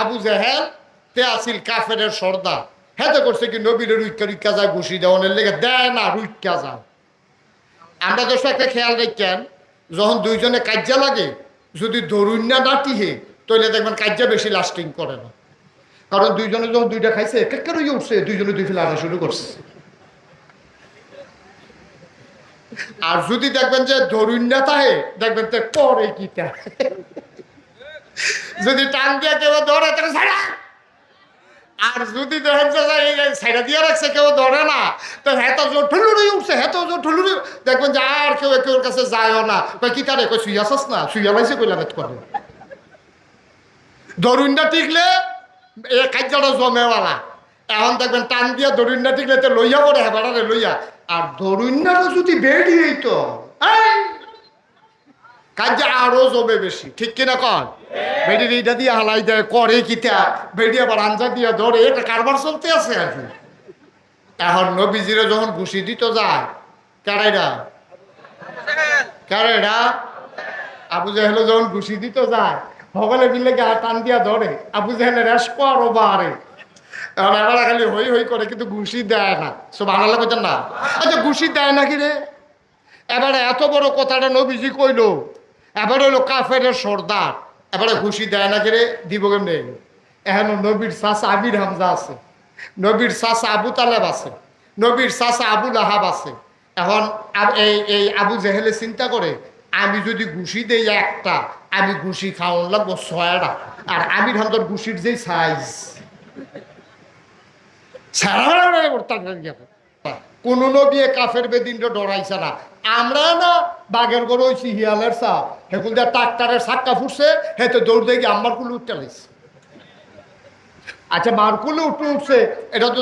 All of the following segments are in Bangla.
আবু জেহেল তে আসিল কাফেরের সর্দার। হেতে করছে কি নবীর রুইকা যায় ঘুষি দেওয়ানের লেগে দেয় না, রুইকা যায়। আমরা দোষ একটা খেয়াল রাখেন, যখন দুইজনে কাজ্যা লাগে যদি ধরুন না টিহে তাহলে দেখবেন কাজ্যা বেশি লাস্টিং করে না। কারণ দুইজনে যখন দুইটা খাইছে এক এক করে উঠছে, দুইজনে দুই ফেলে আসা শুরু করছে। আর যদি দেখবেন যে ধরুন না তাহে দেখবেন তো পরে কি যদি টান দিয়ে কেউ ধরে তাহলে ছাড়া। আর যদি দেখেন যে সাইডা দিয়ে রাখছে কেউ ধরে না, তো হেতো জোর ঠুলুড়ি উঠছে, হেতো জোর ঠুলুড়ি, দেখবেন যে আর কেউ কেউর কাছে যায়ও না। কি তারে কই শুই আসস না, শুইয়া লাইছে কইলা বেত করে ধরুনটা টিকলে এ কার্যটা জমেওয়ালা। এখন দেখবেন টান দিয়া দরুনটা টিকলে তো লইয়া পড়ে হেবারে লইয়া। আর দরুনটা যদি বেরিয়ে তো কার্য আরো জমে বেশি, ঠিক কিনা কন? বেডির এইটা দিয়ে হালাই দেয় করে কিতা, বেডি আবার আঞ্জা দিয়ে ধরে, এটা কারবার চলতে আছে আর কি। এখন নবীজিরা যখন ঘুষি দিত যায়, কারাইরা কারাইরা আবু জাহেল যখন ঘুষি দিত যায়, সকলে মিলে গা টান দিয়া ধরে, আবু জাহেলের রেস্ক আরো বাড়ে। এখন এবার খালি হই হই করে, কিন্তু ঘুষি দেয় না। সব আনালা করতেন না, আচ্ছা ঘুষি দেয় নাকি রে? এবারে এত বড় কথাটা নবীজি কইল, এবার হইলো কাফেরের সর্দার, এবারে ঘুষি দেয় নাকি রে? দিব কেমনে? এখন নবীর চাচা আমির হামজা আছে, নবীর চাচা আবু তালেব আছে, নবীর চাচা আবু লাহাব আছে। এখন এই আবু জেহেলে চিন্তা করে, আমি যদি ঘুষি দেই একটা, আমি ঘুষি খাওয়ান লাগবো 6টা। আর আমির হামজার ঘুষির যে সাইজ, কোন নবী কাফের বেদিন ডরাইছে না। আমরা না বাঘের গরু হয়েছি, হিয়ালের চা হেকুল দিয়ে ট্রাক্টারের চাক্কা ফুটছে, হেতে দৌড় দিয়ে আমার কুলে উঠতে লাইছে। আচ্ছা মারকুলে উঠছে, এটা তো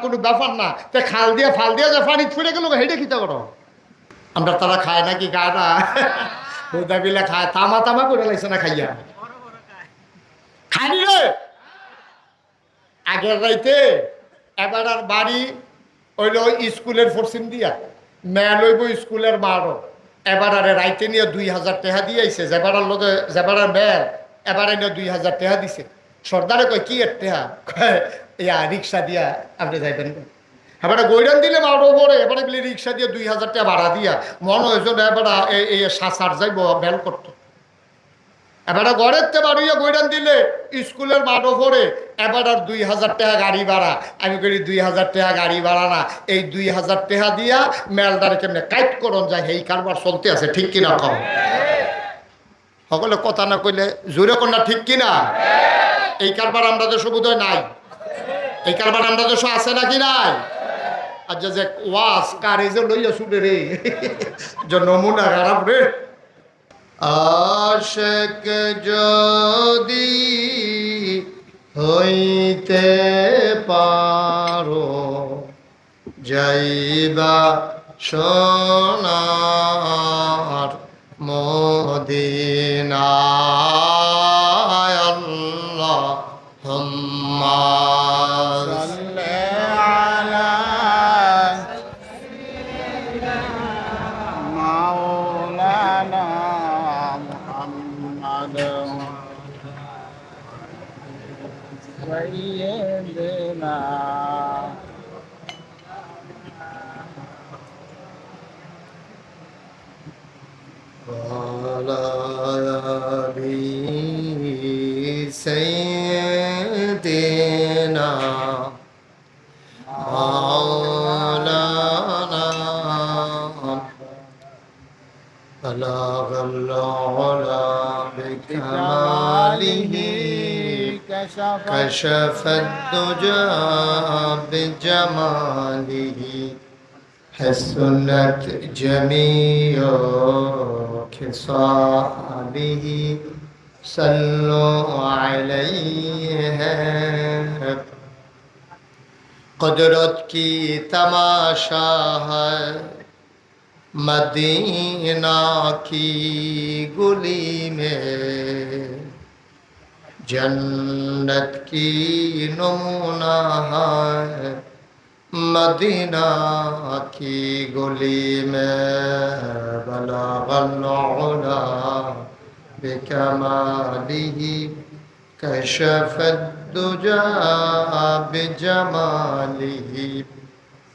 কোনো ব্যাপার না। তা খাল দিয়ে ফাল দিয়ে যে পানি ছুড়ে গেল, হেঁটে খিতা করো। আমরা তারা খায় নাকি গায় না? হুদা বিলা খায়, তামা তামা করে লাইছে না খাইয়া খাইনি রে। আগের রাইতে এবার আর বাড়ি হইল স্কুলের ফরসিন দিয়া মেল হইব স্কুলের মারও। এবার আরে রাইতে নিয়ে 2000 টাকা দিয়েছে, যেবারার লোকে যেবারার মেল এবারে নিয়ে 2000 টাকা দিছে। সর্দারে কয় কি এর টাকা? ইয়া রিক্সা দিয়া আপনি যাইবেন। এবারে গৈরান দিলে মারও পরে, এবারে গেলে রিক্সা দিয়ে 2000 টাকা ভাড়া দিয়া মনে হয়েছে এবার এই সার যাইব বেল করতো। এবারে ঘরের তে বাড়িয়ে গৈরান দিলে স্কুলের মাঠও পড়ে, এবার আর 2000 টাকা গাড়ি ভাড়া। আমি করি 2000 টাকা গাড়ি ভাড়া না, এই 2000 টাকা দিয়া মেলদারে কেমনে কাইট করন যায়, এই কারবার চলতে আছে, ঠিক কিনা কম? সকলে কথা না কইলে জোরে কন্যা, ঠিক কিনা? এই কারবার আমরা দেশ বোধহয় নাই, এই কারবার আমরা দেশ আছে নাকি নাই? আচ্ছা যে ওয়াজ কারে যে লইয়া শুনে রে, যে নমুনা খারাপ রে। আশক যদি হইতে পারো, যাইবা সোনার মদিনায়। আল্লাহুম্মা সাল্লি আলা মাওলানা সাইয়্যিদিনা। ওয়ালা আলি সাইয়্যিদিনা মাওলানা বালাগাল উলা বিকামালিহি কাশাফাদ দুজা বিজামালিহি হাসনাত জামিউ খিসালিহি সাল্লু আলাইহি। কুদরত কি তমাশা है मदीना की गुली में, जन्नत की नमूना है मदीना की गुली में। बलगल उला बिकमालिही كشف الدجى بجماله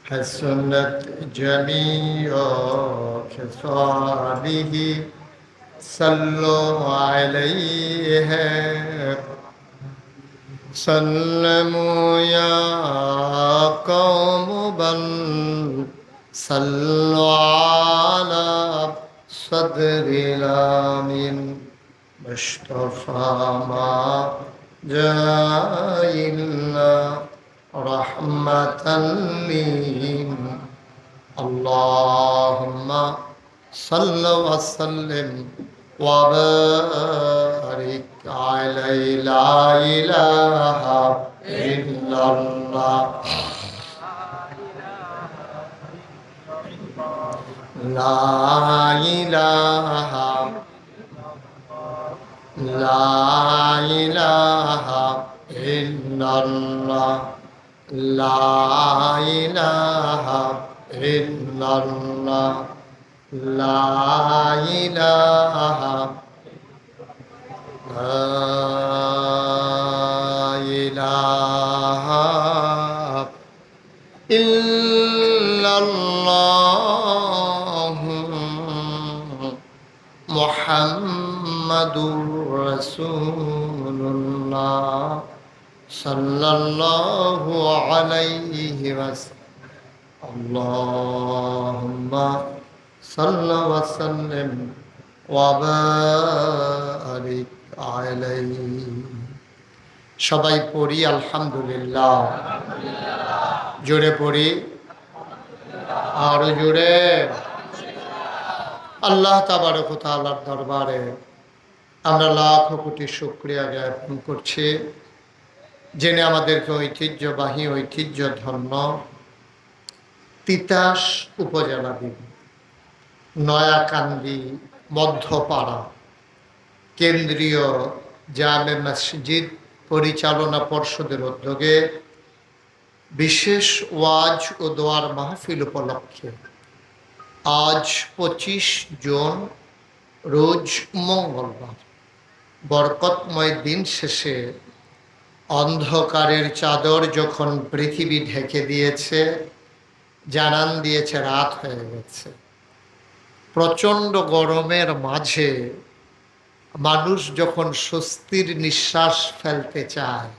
حسنت جميع خصاله صلوا عليه سلموا يا قوم بل صلوا على صدر الأمين مصطفى ما جاء إلا رحمة للعالمين اللهم صل وسلم وبارك عليه لا إله إلا الله لا إله إلا الله لا إله إلا الله لا إله إلا الله محمد رسول الله صلى الله عليه وسلم اللهم صل وسلم وبارك عليه সবাই পড়ি আলহামদুলিল্লাহ জোরে পড়ি আরো জোরে আল্লাহ তাবারক ওয়া তাআলার দরবারে আমরা লাখ কোটি শুকরিয়া জ্ঞাপন করছি যিনি আমাদেরকে ঐতিহ্যবাহী ঐতিহ্যধন্য তিতাস উপজেলাধীন নয়াকান্দি মধ্যপাড়া কেন্দ্রীয় জামে মসজিদ পরিচালনা পর্ষদের উদ্যোগে বিশেষ ওয়াজ ও দোয়ার মাহফিল উপলক্ষে আজ 25 জুন রোজ মঙ্গলবার বরকতময় দিন শেষে অন্ধকারের চাদর যখন পৃথিবী ঢেকে দিয়েছে, জানান দিয়েছে রাত হয়ে গেছে। প্রচণ্ড গরমের মাঝে মানুষ যখন স্বস্তির নিঃশ্বাস ফেলতে চায়,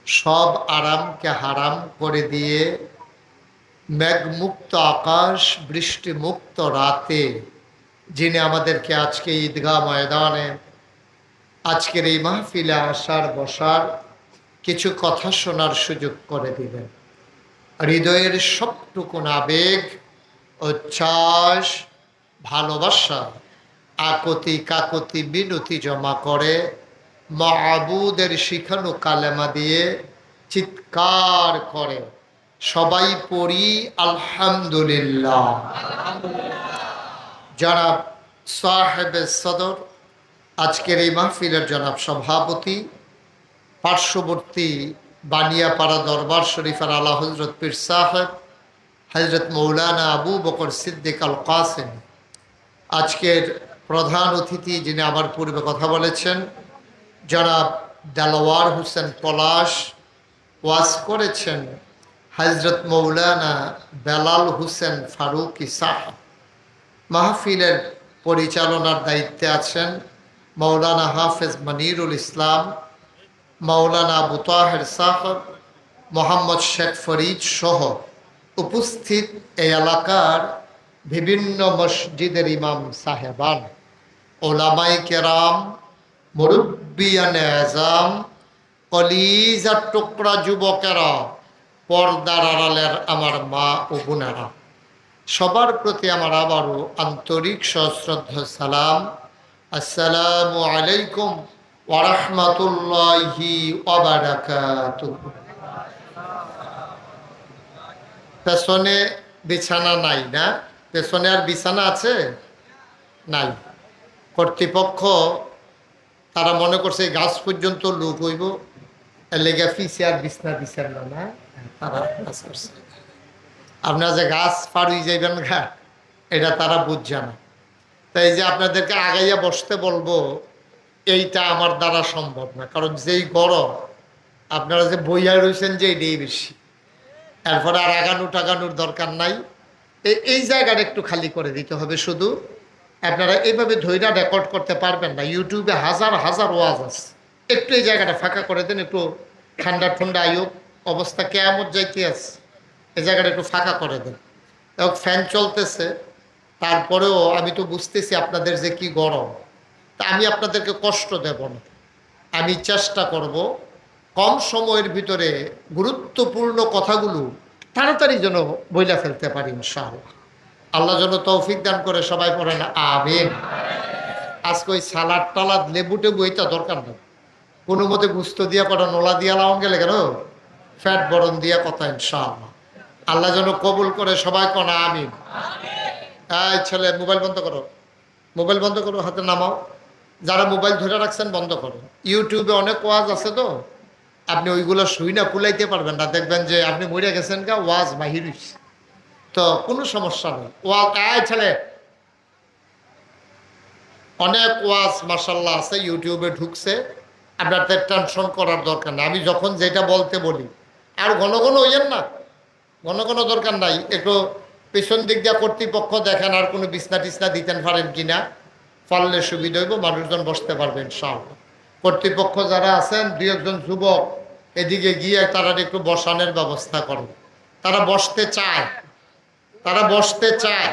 সব আরামকে হারাম করে দিয়ে মেঘমুক্ত আকাশ বৃষ্টিমুক্ত রাতে যিনি আমাদেরকে আজকে ঈদগাহ ময়দানে আজকের এই মাহফিলে আসার বসার কিছু কথা শোনার সুযোগ করে দিলেন, হৃদয়ের সবটুকুন আবেগ উচ্ছ্বাস ভালোবাসা আকতি কাকতি বিনতি জমা করে মাবুদের শিখানো কালেমা দিয়ে চিৎকার করে সবাই পড়ি আলহামদুলিল্লাহ। জনাব সাহেবে সদর আজকের এই মাহফিলের জনাব সভাপতি, পার্শ্ববর্তী বানিয়াপাড়া দরবার শরীফের আলা হজরত পীর সাহেব হজরত মৌলানা আবু বকর সিদ্দিক আল কাসেম, আজকের প্রধান অতিথি যিনি আমার পূর্বে কথা বলেছেন জনাব দেলোয়ার হোসেন পলাশ, ওয়াজ করেছেন হজরত মৌলানা বেলাল হোসেন ফারুকি সাহেব, মাহফিলের পরিচালনার দায়িত্বে আছেন মৌলানা হাফেজ মনিরুল ইসলাম, মৌলানা আবু তাহের সাহেব, মোহাম্মদ শেখ ফরিদ সহ উপস্থিত এই এলাকার বিভিন্ন মসজিদের ইমাম সাহেবান, ওলামাই কেরাম, মুরব্বিয়ান আযাম, কলিজার টুকরা যুবকেরা, পর্দার আড়ালের আমার মা ও বোনেরা, সবার প্রতি আমার আবারও আন্তরিক সশ্রদ্ধ সালাম। আসসালামু আলাইকুম ওয়া রাহমাতুল্লাহি ওয়া বারাকাতুহু। পেছনে বিছানা নাই না? পেছনে আর বিছানা আছে? নাই। কর্তৃপক্ষ তারা মনে করছে গাছ পর্যন্ত লোক হইব, লেগে ফিসে আর বিছনা দিচ্ছেন না, না তারা কাজ করছে। আপনারা যে গাছ পার হয়ে যাইবেন গা, এটা তারা বুঝছে না। তাই যে আপনাদেরকে আগাইয়া বসতে বলবো, এইটা আমার দ্বারা সম্ভব না, কারণ যেই গরম আপনারা যে বইয়া রয়েছেন যে এটাই বেশি। এরপরে আর আগানো টাগানোর দরকার নাই। এই জায়গাটা একটু খালি করে দিতে হবে। শুধু আপনারা এইভাবে ধৈর্য রেকর্ড করতে পারবেন না, ইউটিউবে হাজার হাজার ওয়াজ আছে। একটু এই জায়গাটা ফাঁকা করে দেন, একটু ঠান্ডা ঠান্ডা আয়ুক অবস্থা কেমন যাইতে আছে, এই জায়গাটা একটু ফাঁকা করে দেন। এবং ফ্যান চলতেছে, তারপরেও আমি তো বুঝতেছি আপনাদের যে কি গরম। তা আমি আপনাদেরকে কষ্ট দেব না, আমি চেষ্টা করব কম সময়ের ভিতরে গুরুত্বপূর্ণ কথাগুলো তাড়াতাড়ি যেন বইলা ফেলতে পারি ইনশাআল্লাহ। আল্লাহ যেন তৌফিক দান করে, সবাই পড়েন আমিন। আজকে ওই সালাদ টালাদ লেবু টেবু এটা দরকার নেই, কোনো মতে গুস্ত দিয়া কটা নোলা দিয়া লাউন গেলে কেন ফ্যাট বরণ দিয়া কথা ইনশাআল্লাহ। আল্লাহ যেন কবুল করে, সবাই কোন আমিন। এই ছেলে মোবাইল বন্ধ করো, মোবাইল বন্ধ করো, হাতে নামাও। যারা মোবাইল ধরে রাখছেন বন্ধ করো। ইউটিউবে অনেক ওয়াজ আছে তো, আপনি ওইগুলো শুই না কুলাইতে পারবেন না, দেখবেন যে আপনি মরে গেছেন গা, ওয়াজ বাহির হইছে। তো কোনো সমস্যা নেই। ওয়াজ ছেলে অনেক ওয়াজ মাশাআল্লাহ আছে ইউটিউবে ঢুকছে, আপনার টেনশন করার দরকার নেই। আমি যখন যেটা বলতে বলি, আর ঘন ঘন হইয়েন না, ঘন ঘন দরকার নাই। একটু পেছন দিক দিয়ে কর্তৃপক্ষ দেখেন আর কোনো বিছনা টিছনা দিতেন পারেন কিনা, পারলে সুবিধা হইব, মানুষজন বসতে পারবেন সব। কর্তৃপক্ষ যারা আছেন দুই একজন যুবক এদিকে গিয়ে তারা একটু বসানোর ব্যবস্থা করেন। তারা বসতে চায়, তারা বসতে চায়,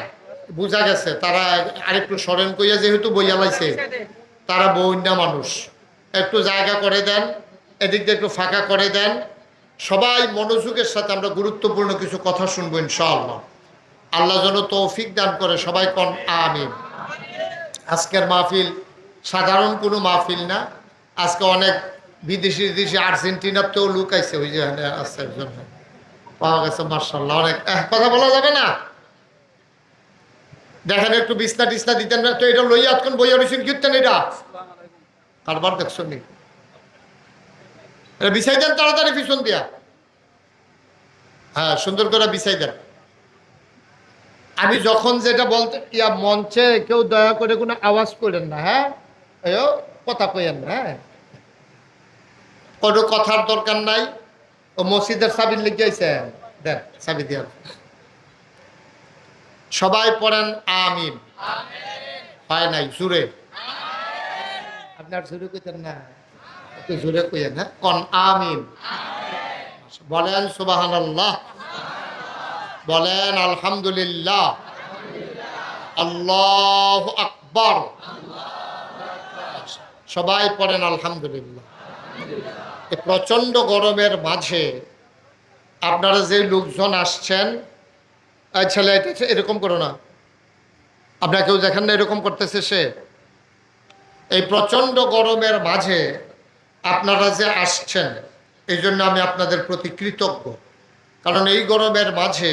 বোঝা গেছে। তারা আরেকটু সরেন কইয়া যেহেতু বইয়া লাইছে, তারা বইনা মানুষ, একটু জায়গা করে দেন, এদিক দিয়ে একটু ফাঁকা করে দেন। সবাই মনোযোগের সাথে আমরা গুরুত্বপূর্ণ কিছু কথা শুনবো ইনশাআল্লাহ। আল্লাহ যেন তৌফিক দান করে, সবাই কোন আমিন। আজকের মাহফিল সাধারণ কোনো মাহফিল না। আজকে অনেক বিদেশি বিদেশি আর্জেন্টিনাতেও লোক আইছে, ওই যে আছে একজন পাওয়া গেছে মার্শাল্লাহ। অনেক কথা বলা যাবে না, দেখেন একটু বিছনা টিছনা দিতেন না তো। এটা লইয়া এতক্ষণ বইয়া রয়েছেন কীর্তেন, এটা কারবার দেখছো নি, এটা বিছাই দেন তাড়াতাড়ি পিছন দিয়া। হ্যাঁ সুন্দর করে বিছাই দেন। আমি যখন যেটা বলতে মঞ্চে কেউ দয়া করে কোনো আওয়াজ করেন না, হ্যাঁ কথা কইেন না, হ্যাঁ কোনো কথার দরকার নাই। ও মসজিদের চাবি লিখে আইছেন, দেন চাবি দিয়া। সবাই পড়েন আমিন। হয় নাই জুড়ে, আপনার জুড়ে কইতেন না, একটু জুড়ে কইেন, হ্যাঁ কোন আমিন। বলেন সুবহানাল্লাহ, বলেন আলহামদুলিল্লাহ, আল্লাহু আকবার। সবাই পড়েন আলহামদুলিল্লাহ। এই প্রচন্ড গরমের মাঝে আপনারা যে লোকজন আসছেন, ছেলে এরকম করো না, আপনারা কেউ দেখেন না এরকম করতেছে সে। এই প্রচন্ড গরমের মাঝে আপনারা যে আসছেন, এই জন্য আমি আপনাদের প্রতি কৃতজ্ঞ। কারণ এই গরমের মাঝে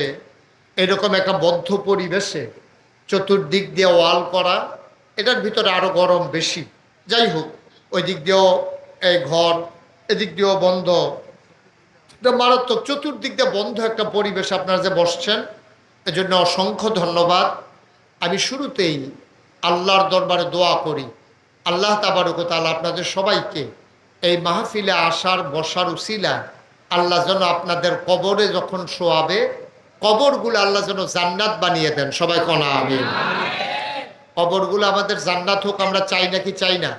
এরকম একটা বদ্ধ পরিবেশে চতুর্দিক দিয়ে ওয়াল করা, এটার ভিতরে আরো গরম বেশি। যাই হোক, ওই দিক দিয়েও এই ঘর, এদিক দিয়েও বন্ধ, মারাত্মক চতুর্দিক দিয়ে বন্ধ একটা পরিবেশ আপনারা যে বসছেন, এজন্য অসংখ্য ধন্যবাদ। আমি শুরুতেই আল্লাহর দরবারে দোয়া করি, আল্লাহ তাবারক ওয়া তাআলা আপনাদের সবাইকে এই মাহফিলে আসার বসার উসিলা আল্লাহ যেন আপনাদের কবরে যখন শোয়াবে, কবরগুলো আল্লাহ যেন জান্নাত বানিয়ে দেন। সবাই কোন আমিন। কবরগুলো আমাদের জান্নাত হোক, আমরা চাই নাকি চাই না?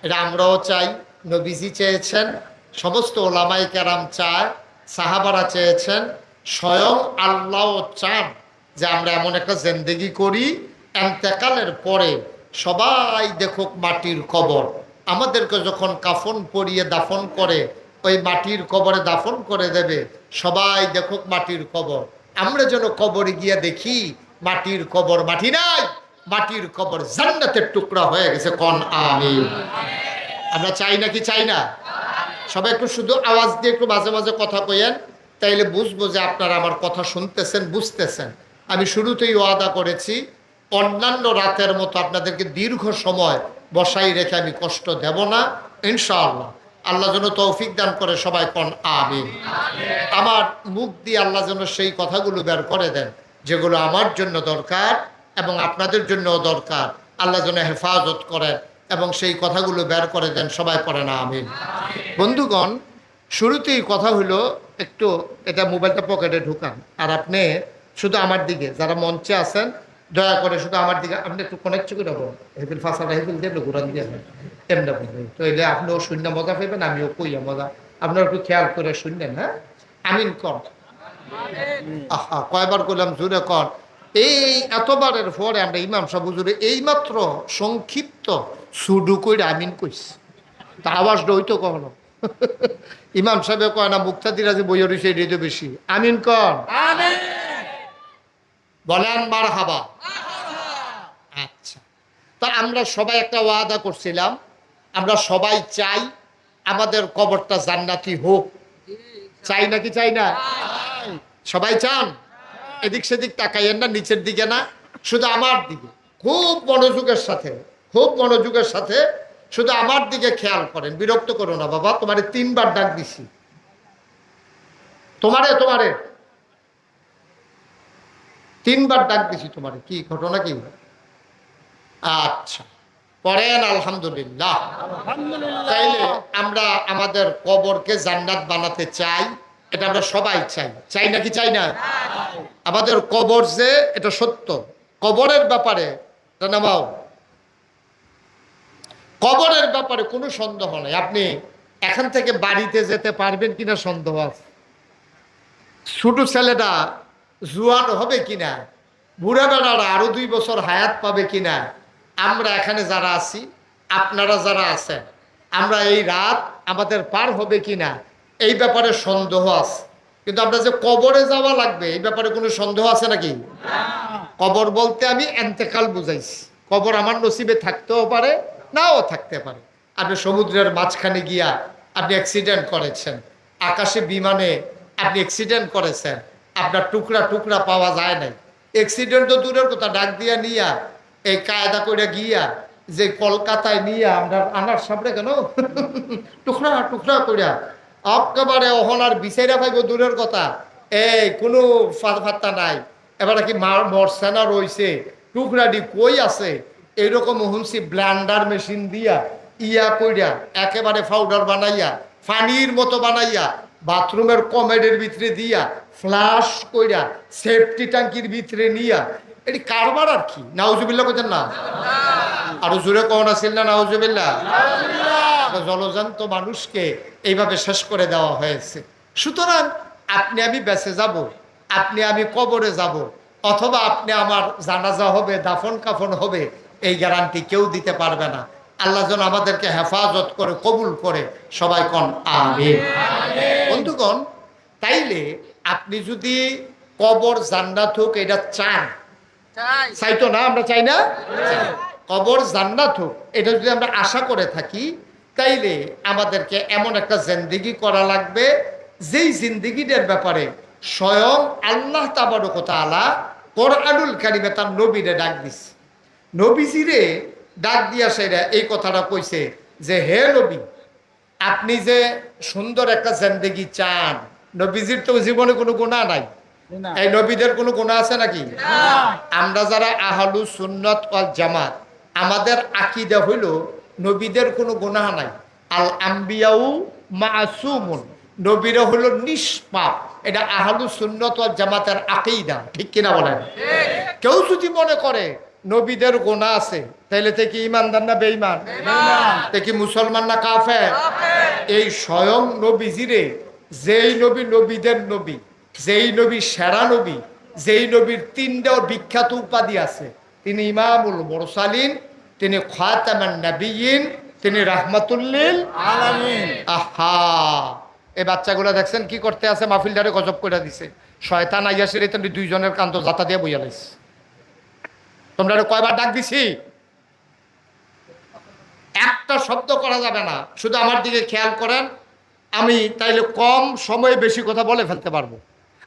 এটা আমরাও চাই, নবীজি চেয়েছেন, সমস্ত ওলামায়ে কেরাম চায়, সাহাবারা চেয়েছেন, স্বয়ং আল্লাহও চান যে আমরা এমন একটা জিন্দেগি করি, ইন্তেকালের পরে সবাই দেখুক মাটির কবর। আমাদেরকে যখন কাফন পরিয়ে দাফন করে ওই মাটির কবরে দাফন করে দেবে, সবাই দেখুক মাটির কবর। আমরা যেন কবরে গিয়ে দেখি মাটির কবর মাটি নাই, মাটির কবর জান্নাতের টুকরা হয়ে গেছে। কোন আমিন। আমরা চাই নাকি চাই না? সবাই একটু শুধু আওয়াজ দিয়ে একটু মাঝে মাঝে কথা কইেন, তাইলে বুঝবো যে আপনারা আমার কথা শুনতেছেন, বুঝতেছেন। আমি শুরুতেই ওয়াদা করেছি, অন্যান্য রাতের মতো আপনাদেরকে দীর্ঘ সময় বসাই রেখে আমি কষ্ট দেব না ইনশাআল্লাহ। আল্লাহ যেন তৌফিক দান করে, সবাই কোন আমিন। আমার মুখ দিয়ে আল্লাহ যেন সেই কথাগুলো বের করে দেন যেগুলো আমার জন্য দরকার এবং আপনাদের জন্য দরকার। আল্লাহ যেন হেফাজত করেন, এবং সেই কথাগুলো বের করে দেন। সবাই পড়ে না আমিন। বন্ধুগণ, শুরুতেই কথা হলো, একটু এটা মোবাইলটা পকেটে ঢুকান, আর আপনি শুধু আমার দিকে, যারা মঞ্চে আছেন দয়া করে শুধু আমার দিকে আপনি একটু কনেক্ট করে দেবো। হেবিল ফাঁসাটা হেবিল দিয়ে ঘুরান দিয়ে এমনি বলবেন, তো এলে আপনিও শূন্য মজা পাইবেন, আমিও কইয়া মজা। আপনারা একটু খেয়াল করে শুনলেন। হ্যাঁ, আমিন কর। আহা, কয়বার করলাম, জুড়ে কর। এই এতবারের পরে আমরা ইমাম সাহেব হুজুরে এইমাত্র সংক্ষিপ্ত সুডু কইরা আমিন কইছি, তা আওয়াজটা হইতো কখনো। ইমাম সাহেব কয় না, মুক্তাদিরা যে বইয়ের সেই রেডিও বেশি। আমিন কর, বলেন মারহাবা। আচ্ছা, তা আমরা সবাই একটা ওয়াদা করছিলাম, আমরা সবাই চাই আমাদের কবরটা জান্নাতি হোক। চাই নাকি চাই না? সবাই চান? এদিক সেদিক তাকাইয়েন না, নিচের দিকে না, শুধু আমার দিকে খুব মনোযোগের সাথে, খুব মনোযোগের সাথে শুধু আমার দিকে খেয়াল করেন। বিরক্ত করো না বাবা, তোমারে 3 বার ডাক দিছি। তোমারে 3 বার ডাক দিছি তোমারে। কি ঘটনা কি? আচ্ছা, পড়েন আলহামদুলিল্লাহ। তাইলে আমরা আমাদের কবরকে জান্নাত বানাতে চাই, এটা আমরা সবাই চাই। চাই নাকি চাই না? আমাদের কবর যে, এটা সত্য, কবরের ব্যাপারে নামাও, কবরের ব্যাপারে কোনো সন্দেহ নেই। আপনি এখান থেকে বাড়িতে যেতে পারবেন কিনা সন্দেহ আছে। ছোট ছেলেটা জুয়ান হবে কিনা, বুড়া বেড়ারা আরো 2 বছর হায়াত পাবে কিনা, আমরা এখানে যারা আছি, আপনারা যারা আছেন, আমরা এই রাত আমাদের পার হবে কিনা, এই ব্যাপারে সন্দেহ আছে। কিন্তু আমরা যে কবরে যাওয়া লাগবে, এই ব্যাপারে কোনো সন্দেহ আছে নাকি? কবর বলতে আমি এন্তেকাল বুঝাইছি। কবর আমার নসিবে থাকতেও পারে, নাও থাকতে পারে। আপনি সমুদ্রের মাঝখানে গিয়া আপনি অ্যাক্সিডেন্ট করেছেন, আকাশে বিমানে আপনি অ্যাক্সিডেন্ট করেছেন, আপনার টুকরা টুকরা পাওয়া যায় নাই। অ্যাক্সিডেন্ট তো দূরের কথা, ডাক দিয়া নিয়া এই কায়দা করে গিয়া যে কলকাতায় নিয়ে আমরা আনার সামনে কেন টুকরা টুকরা করিয়া একেবারে অহনার বিচাইরা পাইব দূরের কথা, এই কোনো ফাত্তা নাই। এবারে কি মরছে না রইছে, টুকরাটি কই আছে, এইরকম হুনছি ব্লান্ডার মেশিন দিয়া ইয়া কইরা একেবারে পাউডার বানাইয়া পানির মতো বানাইয়া বাথরুমের কমেডের ভিতরে দিয়া ফ্লাশ কইরা সেফটি ট্যাঙ্কির ভিতরে নিয়া, এটি কারবার আর কি। নাউজুবিল্লাহ কইতেন না? আরো জোরে কোন আছিল না নাউজুবিল্লাহ? জলজান্ত মানুষকে এইভাবে শেষ করে দেওয়া হয়েছে। সুতরাং আপনি আমি বেঁচে যাব, আপনি আমি কবরে যাব, অথবা আপনি আমার জানাজা হবে, দাফন কাফন হবে, এই গ্যারান্টি কেউ দিতে পারবে না। আল্লাহ যেন আমাদেরকে হেফাজত করে কবুল করে, সবাই কোন আমিন। বন্ধুগণ, তাইলে আপনি যদি কবর জান্নাত হোক এটা চান, চাইতো না? আমরা চাই না? কবর জান্নাত হোক এটা যদি আমরা আশা করে থাকি, তাইলে আমাদেরকে এমন একটা জিন্দেগি করা লাগবে, যেই জিন্দেগিটার ব্যাপারে স্বয়ং আল্লাহ তাবারক ওয়া তাআলা কোরআনুল কারিমে তার নবীরে ডাক দিছে। নবীজিরে ডাক দিয়া সেরা এই কথাটা কইছে যে, হে নবী, আপনি যে সুন্দর একটা জিন্দেগি চান, নবীজির তো জীবনে কোনো গুনাহ নাই, এই নবীদের কোনো গুনাহ আছে নাকি? আমরা যারা আহলু সুন্নাত ওয়াল জামাত, আমাদের আকীদা হইল নবীদের কোনো গুনাহ নাই। আল আম্বিয়াউ মাসুমুন, নবীরা হলো নিষ্পাপ। এটা আহলু সুন্নাত ওয়াল জামাতের আকীদা, ঠিক কিনা বলেন? কেউ যদি মনে করে নবীদের গুনাহ আছে, তাহলে থেকে ইমানদার না বেঈমান? থেকে মুসলমান না কাফের? এই স্বয়ং নবীজিরে, যেই নবী নবীদের নবী, যেই নবী সেরা নবী, যেই নবীর 3টা বিখ্যাত উপাধি আছে, তিনি ইমামুল মুরসালিন, তিনি খাতামান নবিয়্যিন, তিনি রাহমাতুল লিল আলামিন। আহা, এই বাচ্চাগুলো দেখছেন কি করতে আছে, মাহফিলটারে গজব করে দিছে। শয়তান আইয়া সেরে তুমি 2 জনের কান্ত জাতা দিয়ে বইয়া লাইছে। তোমরা কয়বার ডাক দিছি? একটা শব্দ করা যাবে না, শুধু আমার দিকে খেয়াল করেন। আমি তাইলে কম সময়ে বেশি কথা বলে ফেলতে পারবো,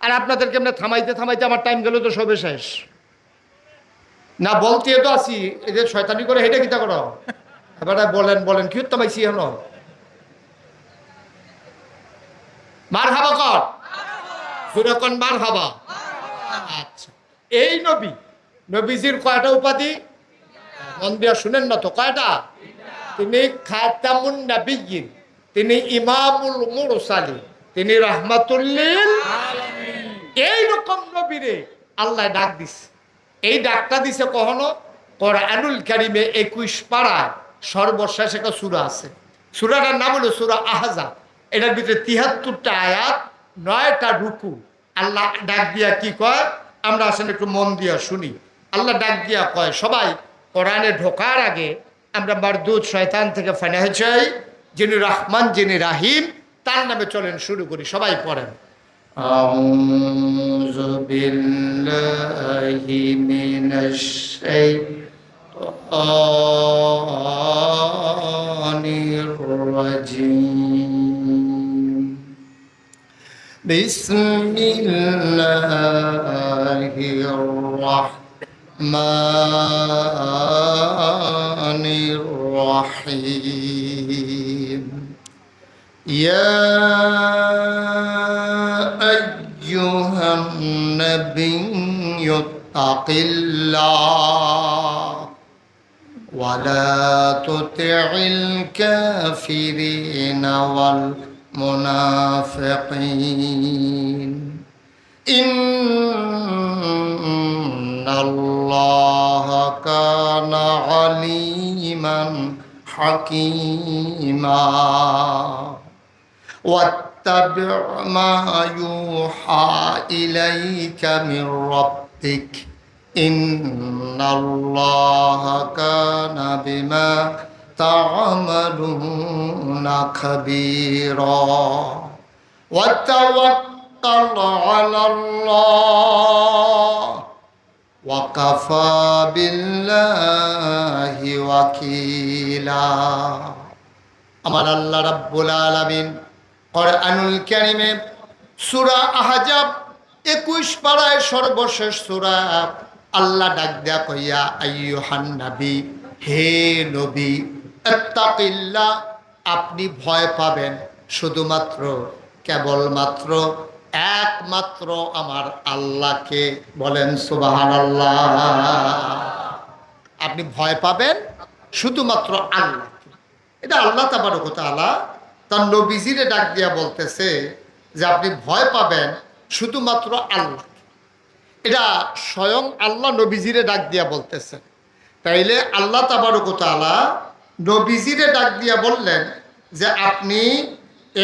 আর আপনাদেরকে এমনি থামাইতে থামাইতে আমার টাইম গেল তো সবে শেষ। না বলতে তো আসি, এই যে শয়তানি করে হেঁটে কিতা করো, এবার বলেন বলেন কি থামাইছি এখন? মার হাবা কর, সুরকন মার হাবা। আচ্ছা, এই নবী, নবীজির কয়টা উপাধি? মন দিয়া শুনেন না তো, কয়টা? তিনি খাতামুন নাবিয়্যিন, তিনি ইমামুল মুরসালিন, তিনি রাহমাতুল্লিল আলামিন। এইরকম নবীরে আল্লাহ ডাক দিছে। এই ডাকটা দিছে কখনো কোরআনুল কারীমে 21 পারায় সর্বশেষ একটা সূরা আছে। সূরাটার নাম হলো সূরা আহজাব। এটার ভিতরে 73টা আয়াত, 9টা রুকু। আল্লাহ ডাক দিয়া কি কয় আমরা আসলে একটু মন দিয়া শুনি। আল্লাহ ডাক দিয়া কয়, সবাই কোরআনে ঢোকার আগে আমরা মারদুদ শয়তান থেকে ফানাহ চাই, যিনি রহমান যিনি রাহিম, তার নামে চলেন শুরু করি। সবাই পড়েন। আউযু বিল্লাহি মিনাশ শাইতানির রাজীম। বিসমিল্লাহির রাহমানির রাহিম। ইয়া আইয়ুহান নাবিয়্যু তাকিল্লাহ ওয়া লা তুতি'ল কাফিরিনা ওয়াল মুনাফিকিন ইন্নাল্লাহা কানা আলিমান হাকীমা ওয়াত্তাবি' মা ইউহা ইলাইকা মির রাব্বিক ইন্নাল্লাহা কানা বিমা তা'মালুনা খাবীরা ওয়াতাওয়াক্কাল আলাল্লাহ ওয়াকাফা বিল্লাহি ওয়াকিলা। আমার আল্লাহ রাব্বুল আলামিন কোরআনুল কারীমে সূরা আহজাব 21 পারায় সর্বশেষ সূরা আল্লাহ ডাক দেয়া কইয়া, আইয়ুহান নবী, হে নবী, ইত্তাকিল্লাহ, আপনি ভয় পাবেন শুধুমাত্র কেবলমাত্র একমাত্র আমার আল্লাহকে। বলেন সুবহানাল্লাহ। আপনি ভয় পাবেন শুধুমাত্র আল্লাহকে। এটা আল্লাহ তাবারক ওয়া তাআলা তার নবীজিরে ডাক দিয়া বলতেছে যে আপনি ভয় পাবেন শুধুমাত্র আল্লাহকে। এটা স্বয়ং আল্লাহ নবীজিরে ডাক দিয়া বলতেছে। তাইলে আল্লাহ তাবারক ওয়া তাআলা নবীজিরে ডাক দিয়া বললেন যে আপনি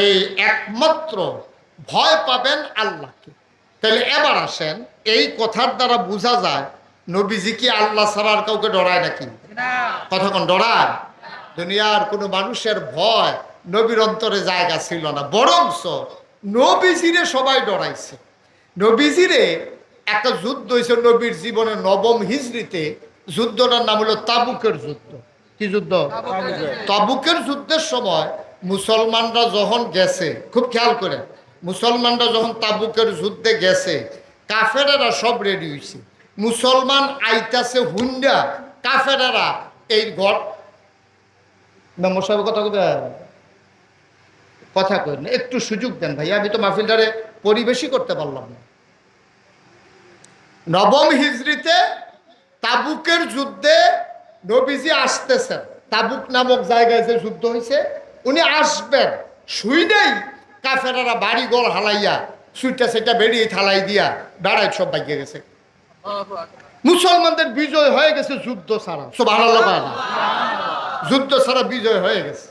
এই একমাত্র ভয় পাবেন আল্লাহকে। তাহলে এবার আসেন, এই কথার দ্বারা বোঝা যায় নবীজি কি আল্লাহ ছাড়া আর কাউকে ডরায় নাকি? কতক্ষণ ডরায়? দুনিয়ার কোনো মানুষের ভয় নবীর অন্তরে জায়গা ছিল না, বরঞ্চ নবীজিরে সবাই ডরাইছে। নবীজিরে একটা যুদ্ধ হয়েছে নবীর জীবনে 9ম হিজরিতে। যুদ্ধটার নাম হলো তাবুকের যুদ্ধ। কি যুদ্ধ? তাবুকের যুদ্ধের সময় মুসলমানরা যখন গেছে, খুব খেয়াল করে, মুসলমানরা যখন তাবুকের যুদ্ধে গেছে, কাফেরেরা সব রেডি হয়েছে। মুসলমান আইতাছে হুন্ডা, কাফেরেরা এই ঘর মেমসাহেব কথা কথা কই না, একটু সুযোগ দেন ভাই, আমি তো মাহফিলটারে পরিবেশই করতে পারলাম না। 9ম হিজরিতে তাবুকের যুদ্ধে নবীজি আসতেছেন। তাবুক নামক জায়গায় যে যুদ্ধ হয়েছে, উনি আসবেন, শুই নেই কাফেরারা বাড়ি ঘর হালাইয়া সুইটা সেটা বেরিয়ে থালাই দিয়া বেড়ায় সব বাইকে গেছে। মুসলমানদের বিজয় হয়ে গেছে যুদ্ধ ছাড়া। সুবহানাল্লাহ। যুদ্ধ ছাড়া বিজয় হয়ে গেছে।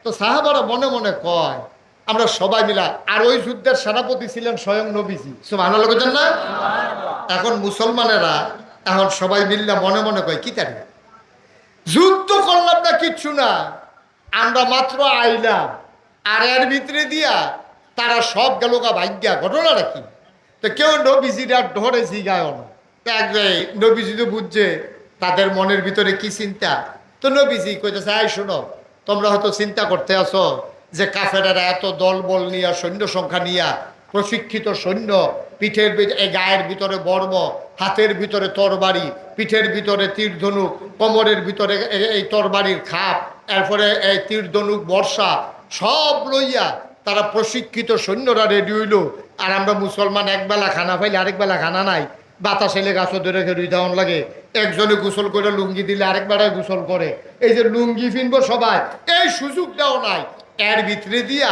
তো সাহাবারা মনে মনে কয় আমরা সবাই মিলা, আর ওই যুদ্ধের সেনাপতি ছিলেন স্বয়ং নবীজি। সুবহানাল্লাহ বলেন না? এখন মুসলমানেরা এখন সবাই মিললে মনে মনে কয় কি তারি যুদ্ধ করলাম না, কিচ্ছু না, আমরা মাত্র আইলাম, আর এর ভিতরে দিয়া তারা সব গেল গা ভাগ্যা। ঘটনাটা কি? তো কেউ নবীজিরা ধরে জিগায় না। নবীজি তো বুঝছে তাদের মনের ভিতরে কি চিন্তা। তো নবীজি কইতেছে, আই শোনো, তোমরা হয়তো চিন্তা করতে আসো যে কাফেরেরা এত দলবল নিয়া, সৈন্য সংখ্যা নিয়া, প্রশিক্ষিত সৈন্য, পিঠের গায়ের ভিতরে বর্ম, হাতের ভিতরে তরবারি, পিঠের ভিতরে তীর ধনুক, কোমরের ভিতরে এই তরবারির খাপ, এরপরে এই তীর ধনুক বর্ষা সব লইয়া তারা প্রশিক্ষিত সৈন্যরা রেডি হইল। আর আমরা মুসলমান একবেলা খানা পাইলে আরেক বেলা খানা নাই, বাতাস এলে গাছ ধরে রুই দেওয়ান লাগে, একজনে গোসল করে লুঙ্গি দিলে আরেক বেড়ায় গোসল করে, এই যে লুঙ্গি ফিনবো সবাই, এই সুযোগটাও নাই। এর ভিতরে দিয়া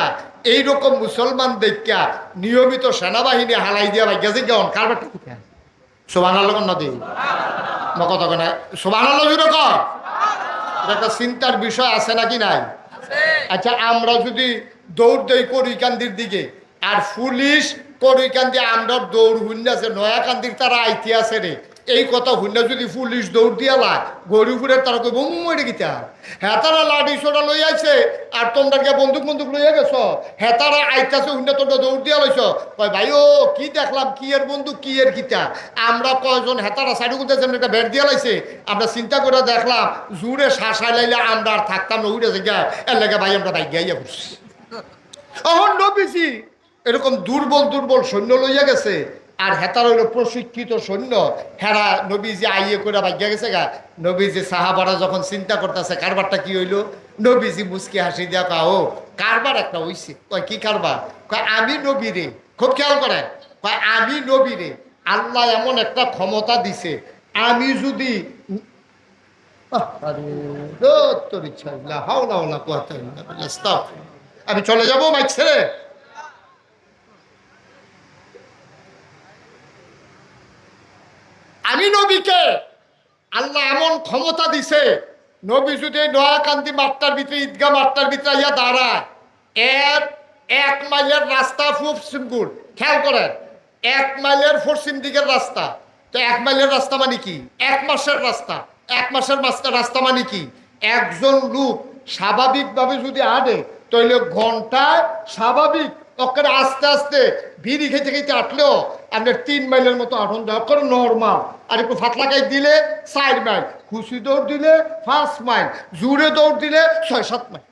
এইরকম মুসলমান দেখা নিয়মিত সেনাবাহিনী হালাই দিয়া ভাই গেছে কেমন কারবারটা কোথায়? সুবহানাল্লাহ নদী কথা কেন সুবহানাল্লাহ জুড়ে কর, একটা চিন্তার বিষয় আছে নাকি নাই? আচ্ছা, আমরা যদি দৌড় দেই করিকান্দির দিকে, আর পুলিশ করিকান্দি আমরা দৌড় হুন্ডাছে নয়াকান্দির তারা আইতে আছে রে, এই কথা হুন্ডা যদি পুলিশ দৌড় দিয়ালা গরিপুরের তারা কই বম মরে গিতা, হ্যাঁ তারা লাঠি সোটা লই আইছে আর তোমরা কে বন্দুক বন্দুক লইয়া গেছ, হ্যাঁ তারা আইতাছে হুন্ডা তোমরা দৌড় দিয়া লইছ, কয় ভাই ও কি দেখলাম, কি এর বন্দুক কি এর গিতা, আমরা কয়জন হেতারা সাইডু করতে একটা ব্যাট দিয়া লাইছে, আমরা চিন্তা করে দেখলাম জুড়ে শাসাই লাইলে আমরা আর থাকতাম না, উঠে গা এর লেগে ভাই আমরা বাইক গাইয়া করছি। অহন নবীজি এরকম দুর্বল দুর্বল সৈন্য লইয়া গেছে, আর হেতার হইল প্রশিক্ষিত সৈন্য, হেরা নবীজি আইয়ে করে ভাগ্যা গেছে গা। নবীজি সাহাবারা যখন চিন্তা করতেছে কারবারটা কি হইল, নবীজি মুসকি হাসি দিয়া কা ও কারবার একটা হইছে। কয় কি কারবার? কয় আমি নবীরে, খুব খেয়াল করেন, কয় আমি নবীরে আল্লাহ এমন একটা ক্ষমতা দিছে, আমি যদি আমি চলে যাবো মাইক ছেড়ে। আমি নবীকে আল্লাহ এমন ক্ষমতা দিছে, নবী যদি নয়াকান্দি মাঠটার ভিতরে ঈদগাহ মাঠটার ভিতরে ইয়া দাঁড়ায়, এর 1 মাইলের রাস্তা খুব সিম্পল, খেয়াল করেন 1 মাইলের পশ্চিম দিকের রাস্তা, তো 1 মাইলের রাস্তা মানে কি? 1 মাসের রাস্তা, 1 মাসের রাস্তা মানে কি? একজন লোক স্বাভাবিকভাবে যদি আনে তাহলে ঘন্টায় স্বাভাবিক ওখানে আস্তে আস্তে বিড়ি খেতে খেতে আটলেও আপনার 3 মাইলের মতো আঠন দেওয়া করে নর্মাল, আর একটু ফাতলাকাই দিলে 4 মাইল, খুশি দৌড় দিলে 5 মাইল, জুড়ে দৌড় দিলে 6-7 মাইল,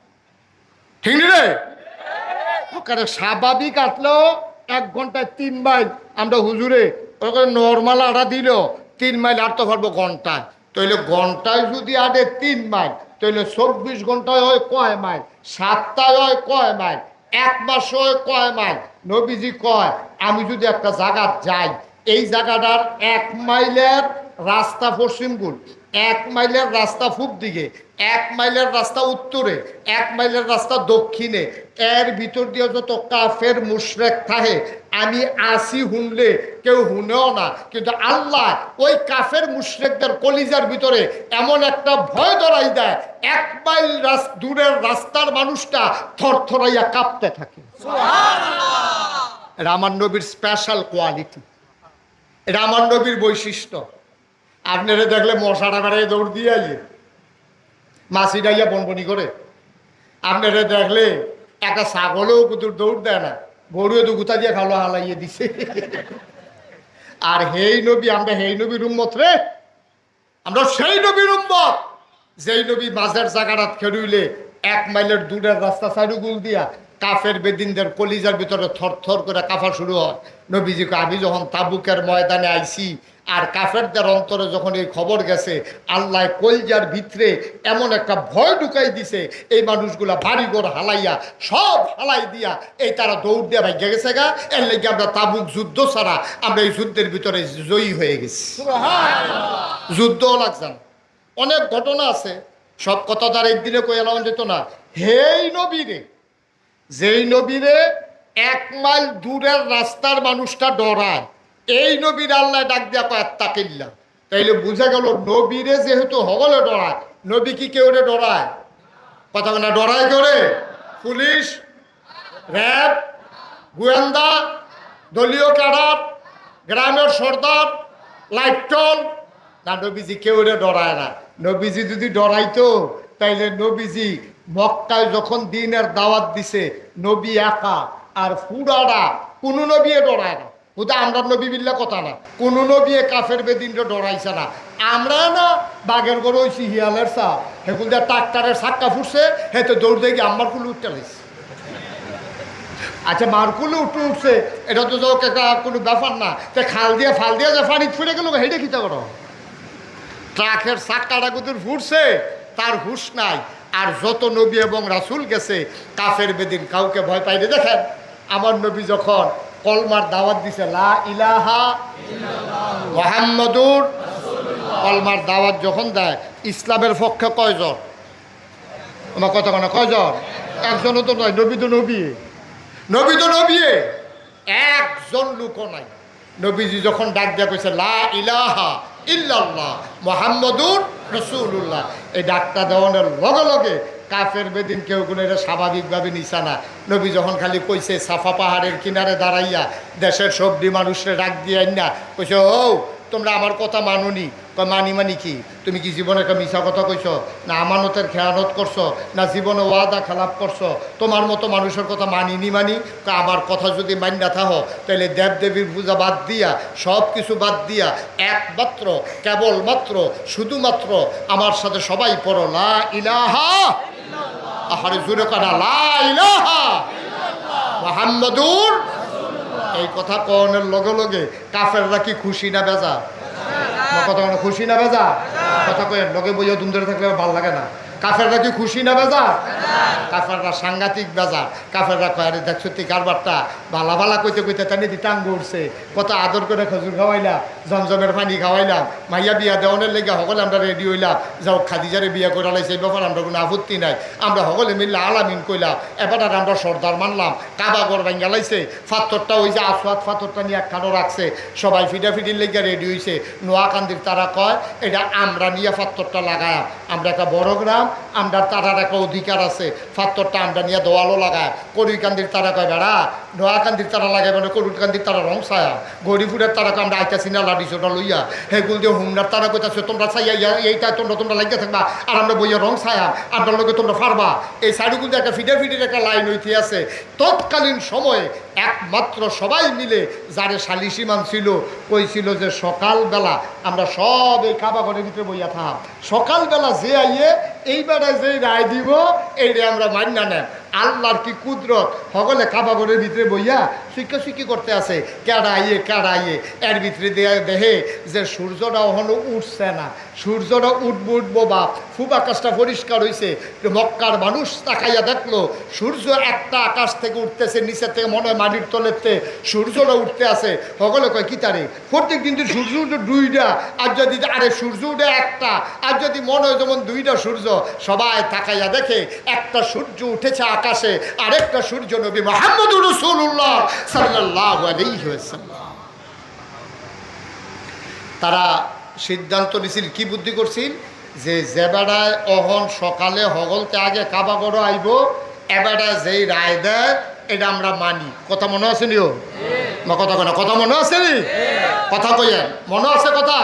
ঠিক রে? ওখানে স্বাভাবিক আটলেও 1 ঘন্টায় 3 মাইল, আমরা হুজুরে ওখানে নর্মাল আটা দিল 3 মাইল আটতে পারবো ঘন্টায়, তাহলে ঘন্টায় যদি আটে 3 মাইল তাহলে 24 ঘন্টায় হয় কয় মাইল, 7টায় হয় কয় মাইল, 1 মাস হয় কয় মাইল? নবীজি কয় আমি যদি একটা জায়গা যাই, এই জায়গাটার 1 মাইলের রাস্তা পশ্চিমগুল, 1 মাইলের রাস্তা পূব দিকে, 1 মাইলের রাস্তা উত্তরে, 1 মাইলের রাস্তা দক্ষিণে, এর ভিতর দিয়ে যত কাফের মুশরিক থাকে আমি আসি শুনলে কেউ শুনেও না, কিন্তু আল্লাহ ওই কাফের মুশরিকদের কলিজার ভিতরে এমন একটা ভয় ধরাই দেয়, 1 মাইল দূরের রাস্তার মানুষটা থরথরাইয়া কাঁপতে থাকে। এটা আমার নবীর স্পেশাল কোয়ালিটি, এটা আমার নবীর বৈশিষ্ট্য। আপনারা দেখলে মশাটা বেড়াই দৌড় দিয়ে আইয়ে মাছি ডাইয়া বনবনি করে, আপনারা দেখলে একটা ছাগলেও কুতুর দৌড় দেয় না, গরুও তো গুতা দিয়ে খালো হালাইয়ে দিছে। আর হেই নবী, আমরা হেই নবীর উম্মত রে, আমরা সেই নবীর উম্মত যেই নবী মাঝের জায়গাটা খেরুইলে 1 মাইলের দূরের রাস্তা সাইডুগুল দিয়া কাফের বেদিনদের কলিজার ভিতরে থরথর করে কাফা শুরু হয়। নবীজিকে আমি যখন তাবুকের ময়দানে আইছি আর কাফেরদের অন্তরে যখন এই খবর গেছে, আল্লাহ কলিজার ভিতরে এমন একটা ভয় ঢুকাই দিছে, এই মানুষগুলা বাড়িঘর হালাইয়া সব হালাই দিয়া এই তারা দৌড় দিয়া ভাগ্যে গেছে গা। এর লেগে আমরা তাবুক যুদ্ধ ছাড়া আমরা এই যুদ্ধের ভিতরে জয়ী হয়ে গেছি। যুদ্ধও লাগছে না, অনেক ঘটনা আছে, সব কথা তার একদিনে কই এলাম যেত না। হেই নবীরে, যেই নবীরে 1 মাইল দূরের রাস্তার মানুষটা ডরায়, এই নবীর আল্লাহ ডাক দিয়া কয় আত্তাকিল্লাহ, তাইলে বুঝা গেল নবীরে যেহেতু হগলে ডরায়, নবী কি কেউ রে ডরায়? কথা না ডরায় করে পুলিশ, র্যাব, গোয়েন্দা, দলীয় ক্যাডার, গ্রামের সর্দার, লাইটন না, নবীজি কেউ রে ডরায় না। নবীজি যদি ডরাইতো তাইলে নবীজি মক্কায় যখন দিনের দাওয়াত দিছে, নবী একা আর ফুরারা কোনো নবী ডরায় না। ওটা আমরা নবী বিল্লা কথা না, কোনো নবী কাফের বেদিনটা ডরাইছে না। আমরা না বাঘের গরু হয়েছি হিয়ালের চা, হেকুল দিয়ে ট্রাক্টারের চাক্কা ফুটছে, হেতে দৌড় দিয়ে গিয়ে আমার কুলে উঠতে লাগছে। আচ্ছা মারকুলে উঠছে, এটা তো কোনো ব্যাপার না, তো খাল দিয়ে ফাল দিয়ে যে পানি ফুটে গেল হেঁটে খিতে করো, ট্রাকের চাক্কাটা কুতুর ফুটছে তার হুশ নাই। আর যত নবী এবং রাসূল গেছে কাফের বেদিন কাউকে ভয় পাইলে। দেখেন আমার নবী যখন কলমার দাওয়াত দিছে, লা ইলাহা মুহাম্মাদুর। কলমার দাওয়াত যখন দেয়, ইসলামের পক্ষে কয়জন? আমার কথা কেন, কয়জন? একজনও তো নয়। নবী তো নবী, নবী তো নবী, একজন লোকও নাই। নবীজি যখন ডাক দেয়া কইছে লা ইলাহা ইল্লাল্লাহ মুহাম্মাদুর রাসূলুল্লাহ, এই ডাকটা দেওয়ানোর লগে লগে কাফের বেদিন কেউ কোনো এটা স্বাভাবিকভাবে নিছা না। নবী যখন খালি কইছে সাফা পাহাড়ের কিনারে দাঁড়াইয়া দেশের সবজি মানুষরে ডাক দিয়ে না কইছে, ও তোমরা আমার কথা মানোনি? মানি মানি কি? তুমি কি জীবনে একটা মিছা কথা কইছো, না আমানতের খেয়ানত করছো, না জীবনে ওয়াদা খেলাপ করছো? তোমার মতো মানুষের কথা মানিনি মানি। আমার কথা যদি মান্যা থাকো তাহলে দেবদেবীর পূজা বাদ দিয়া, সব কিছু বাদ দিয়া একমাত্র কেবলমাত্র শুধুমাত্র আমার সাথে সবাই পড়ো লা ইলাহা, আহারে জুরে কানা, লা ইলাহা মুহাম্মাদুর। এই কথা কনের লগে লগে কাফেররা কি খুশি না বেজা? কথা খুশি না বেজা? কথা কয়েন লগে বইয়া দুম ধরে থাকলে ভালো লাগে না। কাফেররা কি খুশি না বেজা? কাফেররা সাংঘাতিক বেজা। কাফেররা কয়, আরে দেখছো তুই কারবারটা ভালা ভালা কইতে কইতে তাই নিয়ে টাঙ্গ উঠছে, কত আদর করে খজুর খাওয়াইলাম, জমজমের পানি খাওয়াইলাম, মাইয়া বিয়া দেওয়ানের লেগে সকলে আমরা রেডি হইলাম, যাও খাদিজারে বিয়া করে লাইছে, এই ব্যাপার আমরা কোনো আপত্তি নাই। আমরা সকলে মিললে আলামিন কইলাম, এবার আর আমরা সর্দার মানলাম। কাবা গড় ভাঙ্গা লাইছে, ফাত্তরটা ওই যে আসওয়াদ ফাত্তরটা নিয়ে একখানো রাখছে, সবাই ফিডাফিডির লেগে রেডি হয়েছে। নোয়াকান্দির তারা কয় এটা আমরা নিয়ে ফাত্তরটা লাগায়, আমরা একটা বড় গ্রাম, আমরা তারার একটা অধিকার আছে, ফাত্তরটা আমরা নিয়ে দোয়ালও লাগায়। করিকান্দির তারা কয় বেড়া নোয়াকান্দির তারা লাগায়, মানে করুকান্দির তারা রং ছায়া, গরিপুরের তারা কয় আমরা আইতাছি না লাডিসোটা লইয়া, হেগুল দিয়ে হুমনার তারা কইতাছে তোমরা ছাইয়া এইটা তোমরা লাগিয়ে থাকবা, আর আমরা বইয়া রং ছায়া, আপনার লোকে তোমরা পারবা। এই সাইডগুলো একটা ফিডাফিডির একটা লাইন হইতে আছে। তৎকালীন সময়ে একমাত্র সবাই মিলে যারে সালিসি মান ছিল, কইছিল যে সকালবেলা আমরা সব এই কাবা ঘরের ভিতরে বইয়া থাক, সকালবেলা যে আইয়ে এইবারে যে রায় দিব এইটা আমরা মান্য নেন। আল্লাহর কি কুদরত, সকলে কাবা ঘরের ভিতরে বইয়া শিক্ষি করতে আছে, কেডা আইয়ে এর ভিতরে দেহে যে সূর্যটা ওখানে উঠছে না, সূর্যটা উঠবো বাপ, খুব আকাশটা পরিষ্কার হয়েছে। মক্কার মানুষ তাকাইয়া দেখলো সূর্য একটা আকাশ থেকে উঠতেছে, নিচের থেকে মনে হয় মাটির তলেতে সূর্যটা উঠতে আছে। সকলে কয় কি তারে প্রত্যেক দিন সূর্য উঠে দুইটা, আর যদি আরে সূর্য উঠে একটা, আর যদি মনে হয় যেমন দুইটা সূর্য। সবাই তাকাইয়া দেখে একটা সূর্য উঠেছে আকাশে, আরেকটা সূর্য নবী মুহাম্মদুর রাসূলুল্লাহ সাল্লাল্লাহু আলাইহি ওয়াসাল্লাম। তারা সিদ্ধান্ত নিছিল, কি বুদ্ধি করছিল, যে বেড়ায় অহন সকালে হগলতে আগে কাবা গড় আইব, এবারে যেই রায় দেয় এটা আমরা মানি। কথা মনে আছে নিও? কথা কয় না, কথা মনে আছে নি? কথা কইয়েন, মনে আছে কথা?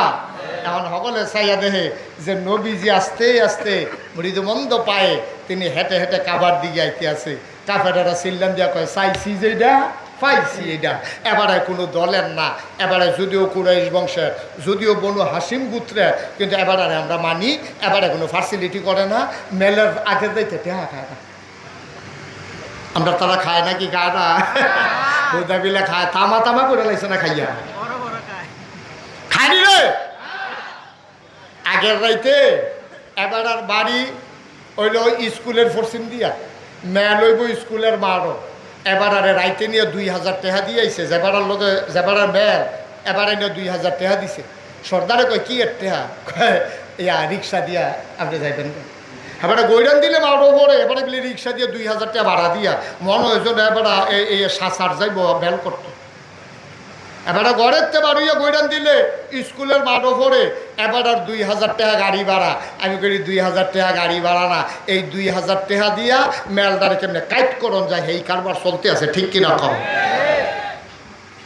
এখন সকলে চাইয়া দেখে যে নবীজি আস্তে আস্তে মৃদুমন্দ পায়ে তিনি হেঁটে হেঁটে কাবার দিকে আইতে আছে। কাফেরেরা চিল্লান দিয়া কয় চাইছি যেটা পাইছি এটা। এবারে কোনো দলের না, এবারে যদিও কুরাইশ বংশের, যদিও বনু হাসিম গোত্রের, কিন্তু এবারে আমরা মানি, এবারে কোনো ফ্যাসিলিটি করে না, মেলের আগে যাইতে টেহা খায় না। আমরা তারা খায় নাকি খায় না? হুদা বিলে খায়, তামা করে লাইছে না খাইয়া খায়নি রে। আগের রাইতে এবার আর বাড়ি হইল স্কুলের পশ্চিম দিয়া, মেল হইব স্কুলের মারও। এবার আরে রাইতে নিয়ে 2000 টাকা দিয়ে আইছে, যেবারার লোকে যেবারার মেল এবারে নিয়ে 2000 টাকা দিছে। সর্দারে কয় কি এর টাকা? কয় ইয়া রিক্সা দিয়া আপনি যাইবেন। এবারে গৈরান দিলে মারও পরে, এবারে বলে রিক্সা দিয়ে 2000 টাকা ভাড়া দিয়া মনে হয়েছিল এবার এই সার যাইব বেল করতো। এবারে ঘরের তে বাড়িয়ে গৈরান দিলে স্কুলের মাঠও পড়ে, এবার আর 2000 টাকা গাড়ি ভাড়া। আমি করি 2000 টাকা গাড়ি ভাড়া না, এই 2000 টাকা দিয়া মেলদারে কেমনে কাইট করন যায়, এই কারবার চলতে আছে। ঠিক কিনা কম?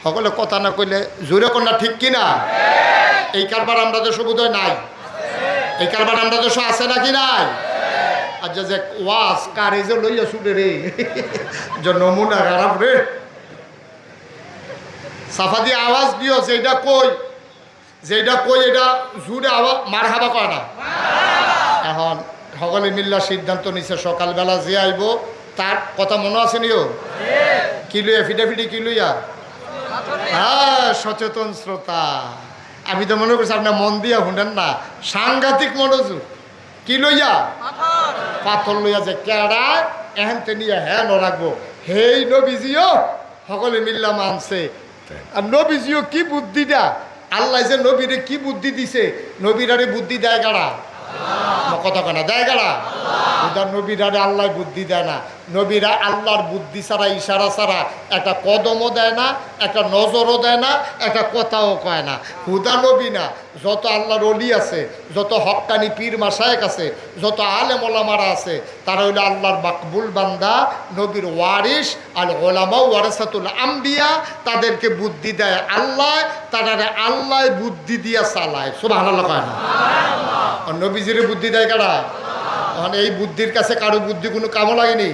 সকলে কথা না কইলে জোরে কন্যা ঠিক কিনা? এই কারবার আমরা দেশ বোধহয় নাই, এই কারবার আমরা দেশ আছে নাকি নাই? আর যে ওয়াজ কারে যে লইয়া শুনে রে যে নমুনা খারাপ রে, সাফা দিয়ে আওয়াজ দিও যেটা কই এটা জুড়ে আওয়াজ মার হাবা করে না। এখন সকলে মিল্লা সিদ্ধান্ত নিছে সকালবেলা যে আইব তার কথা মনে আছে নিও? কি লইয়া ফিটাফিটি কি লইয়া? হ্যাঁ, সচেতন শ্রোতা, আমি তো মনে করছি আপনার মন দিয়া শুনেন না, সাংঘাতিক মনোযোগ। কি লইয়া? পাথর লইয়া। যে কেডা এহেনতে নিয়ে হ্যাঁ ন রাখবো, হেই নবীজিও সকলে মিল্লা মানছে। আর নবীজিও কি বুদ্ধিটা, আল্লাহ যে নবীরে কি বুদ্ধি দিছে, নবীরারে বুদ্ধি দেয় কারা? কথা কেনা দেয় কারা? নবীরারে আল্লাহ বুদ্ধি দেয় না। নবীরা আল্লাহর বুদ্ধি ছাড়া, ইশারা ছাড়া একটা কদমও দেয় না, একটা নজরও দেয় না, একটা কথাও কয় না। হুদা নবী না, যত আল্লাহর অলি আছে, যত হক্কানি পীর মাশায়েখ আছে, যত আলেম ওলামারা আছে, তারা হইল আল্লাহর মাকবুল বান্দা, নবীর ওয়ারিস। আল ওলামা ওয়ারাসাতুল আম্বিয়া, তাদেরকে বুদ্ধি দেয় আল্লাহ, তারারে আল্লাহ বুদ্ধি দিয়া চালায়। সুবহানাল্লাহ কয় না? নবীজিরে বুদ্ধি দেয় কারা? তখন এই বুদ্ধির কাছে কারো বুদ্ধি কোনো কামও লাগেনি।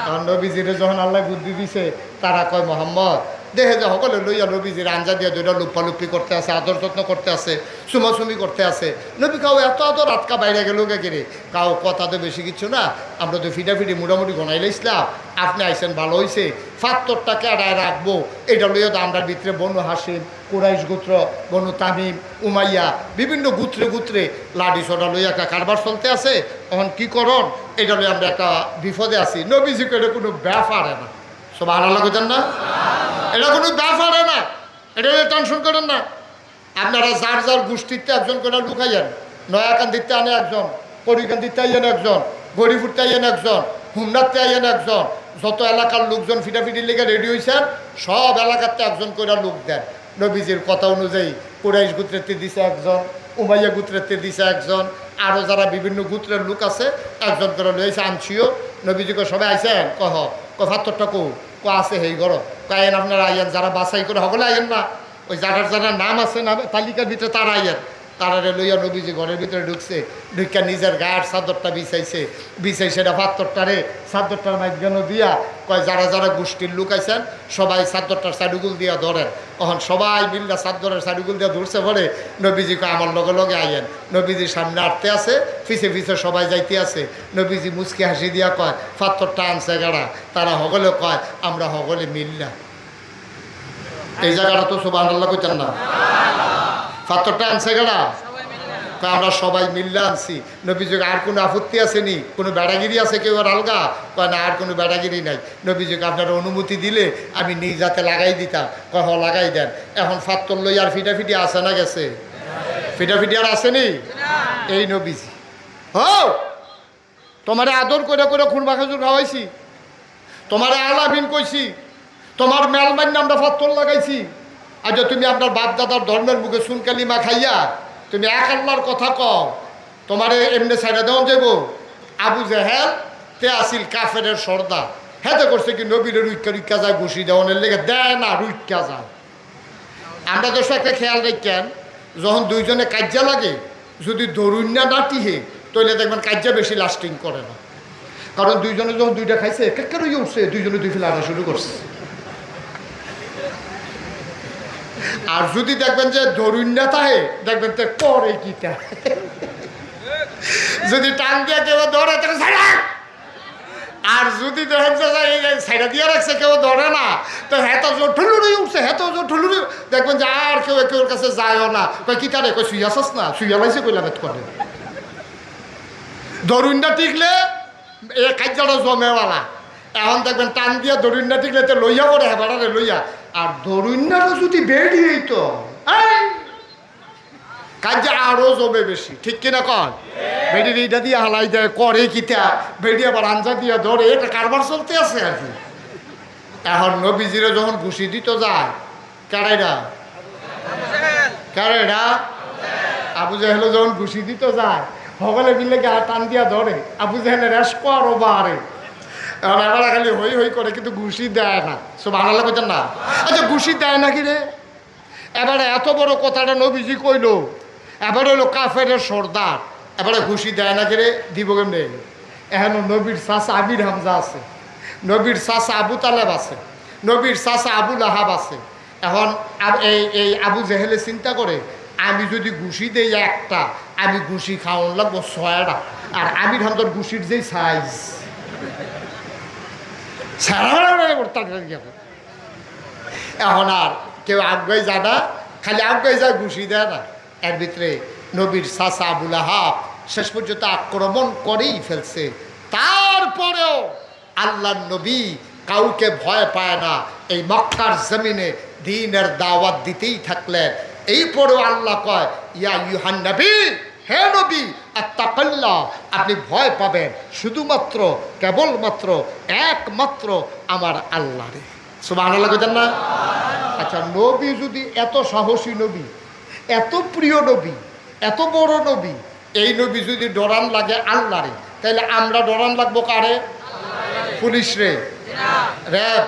তখন নবীজিরে যখন আল্লাহ বুদ্ধি দিছে, তারা কয় মোহাম্মদ দেখে যে সকলে লইয়া নবীজির আঞ্জা দিয়ে দুইটা লুপ্পালুপ্পি করতে আছে, আদর যত্ন করতে আছে, চুমাচুমি করতে আছে। নবী কাউ এত আদর আটকা বাইরে গেল গেলে কাউ কথা তো বেশি কিছু না, আমরা তো ফিটাফিটি মোটামুটি গনাইলে ইসলাম, আপনি আইসেন ভালো হয়েছে, ফাত্তরটাকে আড়ায় রাখবো, এটা লইয়া তো আমরা ভিতরে বনু হাসিম, কুরাইশ গোত্র, বনু তামিম, উমাইয়া, বিভিন্ন গোত্রে গোত্রে লাডি সোডা লইয়া একটা কারবার চলতে আছে। তখন কি করন, এটা লইয়া আমরা একটা বিপদে আছি। নবীজি করে কোনো ব্যাপারে না। সুবহানাল্লাহ কইতেন না? এটা কোনো ব্যাপারে না, এটা টেনশন করেন না। আপনারা যার যার গোষ্ঠীতে একজন করে লুকাইয়েন, নয়াকান্দিতে আনে একজন, করিকান্দিতে আইয়েন একজন, গরিপুরতে আইয়েন একজন, হুমনাতে আইয়েন একজন, যত এলাকার লোকজন ফিটাফিটির লেগে রেডি হয়েছেন, সব এলাকাতে একজন করে লোক দেন। নবীজির কথা অনুযায়ী কুরাইশ গোত্রেতে দিছে একজন, উমাইয়া গোত্রেতে দিছে একজন, আরও যারা বিভিন্ন গোত্রের লোক আছে একজন করে লইছে আনছিও। নবীজিকে সবাই আইসেন, ফাত্তরটা কো আছে হেই ঘর কায়েন, আপনারা আইয়েন, যারা বাছাই করে সকলে আইয়েন না, ওই যারা যারা নাম আছে না তালিকার ভিতরে তারা আইয়েন। তারারে লইয়া নবীজি ঘরের ভিতরে ঢুকছে, ঢুকা নিজের গায়ের চাদরটা বিছাইছে, বিছাই সেটা পাত্তরটারে চাদরটার মাঝখানে দিয়া কয় যারা যারা গোষ্ঠীর লোক আইছেন সবাই চাদরটার সাইডুগুল দিয়া ধরেন। তখন সবাই মিল্লা চাদরের সাইডুগুল দিয়া ধরছে পরে নবীজি কয় আমার লগে লগে আইয়েন। নবীজি সামনে আটতে আছে, পিছে পিছে সবাই যাইতে আছে। নবীজি মুচকি হাসি দিয়া কয় পাত্তরটা আনছে গাড়া, তারা সকলে কয় আমরা সকলে মিল্লা। এই জায়গাটা তো সুবহানাল্লাহ কইতেন না? পাত্তরটা আনছে গাড়া, আমরা সবাই মিল্লা আনছি। নবীজিকে আর কোনো আপত্তি আসেনি, কোনো বেড়াগিরি আছে কেউ আর আলগা? কয় না, আর কোনো বেড়াগিরি নাই। নবীজিকে আপনারা অনুমতি দিলে আমি নিজ হাতে লাগাই দিতাম। কয় হ লাগাই দেন। এখন ফাত্তর লই আর ফিটাফিটি আসে না গেছে? ফিটাফিটি আর আসেনি? এই নবীজি তোমারে আদর করে করে খুরমা খাজুর খাওয়াইছি, তোমারে আলাবিন কইছি, তোমার মেলমান্য আমরা ফাত্তর লাগাইছি। আজ তুমি আপনার বাপ দাদার ধর্মের মুখে সুনকালিমা খাইয়া তুমি এক আল্লাহর কথা কও, তোমারে এমনি সাইডে দেওয়া যাব? আবু জেহেল তে আসিল কাফেরের সর্দার, হেতে করছে কি নবীরে রুইকা রুইকা যায় ঘুষি দেওয়ানের লেগে দেয় না, রুইকা যায়। আমরা তো একটা খেয়াল রাখেন, যখন দুইজনে কাজ্যা লাগে যদি দরুন্যা না টিহে তাহলে দেখবেন কাজ্যা বেশি লাস্টিং করে না। কারণ দুইজনে যখন দুইটা খাইছে একে রইয়ে উঠছে, দুইজনে দুই ফেলে আনা শুরু করছে। আর যদি দেখবেন যে দরুন্যা তাহে দেখবেন তো পরে কিটা, যদি টান দিয়ে কেউ ধরে আর যদি দেখেন যে সাইডা দিয়ে রাখছে কেউ ধরে না, তো হেত জোর ঠুলুরি উঠছে, হেত জোর ঠুলুরি, দেখবেন যে আর কেউ কেউর কাছে যায়ও না। কই কি তারে কই শুয়ে আসস না, শুয়ে লাইছে কইলাম এত করে। দরুন্যা টিকলে এ কাজ্যাটা জমেওয়ালা। এখন দেখবেন টান দিয়া দরুন্যা টিকলে তো লইয়া পড়ে হেবাড়ারে লইয়া। আর দরুন্যাটা যদি বেরিয়েই তো কাজে আরো জমে বেশি, ঠিক কিনা কন? বেডির এইটা দিয়ে হালাই দেয়, করে কিতা বেডি আবার আঞ্জা দিয়ে ধরে, এটা কারবার চলতে আছে আর কি। এখন নবীজিরে যখন ঘুষি দিত যায়, কারাইরা কারাইরা আবু জাহেল যখন ঘুষি দিত যায়, সকলে মিলে গা টান দিয়া ধরে, আবু জাহেলের রেস করো বারে। এখন এবার খালি হই হই করে, কিন্তু ঘুষি দেয় না। সব আনালা কইতেন না? আচ্ছা ঘুষি দেয় নাকি রে? এবারে এত বড় কথাটা নবীজি কইল, এবারে হলো কাফেরের সর্দার, এবারে ঘুষি দেয় নাকি রে? দিব কেমনে? এখন নবীর চাচা আমির হামজা আছে, নবীর চাচা আবু তালেব আছে, নবীর চাচা আবু লাহাব আছে। এখন এই আবু জেহেলে চিন্তা করে, আমি যদি ঘুষি দেই একটা, আমি ঘুষি খাওয়ান লাগবো 6টা। আর আমির হামজার ঘুষির যেই সাইজ, এখন আর কেউ আগে যায় না, খালি আগে যায় ঘুষি দেয় না। এর ভিতরে নবীর চাচা আবু লাহাব শেষ পর্যন্ত আক্রমণ করেই ফেলছে। তারপরেও আল্লাহর নবী কাউকে ভয় পায় না, এই মক্কার জমিনে দ্বীনের দাওয়াত দিতেই থাকলেন। এই পরেও আল্লাহ কয়, ইয়া ইউহান নবী, হে নবী, আত্তাকাল্লাহ, আপনি ভয় পাবেন শুধুমাত্র কেবলমাত্র একমাত্র আমার আল্লাহরে। সুবহানাল্লাহ কইতেন না? আচ্ছা, নবী যদি এত সাহসী নবী, এত প্রিয় নবী, এত বড় নবী, এই নবী যদি ডরান লাগে আল্লাহরে, তাহলে আমরা ডরান লাগবো কারে? পুলিশ রে, র্যাব,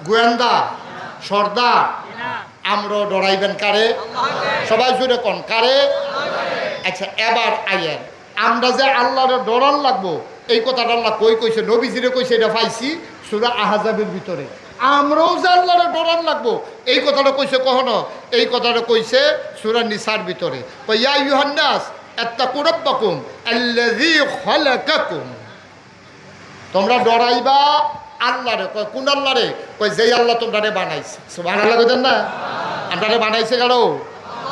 গোয়েন্দা, সর্দার? আমরাও ডরাইবেন কারে? সবাই জুড়ে কোন কারে? আচ্ছা, এবার আইয়েন, আমরা যে আল্লাহরে ডরান লাগবো এই কথাটা আল্লাহ কই কইছে? নবীজিরে কইছে, এটা পাইছি সূরা আহজাবের ভিতরে। আমরাও যে আল্লাহরে ডরান লাগবো এই কথাটা কইছে কখনো? এই কথাটা কইছে সূরা নিসার ভিতরে। ইয়া আইয়ুহান নাস ইত্তাকু রাব্বাকুম আল্লাযী খালাকাকুম। তোমরা ডরাইবা আল্লাহরে। কয় কোন আল্লাহরে? কয় যেই আল্লাহ তোমরারে বানাইছে। সুবহানাল্লাহ কইতেন না? আপনারে বানাইছে কেন?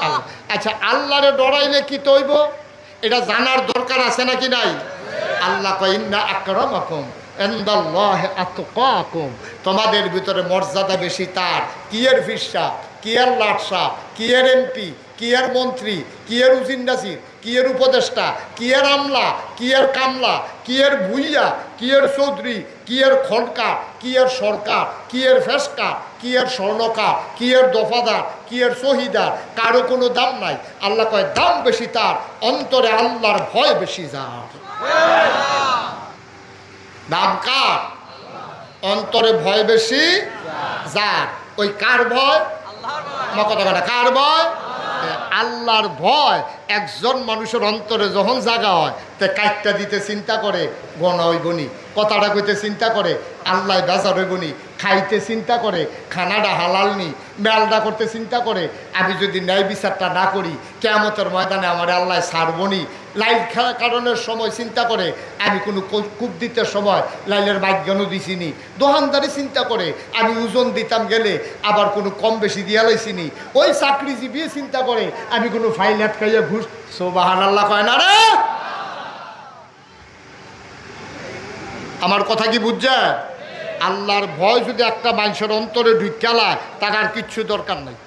আল্লাহ। আচ্ছা, আল্লাহরে ডরাইলে কি তৈব? এটা জানার দরকার আছে নাকি নাই? আল্লাহ কয়, ইন্না আকরামাকুম ইনদাল্লাহি আতকাকুম। তোমাদের ভিতরে মর্যাদা বেশি তার। কি এর ফিরসা, কি এর লাটসা, কি এর এমপি, কি এর মন্ত্রী, কি এর উজির নাজির, কি এর উপদেষ্টা, কি এর আমলা, কি এর কামলা, কি এর ভুইয়া, কি এর চৌধুরী, কি এর খনকার, কি এর সরকার, কি এর ফেসকা, কি এর স্বর্ণকার, কি এর দফাদার, কি এর শহীদার, কারো কোনো দাম নাই। আল্লাহ কয়, দাম বেশি তার, অন্তরে আল্লাহর ভয় বেশি যার। দাম কার? অন্তরে ভয় বেশি যার। ওই কার ভয়? কথা কথা কার ভয়? আল্লাহর ভয় একজন মানুষের অন্তরে যখন জাগা হয়, তে কাইটটা দিতে চিন্তা করে গণা হইবনি, কথাটা কইতে চিন্তা করে আল্লাহ বেজার হইবনি, খাইতে চিন্তা করে খানাটা হালাল নি, মেলটা করতে চিন্তা করে আমি যদি ন্যায় বিচারটা না করি কিয়ামতের ময়দানে আমার আল্লাহ ছাড়বনি। লাইল কারণের সময় চিন্তা করে আমি কোনো কূপ দিতে সময় লাইলের ভাগ্যনও দিছিনি। দোকানদারি চিন্তা করে আমি ওজন দিতাম গেলে আবার কোনো কম বেশি দিয়া লাইছিনি। ওই চাকরিজীবী চিন্তা করে আমি কোনো ফাইল আটকাইয়া ঘুষ। সুবহানাল্লাহ কয় না রে? আমার কথা কি বুঝছে? আল্লাহর ভয় যদি একটা মানুষের অন্তরে ঢুকালায়, তার আর কিচ্ছু দরকার নাই,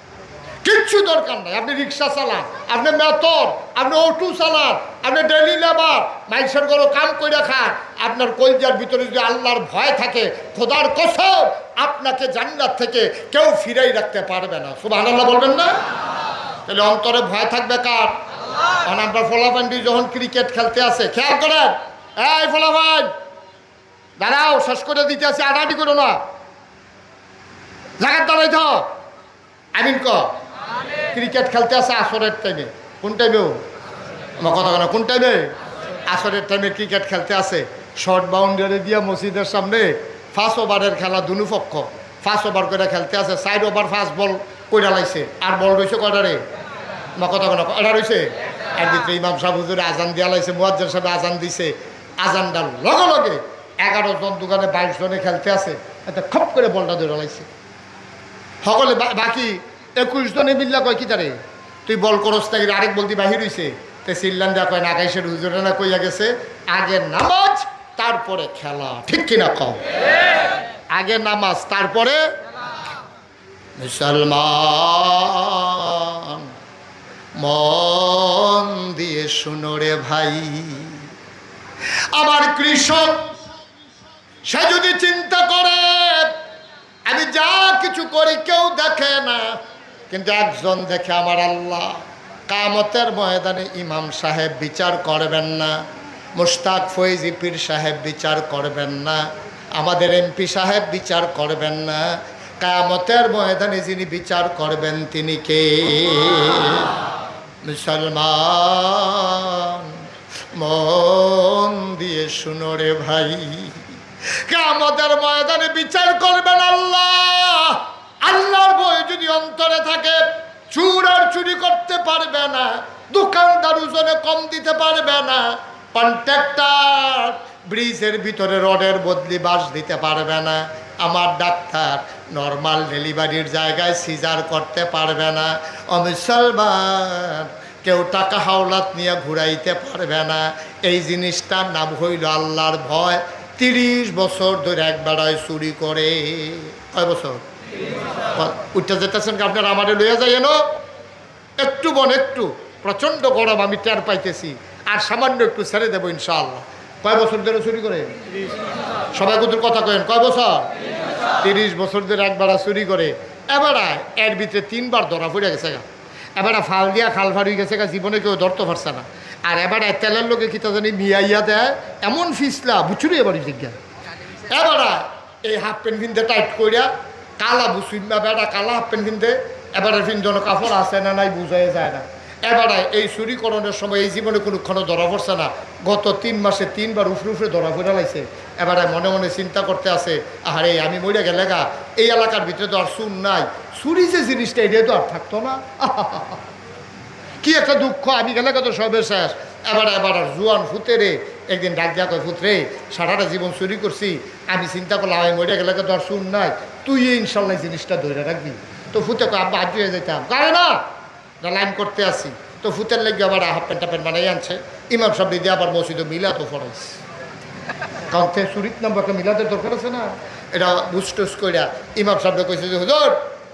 কিচ্ছু দরকার নাই। আপনি রিক্সা চালান, আপনি মেথর, আপনি অটো চালান, আপনি ডেলি লেবার, মানুষের ঘরে কাম করে খান, আপনার কলজার ভিতরে যদি আল্লাহর ভয় থাকে, খোদার কসম আপনাকে জান্নাত থেকে কেউ ফিরাই রাখতে পারবে না। সুবহানাল্লাহ বলবেন না? তাহলে অন্তরে ভয় থাকবে কার? কারণ আমরা ফলাফান্ডি যখন ক্রিকেট খেলতে আসে, খেয়াল করেন, এই ফলাফান দাঁড়াও, শেষ করে দিতে আসে, আড়াআড়ি করো না, জায়গায় দাঁড়াই থাও। আমিন ক। ক্রিকেট খেলতে আসে আসরের টাইমে। কোন টাইমেও? আমার কথা না, কোন টাইমে? আসরের টাইমে ক্রিকেট খেলতে আসে। শর্ট বাউন্ডারি দিয়া মসজিদের সামনে 5 ওভারের খেলা, দুনু পক্ষ 5 ওভার করে খেলতে আসে। 4 ওভার 5 বল কইরা লাইছে, আর বল রয়েছে কয়টা রে? আমার কথা না, কয়টা রয়েছে? এর ভিতরে ইমাম সাহেব হুজুরে আজান দিয়া লাইছে, মুয়াজ্জিন সাহেব আজান দিছে। আজানটার লগে লগে 11 জন দোকানে 22 জনে খেলতে আসে, এটা খপ করে বলটা ধরে লাইছে। সকলে বাকি 21 জনে মিল্লা কয়, কি তারে তুই বল করস নাকি? আরেক বলতি বাহির হইছে। তে চিল্লান দেওয়া কয়, নাগাইশের হুজুরে না কইয়া গেছে, আগে নামাজ তারপরে খেলা। ঠিক কিনা কও? আগে নামাজ তারপরে। মুসলমান মন দিয়ে শুনো রে ভাই, আমার কৃষক সে যদি চিন্তা করে আমি যা কিছু করি কেউ দেখে না, কিন্তু একজন দেখে, আমার আল্লাহ। কিয়ামতের ময়দানে ইমাম সাহেব বিচার করবেন না, মুশতাক ফৈজি পীর সাহেব বিচার করবেন না, আমাদের এমপি সাহেব বিচার করবেন না। কিয়ামতের ময়দানে যিনি বিচার করবেন তিনি কে? মুসলমান মন দিয়ে শুনো রে ভাই, কিয়ামতের ময়দানে বিচার করবেন আল্লাহ। আল্লাহর ভয় যদি অন্তরে থাকে, চুর আর চুরি করতে পারবে না, দোকানদার ওজনে কম দিতে পারবে না, কন্ট্রাক্টর ব্রিজের ভিতরে রডের বদলি বাঁশ দিতে পারবে না, আমার ডাক্তার নর্মাল ডেলিভারির জায়গায় সিজার করতে পারবে না, ও মুসলমান কেউ টাকা হাওলাত নিয়ে ঘুরাইতে পারবে না। এই জিনিসটার নাম হইল আল্লাহর ভয়। 30 বছর ধরে এক বেড়ায় চুরি করে। কয় বছর? উঠতে যেতেছেন কি আপনারা আমারে লইয়া যাই এনো একটু একটু প্রচণ্ড গরম আমি টের পাইতেছি আর সামান্য একটু ছেড়ে দেবো ইনশাআল্লাহ। কয় বছর ধরে চুরি করে সবাই কুতুর কথা কেন কয় বছর 30 বছর ধরে একবার চুরি করে এবারা এর ভিতরে 3বার ধরা পড়ে গেছে গা এবারা ফাল দিয়া খাল ফাড়ি গেছে গা জীবনে কেউ ধরতে পারছে না আর এবারে তেলের লোকে কিতা জানি মিয়াইয়া দেয় এমন ফিসলা বুচুরি এবার জিজ্ঞা এবারা এই হাফ প্যান্ট কিনতে টাইট করিয়া কালা বুসুইমা বেড়া কালা হাফ প্যান্ট কিনতে এবারে ফিনজন কাপড় আছে না নাই বুঝাই যায় না। এবারে এই চুরিকরণের সময় এই জীবনে কোনোক্ষণও ধরা পড়ছে না গত 3 মাসে 3বার উফরে ধরা পড়ে লাইছে। এবারে মনে মনে চিন্তা করতে আছে আরে আমি মরে গেলে গা এই এলাকার ভিতরে তো আর চুর নাই চুরি যে জিনিসটা এটা তো আর থাকতো না কি একটা দুঃখ আমি গেলে কত সবে শেষ। এবার জুয়ান ফুতেরে একদিন ডাক দিয়া কয় ফুতরে সারাটা জীবন চুরি করছি আমি চিন্তা করলাম আমি মরে গেলে তো আর চুর নাই তুই ইনশাল্লাহ জিনিসটা ধরে রাখবি। তো ফুতে কয় আব্বা আজ হয়ে যেতাম কারে না লাইন করতে আসি তো ফুতের লেগে আবার হাফ প্যান্ট টাপেন্ট বানাই আনছে ইমাম সাহেব দিয়ে আবার মসজিদে মিলাদ ফরাইছে কারণ চুরিত নাম্বারকে মিলাদের দরকার আছে না। এটা বুঝটুস কইরা ইমাম সাহেব কইছে যে হুজুর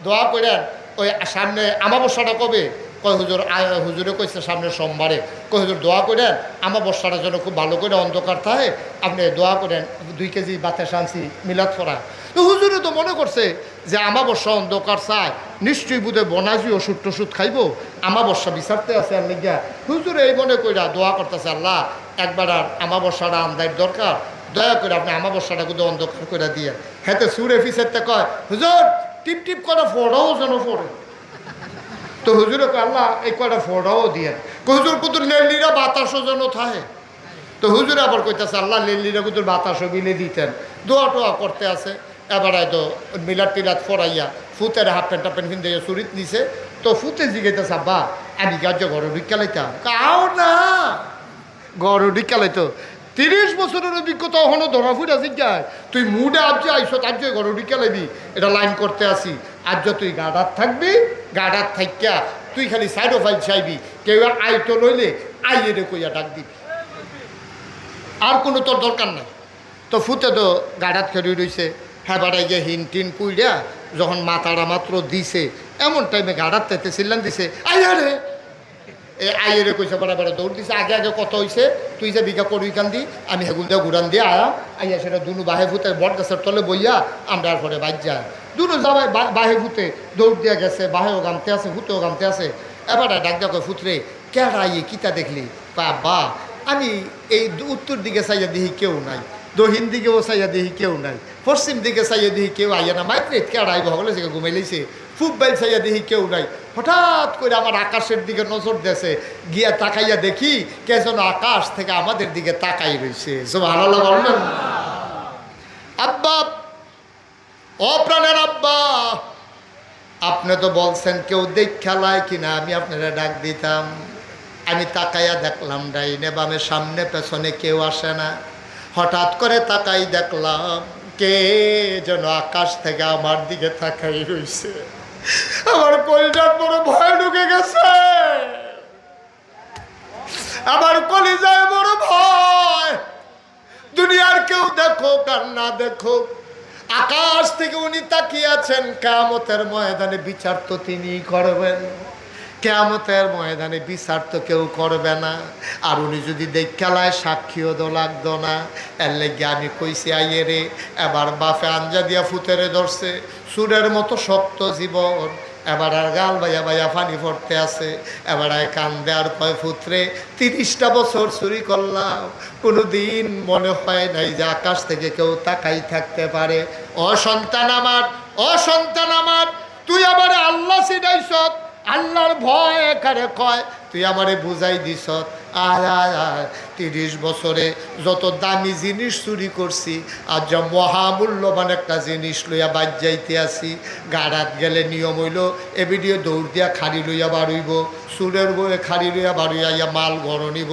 দোয়া করেন ওই সামনে আমাবস্যাটা কবে কয় হুজুর হুজুরে কইছে সামনে সোমবারে কয় হুজুর দোয়া করেন আমাবস্যাটা যেন খুব ভালো করে অন্ধকার থাকে আপনি দোয়া করেন 2 কেজি বাতাস আনছি মিলাদ ফরা। তো হুজুরে তো মনে করছে যে আমাবস্যা অন্ধকার চায় নিশ্চয়ই বুধে বনাজি ওষুধ টষুধ খাইব আমাবস্যা বিচারতে আছে আর লিগা হুজুরে এই মনে কইরা দোয়া করতেছে আল্লাহ একবার আর আমাবস্যাটা আন্দার দরকার দয়া করে আপনি আমাবস্যাটা কিন্তু অন্ধকার করে দিয়ে হেতে সুরে ফিসেরতে কয় হুজুর টিপ টিপ করে ফোড়াও যেন ফোড়ে। তো হুজুরে আল্লাহ এই কয়টা ফোড়াও দিয়ে হুজুর কুতুর লেলিরা বাতাসও যেন থাকে। তো হুজুরে আবার কইতেছে আল্লাহ লেলিরা কুতুর বাতাসও বিলে দিতেন দোয়া টোয়া করতে আছে। এবারে তো মিলাদ টিলাদ ফরাইয়া ফুতের হাফ প্যান্ট টাপেন্ট কিনতে চুরিত নিছে। তো ফুতে জিগাইতেছে আব্বা আমি গাছ ঘরে ঢুকালাইতাম কাও না ঘরে ঢুকালাইতো 30 বছরের অভিজ্ঞতা হনো ধরা ফুটা জিজ্ঞায় তুই মুডে আজ আইস তার যে ঘরে ঢুকালাইবি এটা লাইন করতে আসি আজ তুই গাডার থাকবি গাডার থাইকা তুই খালি সাইডও ফাইল চাইবি কেউ আইতো লইলে আইয়ে কইয়া ডাক দিবি আর কোনো তোর দরকার নাই। তো ফুতে তো গাডাত খেয়ে রয়েছে হ্যাঁ বাড়াই গিয়ে হিন টিন পুইডা যখন মাথাটা মাত্র দিছে এমন টাইমে গাডার তেতে চিল্লান দিছে আইয়া রে এই আইয়েরে কইছে বাড়া দৌড় দিছে আগে আগে কত হয়েছে তুই যে বিঘা করুই কান দি আমি হেগুল দিয়ে ঘুরান দিয়ে আয়া আইয়া সেটা দুনু বাহে ফুতে বট গাছের তলে বইয়া আমরা আর পরে বাইর যায় দুনু যাবাই বাহে ফুতে দৌড় দিয়া গেছে বাহেও গামতে আছে ফুতেও গামতে আছে। এবার ডাক দেখো ফুতরে কেডা আইয়ে কিতা দেখলি বা আমি এই উত্তর দিকে চাইয়া দেখি কেউ নাই দক্ষিণ দিকেও চাইয়া দেখি কেউ নাই পশ্চিম দিকে চাইয়া দেখি কেউ আইয়া না মাইত্রে কেডাই ভগলে সে ঘুমাই লইছে খুব বাইল চাইয়া দেখি কেউ নাই। হঠাৎ করে আমার আকাশের দিকে নজর দেশে গিয়া তাকাইয়া দেখি কে যেন আকাশ থেকে আমাদের দিকে তাকাই রয়েছে। সুবহানাল্লাহ বললেন আব্বা ও প্রাণের আব্বা আপনি তো বলছেন কেউ দেখ খেলায় কিনা আমি আপনারা ডাক দিতাম আমি তাকাইয়া দেখলাম ডাইনে বামে সামনে পেছনে কেউ আসে না। হঠাৎ করে তাকাই দেখলাম কে যেন আকাশ থেকে আমার দিকে তাকাই রয়েছে। আমার কলিজার বড় ভয় ঢুকে গেছে আমার কলিজায় বড় ভয়। দুনিয়ার কেউ দেখো আর না দেখো আকাশ থেকে উনি তাকিয়ে আছেন কিয়ামতের ময়দানে বিচার তো তিনিই করবেন কিয়ামতের ময়দানে বিচার তো কেউ করবে না। আর উনি যদি দেখলায় সাক্ষীও তো লাগতো না এর লেগে আমি কইছি আইয়ে রে এবার বাপে আঞ্জা দিয়া ফুতেরে ধরছে সুরের মতো শক্ত জীবন এবার আর গাল বাইয়া বাইয়া পানি পড়তে আছে এবার কান্দে আর কয় ফুতরে 30টা বছর চুরি করলাম কোনো দিন মনে হয় নাই যে আকাশ থেকে কেউ তাকাই থাকতে পারে। অসন্তান আমার তুই আবার আল্লাহ সিনাইছ আল্লাহর ভয় কারে কয় তুই আমারে বুঝাই দিস আয় 30 বছরে যত দামি জিনিস চুরি করছি আর যা মহামূল্যবান একটা জিনিস লইয়া বাদ যাইতে আসি গাড়াত গেলে নিয়ম হইল এবিডিও দৌড় দিয়া খাড়ি লইয়া বাড়ইব সুরের বয়ে খাড়ি লইয়া বাড়িয়া আইয়া মাল ঘর নিব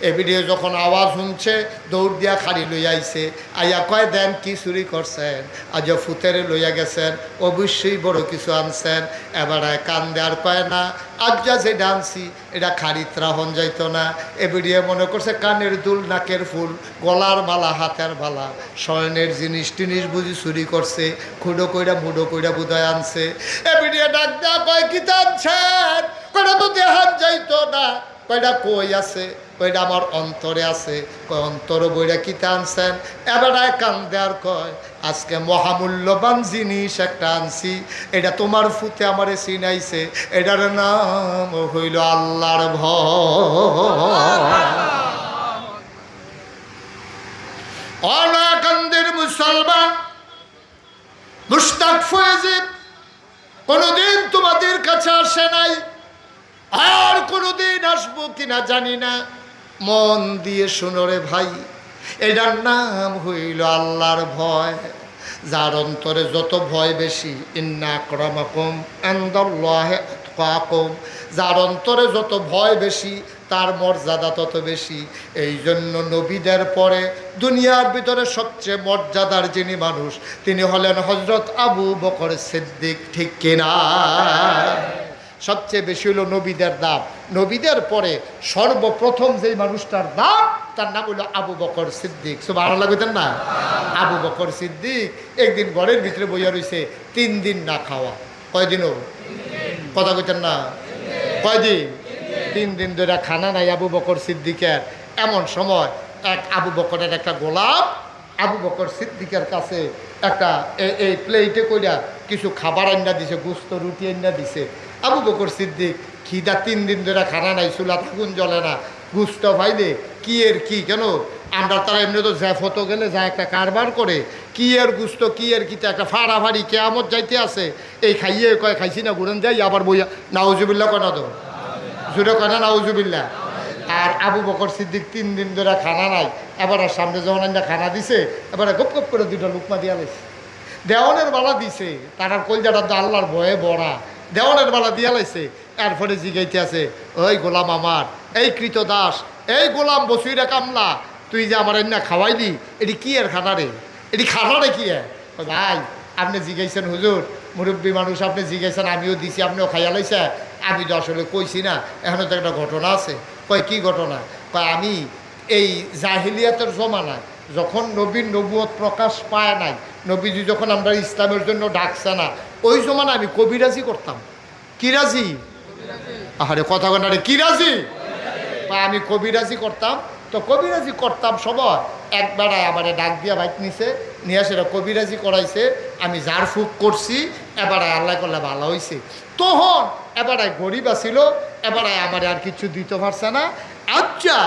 এবিডিও যখন আওয়াজ শুনছে দৌড় দিয়া খাড়ি লইয়া আইছে আইয়া কয় দেন কি চুরি করছেন আজ ফুতেরে লইয়া গেছেন অবশ্যই বড় কিছু আনছেন এবার কান্দে আর কয় না আজ যা যেটা আনছি এটা খাড়িত রাহন যাইতো না এবিডিও মনে করছে কানের দুল নাকের ফুল গলার মালা হাতের মালা স্বর্ণের জিনিস টিনিস বুঝি চুরি করছে খুঁড়ো কইরা মুডো কইরা বুধায় আনছে। এবিডিয়ে ডাক দেয়া কয় কি টানছেন? কয়টা তো দেহাত যাইতো না। কয়টা কই আছে? কয়টা আমার অন্তরে আছে। কয় অন্তর বইরা কি টানছেন? এবারে কান দেয়ার কয় আজকে মহামূল্যবান জিনিস একটা আনছি, এটা তোমার ফুতে আমারে চিনাইছে, এটার নাম হইল আল্লাহর ভয়। অনাকান্দের মুসলমান মুশতাক ফয়েজি কোনদিন তোমাদের কাছে আসে নাই, আর কোনদিন আসবো কিনা জানি না। মন দিয়ে শোনো রে ভাই, এটার নাম হইল আল্লাহর ভয়। যার অন্তরে যত ভয় বেশি, ইন্না আকরামাকুম ইনদাল্লাহি আতকাকুম, যার অন্তরে যত ভয় বেশি তার মর্যাদা তত বেশি। এই জন্য নবীদের পরে দুনিয়ার ভিতরে সবচেয়ে মর্যাদার যিনি মানুষ তিনি হলেন হযরত আবু বকর সিদ্দিক। ঠিক কিনা? সবচেয়ে বেশি হলো নবীদের দাম। নবীদের পরে সর্বপ্রথম যেই মানুষটার দাম তার নাম হলো আবু বকর সিদ্দিক। সুবহানাল্লাহ কইতেন না? আবু বকর সিদ্দিক একদিন ঘরের ভিতরে বইয়া রইছে 3 দিন না খাওয়া। কয়দিনও? কথা কইতেন না? কয়দিন? 3 দিন ধরে খানা নাই আবু বকর সিদ্দিকের। এমন সময় এক আবু বকরের একটা গোলাপ আবু বকর সিদ্দিকের কাছে একটা এই প্লেটে কইরা কিছু খাবার আইনা দিছে, গোস্ত রুটি আইনা দিছে। আবু বকর সিদ্দিক খিদা, 3 দিন ধরে খানা নাই, চুলা আগুন জ্বলে না, গুস্ত ভাইলে কি এর কি, কেন আমরা তারা এমনি তো জ্যাফতো গেলে যা একটা কারবার করে কি এর গুস্ত কি এর কিতা একটা ফাড়াফাড়ি কেয়ামত যাইতে আছে, এই খাইয়ে কয় খাইছি না ঘুরেন যাই আবার বইয়া নাউজুবিল্লাহ কনা তো জুড়ে কনা নাউজুবিল্লাহ। আর আবু বকর সিদ্দিক 3 দিন ধরে খানা নাই, এবার সামনে যখন আমরা খানা দিছে এবারে গপ গপ করে 2টা লুকমা দিয়া লাইছে। দেওয়ানের বালা দিছে, তার কলজাটা তো আল্লাহর ভয়ে বড়া, দেওয়ানের বালা দিয়া লাইছে। এরপরে জিগাইতে আছে, ওই গোলাম আমার, এই কৃত দাস, এই গোলাম বসুইরা কামলা, তুই যে আমার এনে খাওয়াইলি এটি কি এর খানা রে? এটি খানা রে কি? ভাই আপনি জিগাইছেন হুজুর, মুরব্বী মানুষ, আপনি জিগাইছেন, আমিও দিছি, আপনিও খাইয়া লাইছে। আমি তো আসলে কইছি না, এখনও তো একটা ঘটনা আছে। কয় কি ঘটনা? কয় আমি এই জাহিলিয়াতের জমানায় যখন নবীর নবুয়ত প্রকাশ পায় নাই, নবীজি যখন আমরা ইসলামের জন্য ডাকছে না, ওই জমানায় আমি কবিরাজি করতাম। কি রাজি? আরে কথা কনারে কি রাজি? আমি কবিরাজি করতাম। তো কবিরাজি করতাম সময় একবার আমারে ডাক দিয়া বাইক নিছে, নিয়ে সেটা কবিরাজি করাইছে, আমি জার ফুক করছি, এবারে আল্লাহ করলে ভালো হয়েছে। তখন এবারে গরিব আসিল, এবারে আমার আর কিছু দিতে পারছে না। আচ্ছা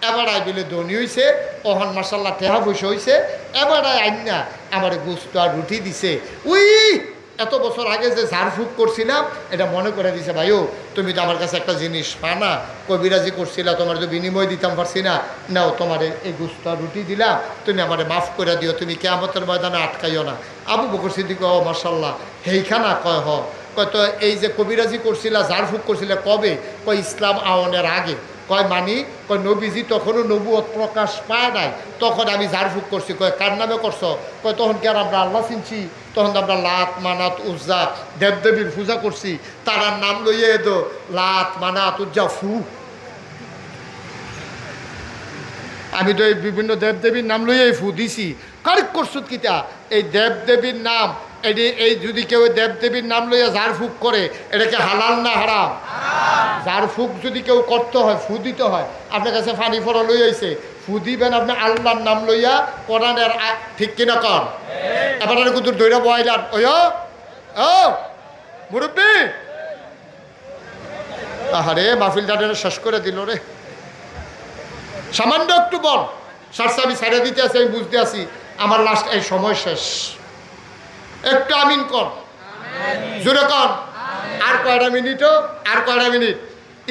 এবারে বিলে ধনী হয়েছে, ওহন মাসাল্লাহ টেহা বসে হয়েছে, এবারে আইনা আমার গোস্ত আর রুটি দিছে। উই এত বছর আগে যে ঝাড়ফুঁক করছিলাম এটা মনে করে দিছে, ভাইও তুমি তো আমার কাছে একটা জিনিস পা না, কবিরাজি করছিলা, তোমার তো বিনিময় দিতাম পারছি না, নাও তোমার এই গুস্ত রুটি দিলাম, তুমি আমারে মাফ করে দিও, তুমি কিয়ামতের ময়দানে আটকাইও না। আবু বকর সিদ্দিক ও মাশাল্লাহ হেইখানা কয় হ, কয় তো এই যে কবিরাজি করছিলা ঝাড়ফুঁক করছিলা কবে? কয় ইসলাম আওয়ানের আগে। কয় মানি? কয় নবীজি তখনও নবুয়ত প্রকাশ পায় নাই, তখন আমি ঝাড়ফুঁক করছি। কয় কার নামে করছো? কয় তখন কি আর আমরা আল্লাহ চিনছি? তখন তো আমরা লাত মানাত উজ্জা দেবদেবীর পূজা করছি, তারার নাম লইয়ে তো লাত মানাত উজ্জা ফু। আমি তো এই বিভিন্ন দেবদেবীর নাম লইয়াই ফু দিছি। কারেক্ট করছো কিতা? এই দেবদেবীর নাম, এই যদি কেউ দেবদেবীর নাম লইয়া ঝাড়ফুঁক করে এটাকে হালাল না হারাম? ঝাড়ফুঁক যদি কেউ করতে হয়, ফু দিতে হয়। আপনার কাছে ফানি ফরা লই আইছে, ফু দিবেন আপনি আল্লাহর নাম লইয়া, কোরআনের ঠিক কিনা কর। এবার কুতুর দৈরা বয়াইলার ওই ও মুরব্বী, আহারে মাহফিল দাঁড়িয়ে শেষ করে দিল রে। সামান্য একটু বল সারসা আমি ছেড়ে দিতে আছি, আমি বুঝতে আছি আমার লাস্ট এই সময় শেষ। একটু আমিন কর, জোরে কর। আর কয়টা মিনিটও, আর কয়টা মিনিট।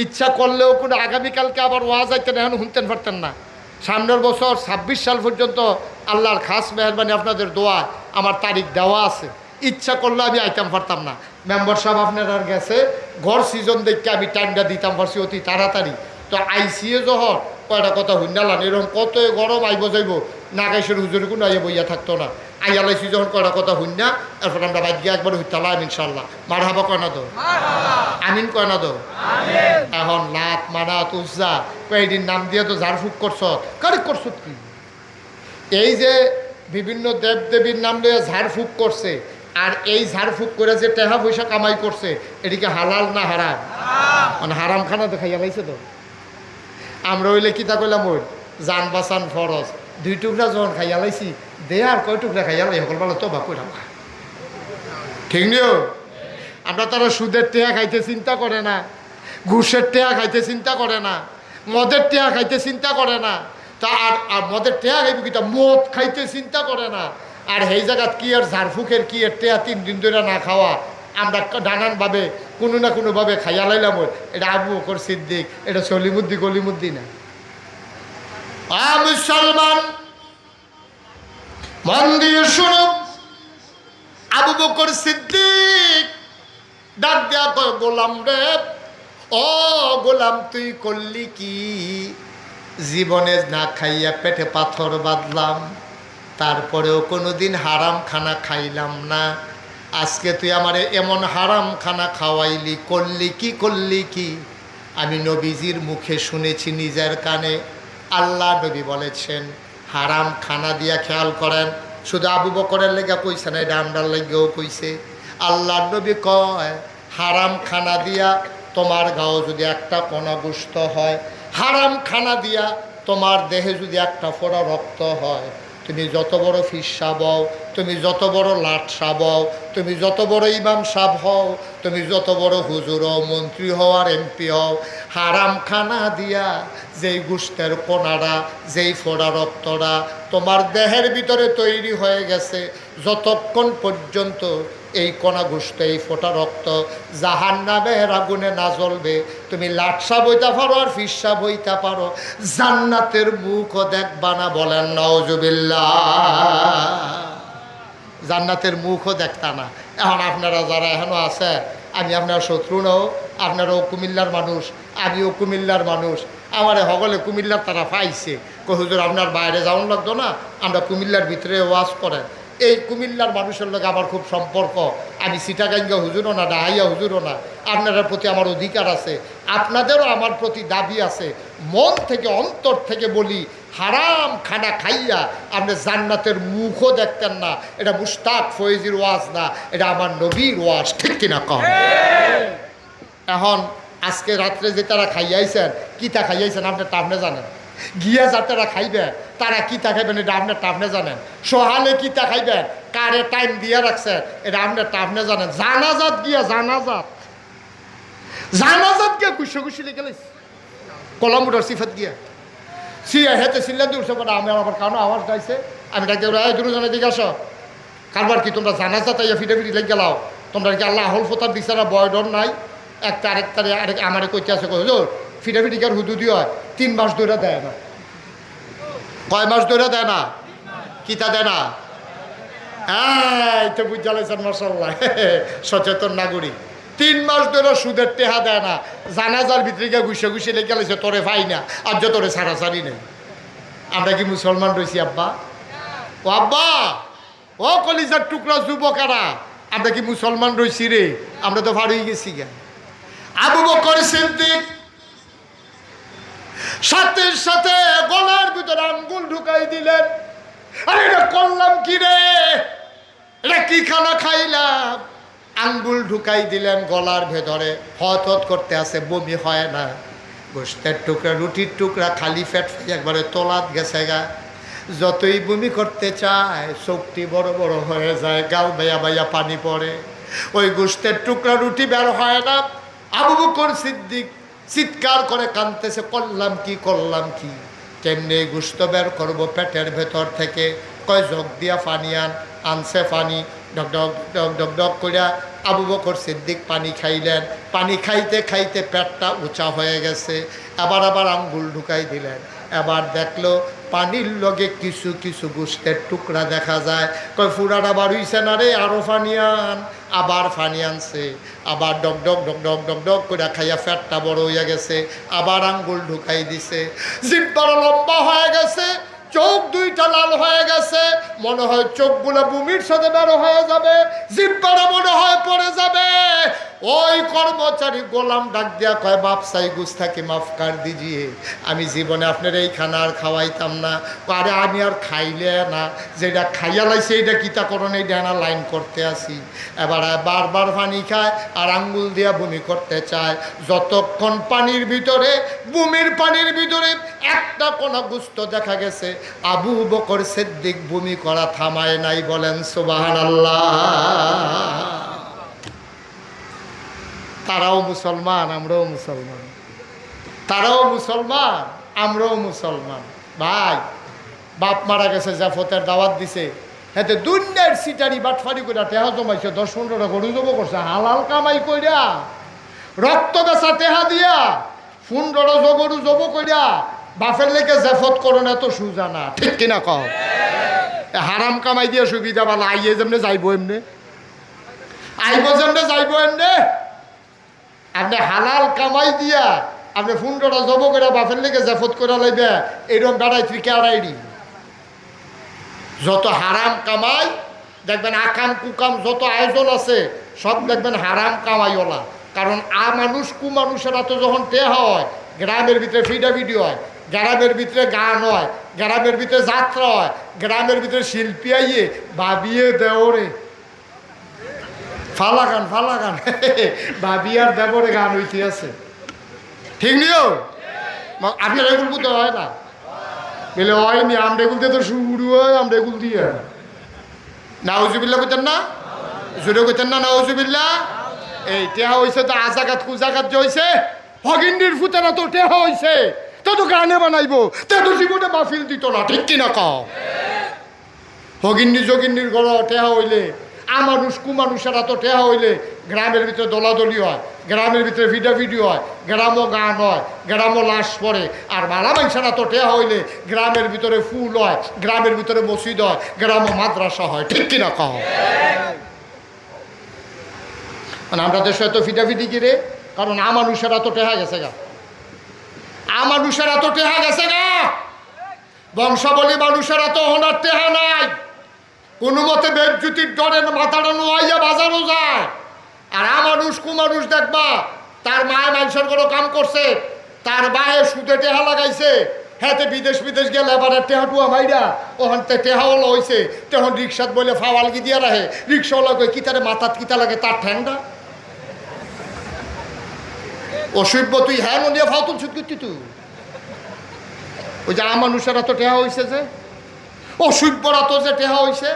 ইচ্ছা করলেও কোনো আগামীকালকে আবার ওয়াজ আইতেন, এখন শুনতেন পারতেন না। সামনের বছর 26 সাল পর্যন্ত আল্লাহর খাস মেহরবানি আপনাদের দোয়া আমার তারিখ দেওয়া আছে। ইচ্ছা করলে আমি আইতাম পারতাম না। মেম্বার সাহেব আপনারা গেছে, ঘর সিজন দেখে আমি টাইমটা দিতাম পারছি অতি তাড়াতাড়ি। তো আইসিএ যখন কয়টা কথা হুন্ডালান, এরকম কত গরম আইব যাইব, নাগাইশের হুজুর কোনো আইয়া বইয়া থাকতো না। আইয়া লাইছি যখন কয়টা কথা শুন না, এরপর আমরা বাদ গিয়ে একবার হইতালাম ইনশাল্লাহ। মার হাবা কয় না দো, আমিন কয় না দো। এখন লাত মানাত উজ্জা কয়েকদিন নাম দিয়ে তো ঝাড়ফুঁক করছ, কারেক্ট করছ কি? এই যে বিভিন্ন দেব দেবীর নাম দিয়ে ঝাড়ফুঁক করছে, আর এই ঝাড়ফুঁক করে যে টাকা পয়সা কামাই করছে, এটিকে হালাল না হারাম? মানে হারাম খানা তো খাইয়া লাইছে তো। আমরা হইলে কিতা কইলাম, ওই জান বাঁচান ফরজ, 2 টুকরা যখন খাইয়া লাইছি, দে আর কয় টুকরা খাইয়া লাই, সকল বেলা তো বা কইলাম ঠিক নিও। আমরা তারা সুদের টেয়া খাইতে চিন্তা করে না, ঘুষের টেয়া খাইতে চিন্তা করে না, মদের টেয়া খাইতে চিন্তা করে না। তা আর মদের টেয়া খাইব কি, তা মদ খাইতে চিন্তা করে না। আর সেই জায়গাত কি আর ঝাড়ফুকের কি এর টেয়া 3 দিন ধরে না খাওয়া, আমরা নানানভাবে কোনো না কোনোভাবে খাইয়া লাইলাম। এটা আবু বকর সিদ্দিক, এটা সলিমুদ্দি গলিমুদ্দি না। মুসলমান মন দিয়ে শুনো, আবু বকর সিদ্দিক ডাক দেয়া কয়, গোলাম রে, ও গোলাম তুই করলি কি? জীবনে না খাইয়া পেটে পাথর বাঁধলাম, তারপরেও কোনোদিন হারাম খানা খাইলাম না। আজকে তুই আমারে এমন হারাম খানা খাওয়াইলি, করলি কি করলি কি? আমি নবীজির মুখে শুনেছি নিজের কানে, আল্লাহ নবী বলেছেন হারাম খানা দিয়া, খেয়াল করেন, শুধু আবু বকরের লেগা কইছে না, এটা আমরার লেগেও কইছে। আল্লাহ নবী কয় হারাম খানা দিয়া তোমার গাও যদি একটা কণা গোস্ত হয়, হারাম খানা দিয়া তোমার দেহে যদি একটা ফোঁটা রক্ত হয়, তুমি যত বড় ফিরসা বও, তুমি যত বড় লাট সাবও, তুমি যত বড় ইমাম সাহেব হও, তুমি যত বড় হুজুর হও, মন্ত্রী হও আর এমপি হও, হারাম খানা দিয়া যেই গোস্তের কোনাটা, যেই ফোঁড়া রক্তটা তোমার দেহের ভিতরে তৈরি হয়ে গেছে, যতক্ষণ পর্যন্ত এই কণা গোস্ত, এই ফোঁটা রক্ত জাহান্নামের আগুনে না জ্বলবে, তুমি লাটসা বইতে পারো আর ফিরসা বইতে পারো, জান্নাতের মুখও দেখবা না। বলেন নাউজুবিল্লাহ। জান্নাতের মুখও দেখতা না। এখন আপনারা যারা এখনও আছে, আমি আপনার শত্রু নও, আপনারাও কুমিল্লার মানুষ, আমিও কুমিল্লার মানুষ, আমার সকলে কুমিল্লার তারা পাইছে, কই হুজুর আপনার বাইরে যাওয়ান লাগতো না, আমরা কুমিল্লার ভিতরে ওয়াজ করেন। এই কুমিল্লার মানুষের লোক আমার খুব সম্পর্ক, আমি সিটাগাঙ্গা হুজুরও না, ডাহাইয়া হুজুরও না, আপনাদের প্রতি আমার অধিকার আছে, আপনাদেরও আমার প্রতি দাবি আছে। মন থেকে অন্তর থেকে বলি, হারাম খানা খাইয়া আপনি জান্নাতের মুখও দেখতেন না। এটা মুশতাক ফয়েজির ওয়াজ না, এটা আমার নবীর ওয়াজ, ঠিক কিনা কম? এখন আজকে রাত্রে যে তারা খাইয়াইছেন, কিতা খাইয়াইছেন আপনার টাপনে জানেন, গিয়া যারা খাইবেন তারা কিতা খাইবেন এটা আপনার টাপনে জানেন, সোহালে কিতা খাইবেন, কারে টাইম দিয়ে রাখছেন এটা আপনার টাপনে জানেন। জানাজাত গিয়া জানাজাত গিয়া খুশি খুশি লিখে লাইছে কলমুটার সিফাত গিয়া সিয়া হেতে সিল্লা দিয়ে উঠছে, আমি আবার কারণ আওয়াজ গাইছে, আমি ডাকি দুজনের দিকে আসো, কারবার কি তোমরা জানাজাত ইয়া ফিটাফিটি লেগে গেলাও, তোমরা কি আল্লাহ হল ফোতার দিচ্ছারা বয় ডর নাই? একটা আরেকটারে আরেক আমারে কইতে আছে, হুজুর ফিটাফিটিকার হুদুদি হয় 3 মাস ধরে দেয় না। কয় মাস ধরে দেয় না? কিতা দেয় না? এই তো বুঝা লাইছেন মাশাআল্লাহ, সচেতন নাগরিক। 3 মাস ধরে সুদের টেহা দেয় না, জানাজার ভিতরে গিয়ে ঘুষে ঘুষে লেগে লাইছে, তোরে ভাই না আর যে তোরে সারাসারি নেই। আমরা কি মুসলমান রয়েছি আব্বা? ও আব্বা, ও কলিজার টুকরা যুবকেরা, আমরা কি মুসলমান রয়েছি রে? আমরা তো ভাড়ই গেছি গা। আবু বকর সিদ্দিক সাথে সাথে গলার ভিতরে আঙ্গুল ঢুকাই দিলেন। আরে এটা করলাম কি রে, এটা কি খানা খাইলাম? আঙ্গুল ঢুকাই দিলেন গলার ভেতরে, হত হত করতে আছে, বমি হয় না, গোস্তের টুকরা রুটির টুকরা খালি পেট একবারে তোলাত গেছে গা। যতই বমি করতে চায় চোখটি বড় বড় হয়ে যায়, গাল বাইয়া বাইয়া পানি পড়ে, ওই গোস্তের টুকরা রুটি বের হয় না। আবু বকর সিদ্দিক চিৎকার করে কাঁদতেছে, করলাম কি, কেমনে গোস্ত বের করবো পেটের ভেতর থেকে? কয় জগ দিয়া পানি আনছে পানি, ডক ডক ডক ডক ডক করিয়া আবু বকর সিদ্দিক পানি খাইলেন। পানি খাইতে খাইতে পেটটা উঁচা হয়ে গেছে, আবার আঙ্গুল ঢুকাই দিলেন। এবার দেখলো পানির লগে কিছু কিছু গোস্তের টুকরা দেখা যায়। কয় ফুরাটা বাড়ুইছে না রে, আরও পানি আন। আবার পানি আনছে, আবার ডক ডক ডক ডক ডক ডক করে খাইয়া পেটটা বড় হইয়া গেছে, আবার আঙ্গুল ঢুকাই দিছে, জিভ বড় লম্বা হয়ে গেছে, চোখ দুইটা লাল হয়ে গেছে, মনে হয় চোখগুলো বুমির সাথে বের হয়ে যাবে, জিহ্বাটা মনে হয় পড়ে যাবে। ওই কর্মচারী গোলাম ডাক দিয়া কয়, বাপ সাই গুস্তাকে মাফ কর দিজিয়ে, আমি জীবনে আপনার এই খানা আর খাওয়াইতাম না। আরে আমি আর খাইলে না, যেটা খাইয়া লাইছে এইটা কিতা করণ, এই ডানা লাইন করতে আসি। এবার বারবার পানি খায় আর আঙ্গুল দিয়া বমি করতে চায়। যতক্ষণ পানির ভিতরে, বমির পানির ভিতরে একটা কোনা গুস্ত দেখা গেছে, আবু বকর সিদ্দিক বমি করা থামায় নাই। বলেন সুবহানাল্লাহ। তারাও মুসলমান, আমরাও মুসলমান। তারাও মুসলমান, আমরাও মুসলমান। ভাই, বাপ মারা গেছে, জাফতের দাওয়াত দিছে, হেতে দুনিয়ার সিটারি বাটফারি করে টেহা জমাইছে, 10-15টা গরু জব করছে, হালাল কামাই কইরা, রক্ত বেচা টেহা দিয়া 15 গরু জব কইরা বাপের লেগে জাফত করণ এত সুজা না, ঠিক কিনা কও? হারাম কামাই দিয়ে সুবিধা ভালো, আইয়ে যেমনে যাইব এমনে, আইব যেমনে যাইব এমনে। আপনি হালাল কামাই দিয়া আপনি 15টা জব করে বাপের লেগে জাফত করে লাইবে, এরকম বেড়াই তুই কেড়াইডি। যত হারাম কামাই দেখবেন, আকাম কুকাম যত আয়োজন আছে সব দেখবেন হারাম কামাইওলা। কারণ মানুষ কুমানুষেরা তো যখন টেহা হয়, গ্রামের ভিতরে ফিডাফিডি হয়, গ্রামের ভিতরে গান হয়, গ্রামের ভিতরে যাত্রা হয়, গ্রামের ভিতরে শিল্পী আইয়ে ভাবিয়ে দেওরে ফালা গান ভাবি আর দেবরে গান হইতে আছে, ঠিক নিও? আপনার এগুলো বুঝতে হয় না বলে হয়নি, আমরা এগুল দিয়ে তো শুরু হয়, আমরা এগুল দিয়ে নাউজুবিল্লাহ কইতেন না, জোরে কইতেন না নাউজুবিল্লাহ। এই টেহা হয়েছে তো আজাগাত কুজাগাত যে হয়েছে, হগিন্ডির ফুতেরা তো টেহা হয়েছে, তা তো গানে বানাইবো, তা তো জীবনে মাহফিল দিত না, ঠিক কিনা কও? হগিন্ডি যোগিন্ডির ঘর টেহা হইলে, আমানুষ কুমানুষেরা তো টেহা হইলে গ্রামের ভিতরে দলাদলি হয়, গ্রামের ভিতরে ভিডাভিডি হয়, গ্রামও গান হয়, গ্রামও লাশ পড়ে। আর মালা মানুষেরা তো টেহা হইলে গ্রামের ভিতরে ফুল হয়, গ্রামের ভিতরে মসজিদ হয়, গ্রামও মাদ্রাসা হয়, ঠিক কিনা কও? মানে আমরা দেশে তো ফিডাফিডি কিরে, কারণ আমানুষেরা তো টেহা গেছে গা, আমানুষেরা তো টেহা গেছে গা, বংশাবলী মানুষেরা তো ওনার টেহা নাই। কোনো মতে বেজ্জুতির ডরে মাথাটা নোয়াইয়া বাজারও যায়। আর আমানুষ কুমানুষ দেখবা, তার মায়ে মানুষের কোনো কাম করছে, তার বায়ে সুদে টেহা লাগাইছে, হ্যাঁ বিদেশ গেলে এবার টেহাটুয়া মাইরা ওখান থেকে টেহাওয়ালা হয়েছে, তখন রিক্সাত বলে ফাওয়ালগি দিয়া রাখে, রিক্সাওয়ালা কই কিতারে মাথাত কিতা লাগে তার ঠ্যাংটা অসভ্য, তুই হ্যাঁ মনিয়া ফাও তুলছুত করছি তুই। ওই যে আমানুষেরা তো টেহা হয়েছে, যে অসভ্যরা তো যে টেহা হয়েছে,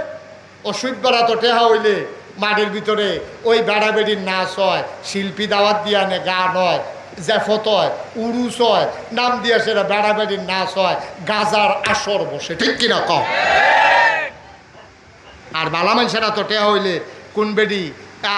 অসভ্যরা তো টেহা হইলে মাঠের ভিতরে ওই বেড়াবেড়ির নাচ হয়, শিল্পী দাওয়াত দিয়ে আনে, গান হয়, জেফত হয়, উরুস হয়, নাম দিয়ে সেটা বেড়াবেড়ির নাচ হয়, গাজার আসর বসে, ঠিক কিনা কম? আর বালা মানুষেরা তো টেহা হইলে কোন বেডি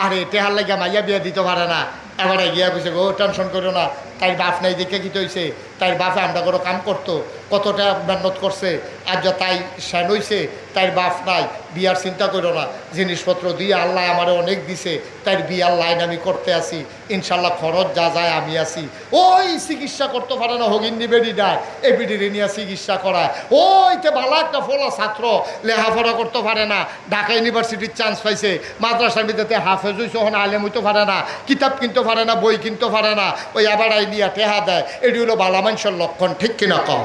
আরে টেহার লাগে মাইয়া বিয়া দিতে পারে না, এবারে গিয়া কইছে গো টেনশন করো না, তাই বাপ নাই দেখে কি হয়েছে, তাই বাপে আমরা কোনো কাম করতো, কতটা মেহনত করছে, আর যা তাই শ্যান হইছে, তাই বাপ নাই, বিয়ার চিন্তা করো না, জিনিসপত্র দিয়ে আল্লাহ আমারে অনেক দিছে, তাই বিয়ার লাইন আমি করতে আসি, ইনশাল্লাহ খরচ যা যায় আমি আসি। ওই চিকিৎসা করতে পারে না হগিন্দি বেডি দেয়, এই বিডিরে নিয়ে চিকিৎসা করায়। ওইতে ভালো একটা ফলা ছাত্র লেখাপড়া করতে পারে না, ঢাকা ইউনিভার্সিটির চান্স পাইছে, মাদ্রাসার ভিতরে হাফেজ হইছে, ওখানে আলেম হইতে পারে না, কিতাব কিনতে পারে না, বই কিনতে পারে না, ওই আবার নিয়ে টেহা দেয়, এটি হলো বালা মানুষের লক্ষণ, ঠিক কিনা কম?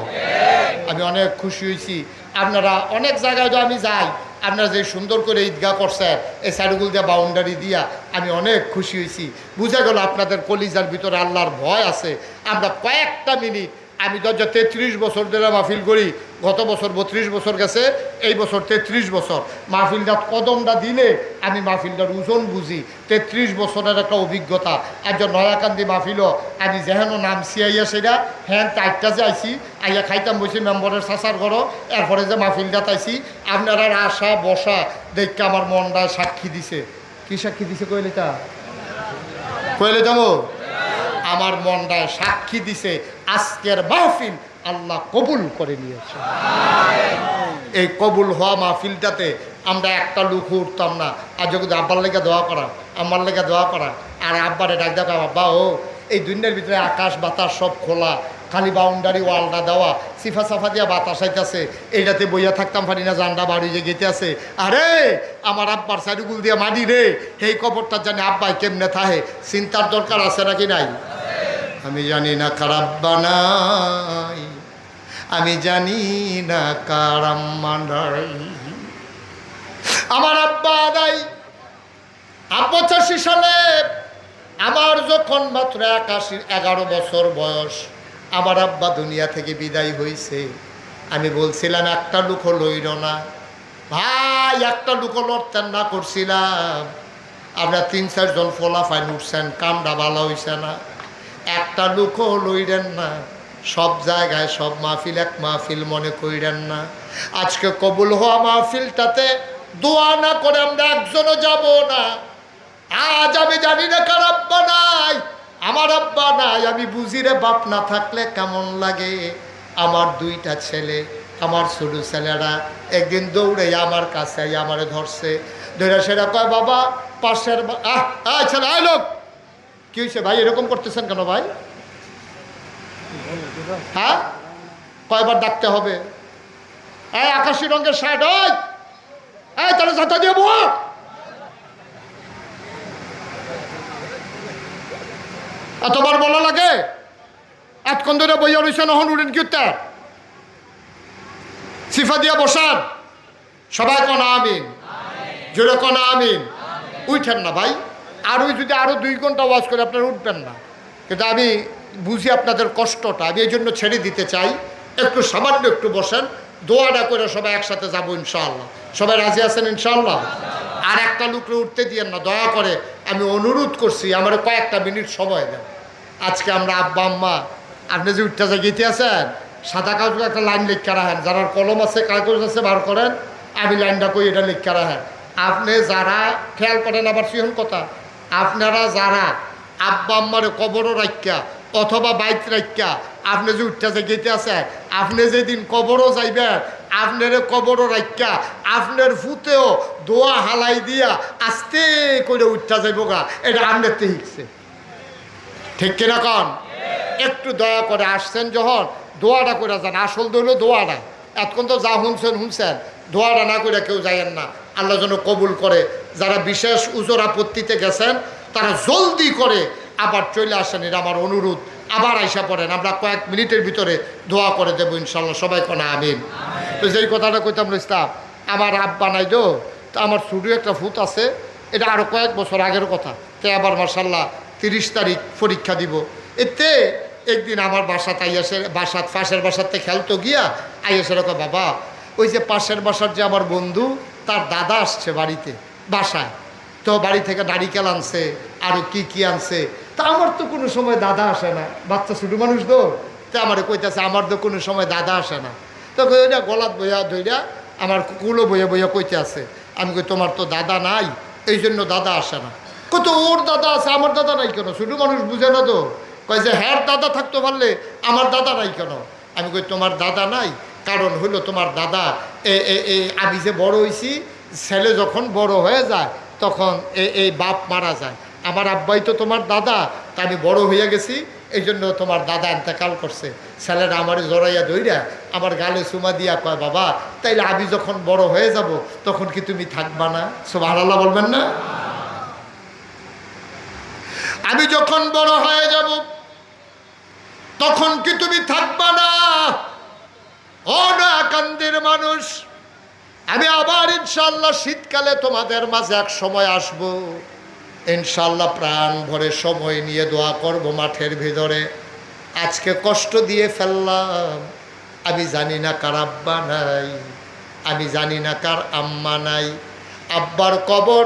আমি অনেক খুশি হয়েছি, আপনারা অনেক জায়গায় তো আমি যাই, আপনারা যে সুন্দর করে ঈদগাহ করছেন, এই সাইডগুল দিয়ে বাউন্ডারি দিয়া, আমি অনেক খুশি হয়েছি। বুঝা গেল আপনাদের কলিজার ভিতরে আল্লাহর ভয় আছে। আমরা কয়েকটা মিনিট, আমি তো 33 বছর ধরে মাহফিল করি, গত বছর 32 বছর গেছে, এই বছর 33 বছর। মাহফিলটা কদমটা দিলে আমি মাহফিলটার ওজন বুঝি, 33 বছরের একটা অভিজ্ঞতা। আর যে নয়াকান্দি মাহফিলও আমি যেহেন নাম সিয়াইয়া সেটা হ্যাঁ চারটা যে আইসি, আইয়া খাইতাম বসি মেম্বরের চাচার ঘরও, এরপরে যে মাহফিলটা তাইছি, আপনারা আসা বসা দেখে আমার মনটা সাক্ষী দিছে। কি সাক্ষী দিছে কইলে তা কইলে যাবো, আমার মনটায় সাক্ষী দিছে আজকের মাহফিল আল্লাহ কবুল করে নিয়েছে। এই কবুল হওয়া মাহফিলটাতে আমরা একটা লুক উঠতাম না। আর যদি আব্বার লেগে দোয়া করা, আমার লেগে দোয়া করা, আর আব্বারে ডাক দেখা, আব্বা ও এই দুনিয়ার ভিতরে আকাশ বাতাস সব খোলা, খালি বাউন্ডারি ওয়ালটা দেওয়া সিফা সাফা দিয়া বাতাস আইতাছে, এইটাতে বইয়া থাকতাম পারি না, জানডা বাড়ি যে গেতে আছে। আরে আমার আব্বার সাইডুগুল দিয়া মাটি রে, সেই কবরটা জানি আব্বাই কেমনে থাহে, চিন্তার দরকার আছে নাকি নাই? আমি জানি না কার আব্বা নাই, আমি জানি না কার আম্মা নাই। আমার আব্বা নাই। 85 সালে আমার যখন মাত্র 11 বছর বয়স, আমার আব্বা দুনিয়া থেকে বিদায় হয়েছে। আমি বলছিলাম একটা লুকো লইল না ভাই, একটা লুকো লড়তেন না করছিলাম। আমরা 3-4 জন ফোলাফাইন উঠছেন, কামটা ভালো হইছে না, একটা লুকো লইলেন না। সব জায়গায় সব মাহফিল এক মাহফিল মনে কইরেন না। আজকে কবুল হওয়া মাহফিলটাতে দোয়া না করে আমরা একজনও যাব না। আজ আমি জানি না কার আব্বা নাই, আমার আব্বা নাই। আমি বুঝি রে, বাপ না থাকলে কেমন লাগে। আমার 2টা ছেলে, আমার ছোট ছেলেরা একদিন দৌড়ে আমার কাছে আমারে ধরছে, ধরে সেটা কয় বাবা পাশের ছেলে আয় লোক, কি হয়েছে ভাই এরকম করতেছেন কেন ভাই? হ্যাঁ, কয়বার ডাকতে হবে? এই আকাশি রঙের শার্ট, ওই তাহলে ছাতা দিয়ে বল। এতবার বলা লাগে? এতক্ষণ ধরে বইয়া রয়েছে, নহন উড়েন কি উত্তর সিফা দিয়া বসান। সবাই কোন আমিন, জোরে কোন আমিন। উঠেন না ভাই, আর ওই যদি আরো 2 ঘন্টা ওয়াজ করে আপনারা উঠবেন না। কিন্তু আমি বুঝি আপনাদের কষ্টটা, আমি এই জন্য ছেড়ে দিতে চাই। একটু সামান্য একটু বসেন, দোয়াটা করে সবাই একসাথে যাবো ইনশাআল্লাহ। সবাই রাজি আছেন ইনশাআল্লাহ? আর একটা লোকরে উঠতে দিয়েন না দয়া করে, আমি অনুরোধ করছি, আমার কয়েকটা মিনিট সময় দেন। আজকে আমরা আব্বা আম্মা, আপনি যে উঠতে যা গেতে আছেন, সাদা কাগজ একটা লাইন লিখা রাখেন, যারা কলম আছে কাগজ আছে বার করেন, আমি লাইনটা কই এটা লিখা রাখেন। আপনি যারা খেয়াল করেন, আবার সিহন কথা, আপনারা যারা আব্বা আম্মারে কবরও রাখিয়া অথবা বাইক রাখিয়া আপনি যে উঠতে যে গেতে আছে, আপনি যেদিন কবরও যাইবেন, আপনার কবরও রাখিয়া আপনার ফুতেও দোয়া হালাই দিয়া আস্তে করে উঠতে যাইব গা, এটা আপনার তো শিখছে, ঠিক কিনা কন? একটু দয়া করে আসছেন যখন দোয়াটা করে যান। আসল তো হলো দোয়াটা। এতক্ষণ তো যা শুনছেন, দোয়াটা না করে কেউ যাইয়েন না। আল্লাহ যেন কবুল করে। যারা বিশেষ উজোর আপত্তিতে গেছেন তারা জলদি করে আবার চলে আসেন, এটা আমার অনুরোধ। আবার আইসা পড়েন, আমরা কয়েক মিনিটের ভিতরে দোয়া করে দেবো ইনশাল্লাহ। সবাই কোনা আমিন। তো যেই কথাটা কইতাম ইসলাম, আমার আব্বা নাই তো আমার ছোটো একটা ফুট আছে, এটা আরও কয়েক বছর আগের কথা। তো আবার মার্শাল্লাহ 30 তারিখ পরীক্ষা দিব। এতে একদিন আমার বাসাত আইয়াসে, পাশের বাসাতে খেলতো গিয়া আইয়াসে রকম বাবা, ওই যে পাশের বাসার যে আমার বন্ধু, তার দাদা আসছে বাড়িতে বাসায়, তো বাড়ি থেকে নারিকেল আনছে, আরও কি আনছে। তা আমার তো কোনো সময় দাদা আসে না, বাচ্চা ছোটো মানুষ তো। তো আমার কইতেছে আমার তো কোনো সময় দাদা আসে না। তো ওইটা গলাত বইয়া ধইরা আমার কুলো বইয়া বইয়া কইতে আছে। আমি কই তোমার তো দাদা নাই, এই জন্য দাদা আসে না। কত ওর দাদা আছে, আমার দাদা নাই কেন? ছোটো মানুষ বুঝে না তো। কয় যে হ্যাঁ দাদা থাকতে পারলে আমার দাদা নাই কেন? আমি কই তোমার দাদা নাই, কারণ হইলো তোমার দাদা আমি যে বড় হয়েছি, ছেলে যখন বড় হয়ে যায় তখন এই বাপ মারা যায়। আমার আব্বাই তো তোমার দাদা, তা আমি বড় হইয়া গেছি, এই জন্য তোমার দাদা ইন্তেকাল করছে। ছেলেরা আমার জড়াইয়া ধইরা আমার গালে চুমা দিয়া কয় বাবা, তাইলে আমি যখন বড় হয়ে যাব তখন কি তুমি থাকবা না? সুবহানাল্লাহ বলবেন না? আমি যখন বড় হয়ে যাব তখন কি তুমি থাকবা না? ও না কান্দির মানুষ, আমি আবার ইনশাল্লাহ শীতকালে তোমাদের মাঝে এক সময় আসব। ইনশাল্লাহ প্রাণ ভরে সময় নিয়ে দোয়া করব মাঠের ভিতরে। আজকে কষ্ট দিয়ে ফেললাম, আমি জানি না কার আব্বা নাই, আমি জানি না কার আম্মা নাই। আব্বার কবর,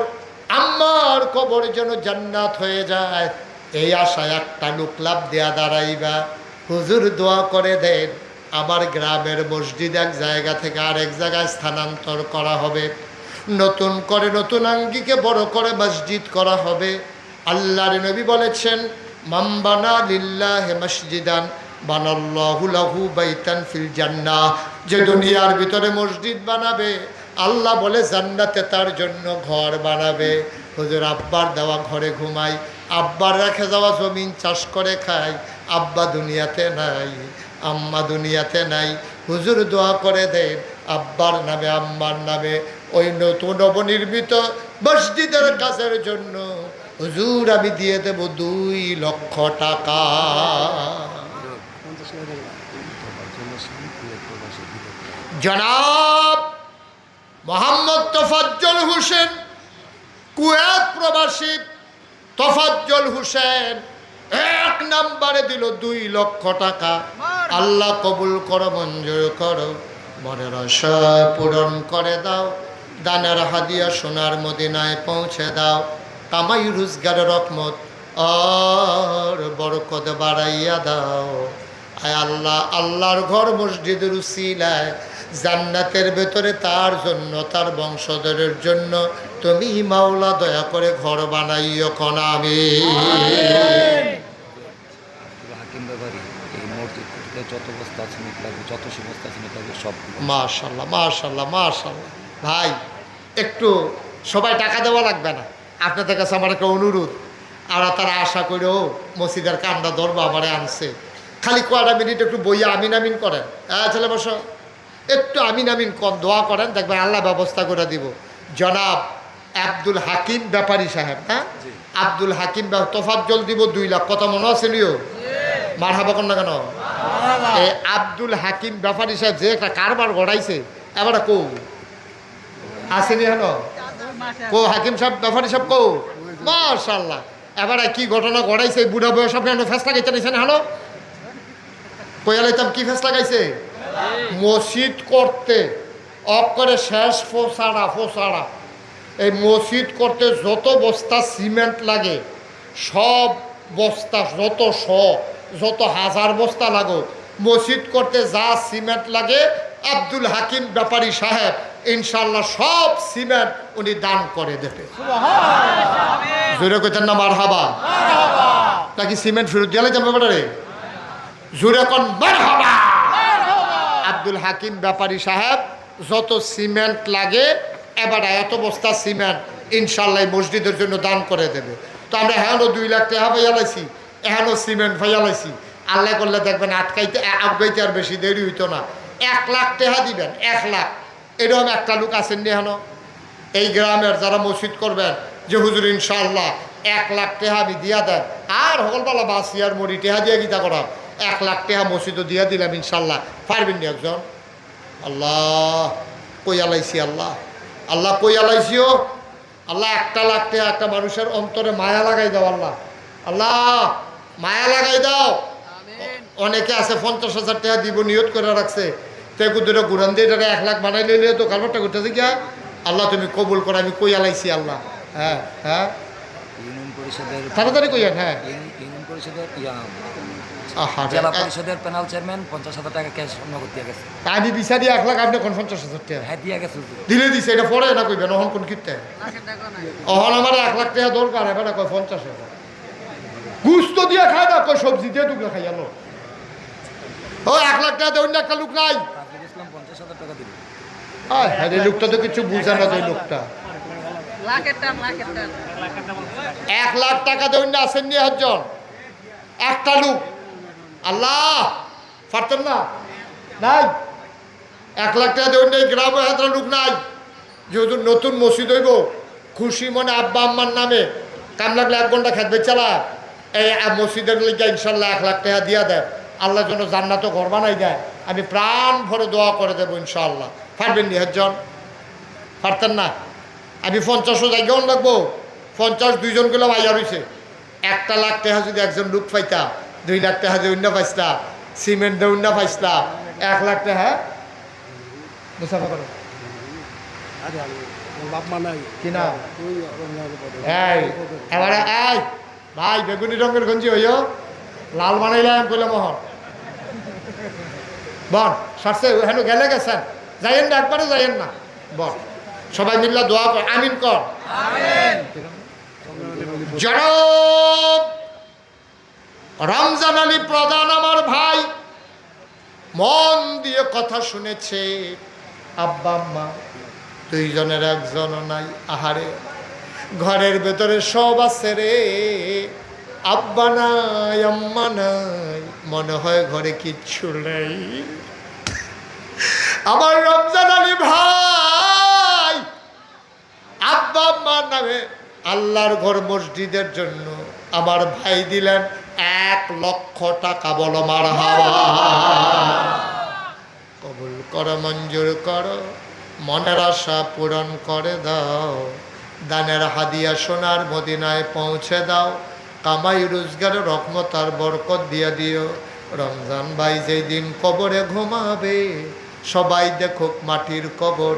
আম্মার কবর যেন জান্নাত হয়ে যায়, এই আশায় একটা লোক লাভ দেয়া দাঁড়াইবা। হুজুর দোয়া করে দেন, আমার গ্রামের মসজিদ এক জায়গা থেকে আরেক জায়গায় স্থানান্তর করা হবে, নতুন করে নতুন আঙ্গিকে বড় করে মসজিদ করা হবে। আল্লাহর নবী বলেছেন, মান বানা লিল্লাহি মসজিদান বানাল্লাহু লাহু বাইতান ফিল জান্নাহ। যে দুনিয়ার ভিতরে মসজিদ বানাবে, আল্লাহ বলে জান্নাতে তার জন্য ঘর বানাবে। হুজুর আব্বার দেওয়া ঘরে ঘুমাই, আব্বার রেখে যাওয়া জমিন চাষ করে খাই, আব্বা দুনিয়াতে নাই, আম্মা দুনিয়াতে নাই। হুজুর দোয়া করে দেন আব্বার নামে আম্মার নামে ওই নতুন নবনির্মিত মসজিদের কাজের জন্য হুজুর আমি দিয়ে দেব 2 লক্ষ টাকা। জনাব মোহাম্মদ তোফাজ্জল হোসেন, কুয়েত প্রবাসী তোফাজ্জল হোসেন 1 নম্বরে দিল 2 লক্ষ টাকা। আল্লাহ কবুল করো, মঞ্জুর করো, মনের আশা পূরণ করে দাও, দানের হাদিয়া সোনার মদিনায় পৌঁছে দাও, কামাই রোজগারের রহমত আর বরকত বাড়াইয়া দাও। আয় আল্লাহ, আল্লাহর ঘর মসজিদের উসিলায় জান্নাতের ভেতরে তার জন্য তার বংশধরের জন্য তুমি মাওলা দয়া করে ঘর বানাইও কোন আমি। মাশাআল্লাহ মাশাআল্লাহ মাশাআল্লাহ। ভাই একটু সবাই টাকা দেওয়া লাগবে না, আপনাদের কাছে আমার একটা অনুরোধ। আর তারা আশা করেও মসজিদের কামটা ধরবো আমারে আনছে, খালি কয়টা মিনিট একটু বইয়া আমিন আমিন করেন। ছেলে বসো, একটু আমিন আমিন কম দোয়া করেন, দেখবেন আল্লাহ ব্যবস্থা করে দিব। জনাব আব্দুল হাকিম ব্যাপারী সাহেব, হ্যাঁ আব্দুল হাকিম তোফাজ্জল দিব 2 লাখ, কথা মনে আছে নিও? মারহাবা কর না কেন? এই আব্দুল হাকিম ব্যাপারী সাহেব যে একটা কারবার গড়াইছে, এবার কৌ আসেনি হেন কো হাকিম সাহেব ব্যাপারী সাহেব কৌ? মাশাআল্লাহ, এবার কি ঘটনা গড়াইছে, বুড়া বয়স আপনি ফেসলা গেতে নিছেন। হ্যালো কয়ালাইতাম কি ফেস লাগাইছে? মসজিদ করতে অকরে শেষ ফোসাড়া এই মসজিদ করতে যত বস্তা সিমেন্ট লাগে সব বস্তা, যত হাজার বস্তা লাগো, মসজিদ করতে যা সিমেন্ট লাগে আব্দুল হাকিম ব্যাপারী সাহেব ইনশাল্লাহ সব সিমেন্ট উনি দান করে দেবে। জোরে কইতেন না মারহাবা? নাকি সিমেন্ট ফেরত দিয়ে যাবে ব্যাপারে? জোরে কোন মারহাবা। আব্দুল হাকিম ব্যাপারী সাহেব যত সিমেন্ট লাগে এবার এত বস্তা সিমেন্ট ইনশাল্লাহ মসজিদের জন্য দান করে দেবে। তো আমরা এখনও 2 লাখ টাকা ভাইয়া লাইছি, এখনও সিমেন্ট ভাইয়া লাইছি। আল্লাহ করলে দেখবেন আগাইতে আর বেশি দেরি হইতো না। 1 লাখ টাকা দিবেন, 1 লাখ। এরকম একটা লোক আছেন নি এখনো এই গ্রামের যারা মসজিদ করবেন যে হুজুর ইনশাল্লাহ 1 লাখ টাকা আমি দিয়া দেন, আর হকলবালা বাসি আর মরি টেহা দিয়া গীতা করাম, 1 লাখ টাকা মসজিদও দিয়া দিলাম ইনশাল্লাহ। পারবেন নি একজন? আল্লাহ কই আলাইছি, আল্লাহ আল্লাহ কই আলাইছিও আল্লাহ। 1 লাখ টাকা একটা মানুষের অন্তরে মায়া লাগাই দাও আল্লাহ, আল্লাহ মায়া লাগাই দাও। অনেকে আছে 50,000 টাকা দিব নিয়ত করে রাখছে, তেগু দুটো ঘুরান দিয়ে 1 লাখ বানাই লইলে তো কারবারটা করতেছে কি? আল্লাহ তুমি কবুল করো, আমি কই আলাইছি আল্লাহ। হ্যাঁ হ্যাঁ তাড়াতাড়ি কইয়েন। হ্যাঁ জেলা পরিষদের প্যানেল চেয়ারম্যান 50,000 টাকা ক্যাশ নগদ দিয়ে গেছে। আমি বিচারি 1 লাখ, আপনি কোন 50,000 টাকা? হ্যাঁ দিয়ে গেছে দিলে দিছে, এটা পরে না কইবেন অহন কোন কিতে অহন আমার 1 লাখ টাকা দরকার, এবার কয় 50,000 গুস্ত দিয়ে খায় না, কয় সবজি দিয়ে দুগলা খাই আলো। ও 1 লাখ টাকা দেউন একটা লোক নাই, 50,000 টাকা দিল। হ্যাঁ এই লোকটা তো কিছু বুঝে না, ওই লোকটা 1 লাখ টাকা দেউন না আসেননি একজন, একটা লোক। আল্লাহ পারতেন না? নাই 1 লাখ টাকা দেউন এই গ্রামে হাতে লোক নাই। যেহেতু নতুন মসজিদ হইব, খুশি মনে আব্বা আম্মার নামে কাম লাগলে 1 ঘন্টা খেতে চালা এই মসজিদের লিগে ইনশাল্লাহ 1 লাখ টাকা দিয়া দেয়, আল্লাহ যেন জান্নাত ঘর বানাই দেয়। আমি প্রাণ ভরে দোয়া করে দেবো ইনশাআল্লাহ। পারবেন নি একজন? পারতেন না? আমি 50 জায়গাও লাগবো, 50 2 জন গুলো ভাইয়া রয়েছে। 1 লাখ টাকা যদি একজন লোক পাইতা, 2 লাখ টাকা দিয়ে অন্য পাইছলা, সিমেন্ট দিয়ে অন্য পাইছলা, 1 লাখ টাকা মুসাফা করো কিনা। এবারে এই ভাই বেগুনি রঙের গঞ্জি হইও, লাল বানাইলাম কইলে মোহন বল সারছে হেন গেলে গেছেন, যাইয়েন না একবারে যাইয়েন না। বল সবাই মিল্লা দোয়া কর, আমিন কর। জনাব রমজান আলী প্রধান আমার ভাই মন দিয়ে কথা শুনেছে। আব্বা আম্মা দুইজনের একজনও নাই। আহারে, ঘরের ভেতরে সব আছে রে, আব্বা নাই, আম্মা নাই, মনে হয় ঘরে কিচ্ছু নেই। আমার রমজান আলী ভাই আব্বা আম্মার নামে আল্লাহর ঘর মসজিদের জন্য আমার ভাই দিলেন 1,00,000 টাকা। বলো মারহাবা। কবুল করো, মঞ্জুর করো, মনের আশা পূরণ করে দাও, দানের হাদিয়া সোনার মদিনায় পৌঁছে দাও, কামাই রোজগারের রহমত আর বরকত দিয়ে দিও। রমজান ভাই যেই দিন কবরে ঘুমাবে সবাই দেখুক মাটির কবর,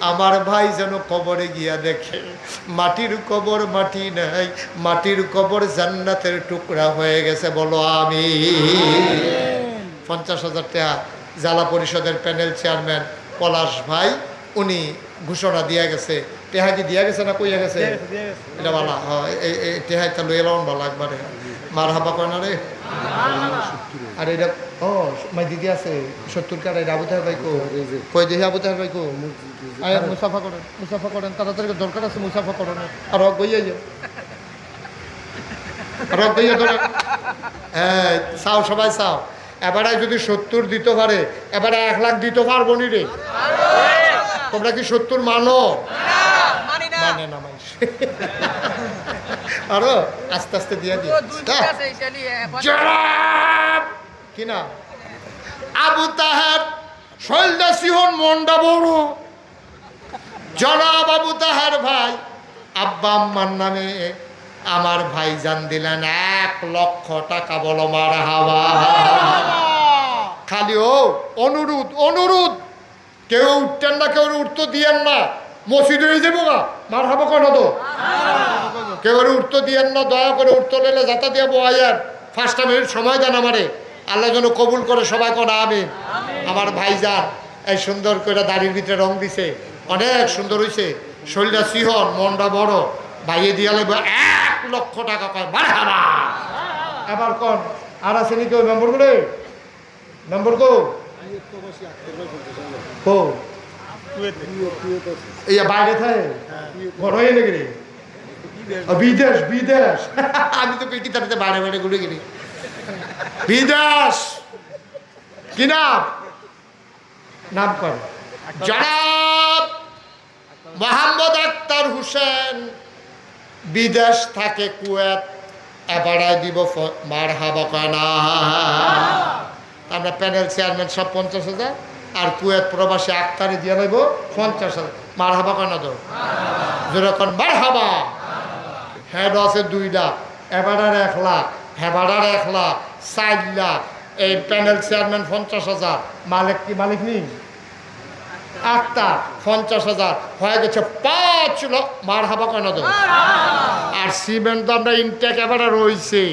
আমার ভাই যেন কবরে গিয়া দেখে মাটির কবর মাটি নাই, মাটির কবর জান্নাতের টুকরা হয়ে গেছে। বলো আমি। 50,000 টাকা জেলা পরিষদের প্যানেল চেয়ারম্যান পলাশ ভাই উনি ঘোষণা দিয়া গেছে। টেহা কি দিয়া গেছে না কইয়া গেছে? এটা বালা টেহা তা লইয়া লাউন বালা একবারে মার হাবা কয় না রে। আর এটা মাই দিদি আছে 70 কার। এটা আবু তাহের ভাই কই দেখি আবু তাহের ভাই আয় মুসাফা করেন তাড়াতাড়ি দরকার আছে মুসাফা করেন। আর গইয়া ধরে হ্যাঁ চাও সবাই চাও। এবারে যদি 70 দিতে পারে এবারে 1 লাখ দিতে পারবো নি রে। তোমরা কি 70 মানো? মানে না মানুষ আরো আস্তে আস্তে দিয়ে দিই কি না। আবু তাহের শৈলদা সিহন মন্ডা বড় জনাব আবু তাহের ভাই আব্বা আম্মার নামে আমার ভাই জান দিলেন 1,00,000 টাকা। বলো মারহাবা। খালি অনুরোধ কেউ উঠতেন না, কেউ উঠতে দিয়েন না, মসজিদ হয়ে যাবো না মারহাবা কেন তো কেউ উঠতে দিয়েন না, দয়া করে উঠতে নিলে যাতা দিয়ে বয়ার 5টা মিনিট সময় দেন আমারে, আল্লাহ যেন কবুল করে সবাই কোনা আমিন। আমার ভাইজান এই সুন্দর করে দাড়ির ভিতরে রং দিছে, অনেক সুন্দর হয়েছে, শরীরটা সিহন মনটা বড়, ভাইয়ে দিয়া লাগবে 1,00,000 টাকা কয় মারহাবা। এবার কোন আর আছে নি কেউ নম্বর করে নম্বর কো এই বাইরে থাকে বড় হয়ে নাকি রে বিদেশ আমি তো কি তাতে বাইরে ঘুরে গেলি বিদেশ কি নাম কর জনাব মোহাম্মদ আক্তার হোসেন বিদেশ থাকে কুয়েত। এবারাই দিব মারহাবা কানা। আমরা প্যানেল চেয়ারম্যান সব 50,000 আর কুয়েত প্রবাসী আক্তারে দিয়ে নেব 50,000। মারহাবা কানা তো যেরকম মারহাবা। হেড আছে 2 লাখ, এবারার 1 লাখ, হেবারার 1 লাখ, 4 লাখ। এই প্যানেল চেয়ারম্যান 50,000, মালিক নি আক্তার 50,000 হয়ে গেছে 5 লাখ। মারহাবা কেন তো। আর সিমেন্ট তো আমরা ইনটেক এবারে রয়েছে,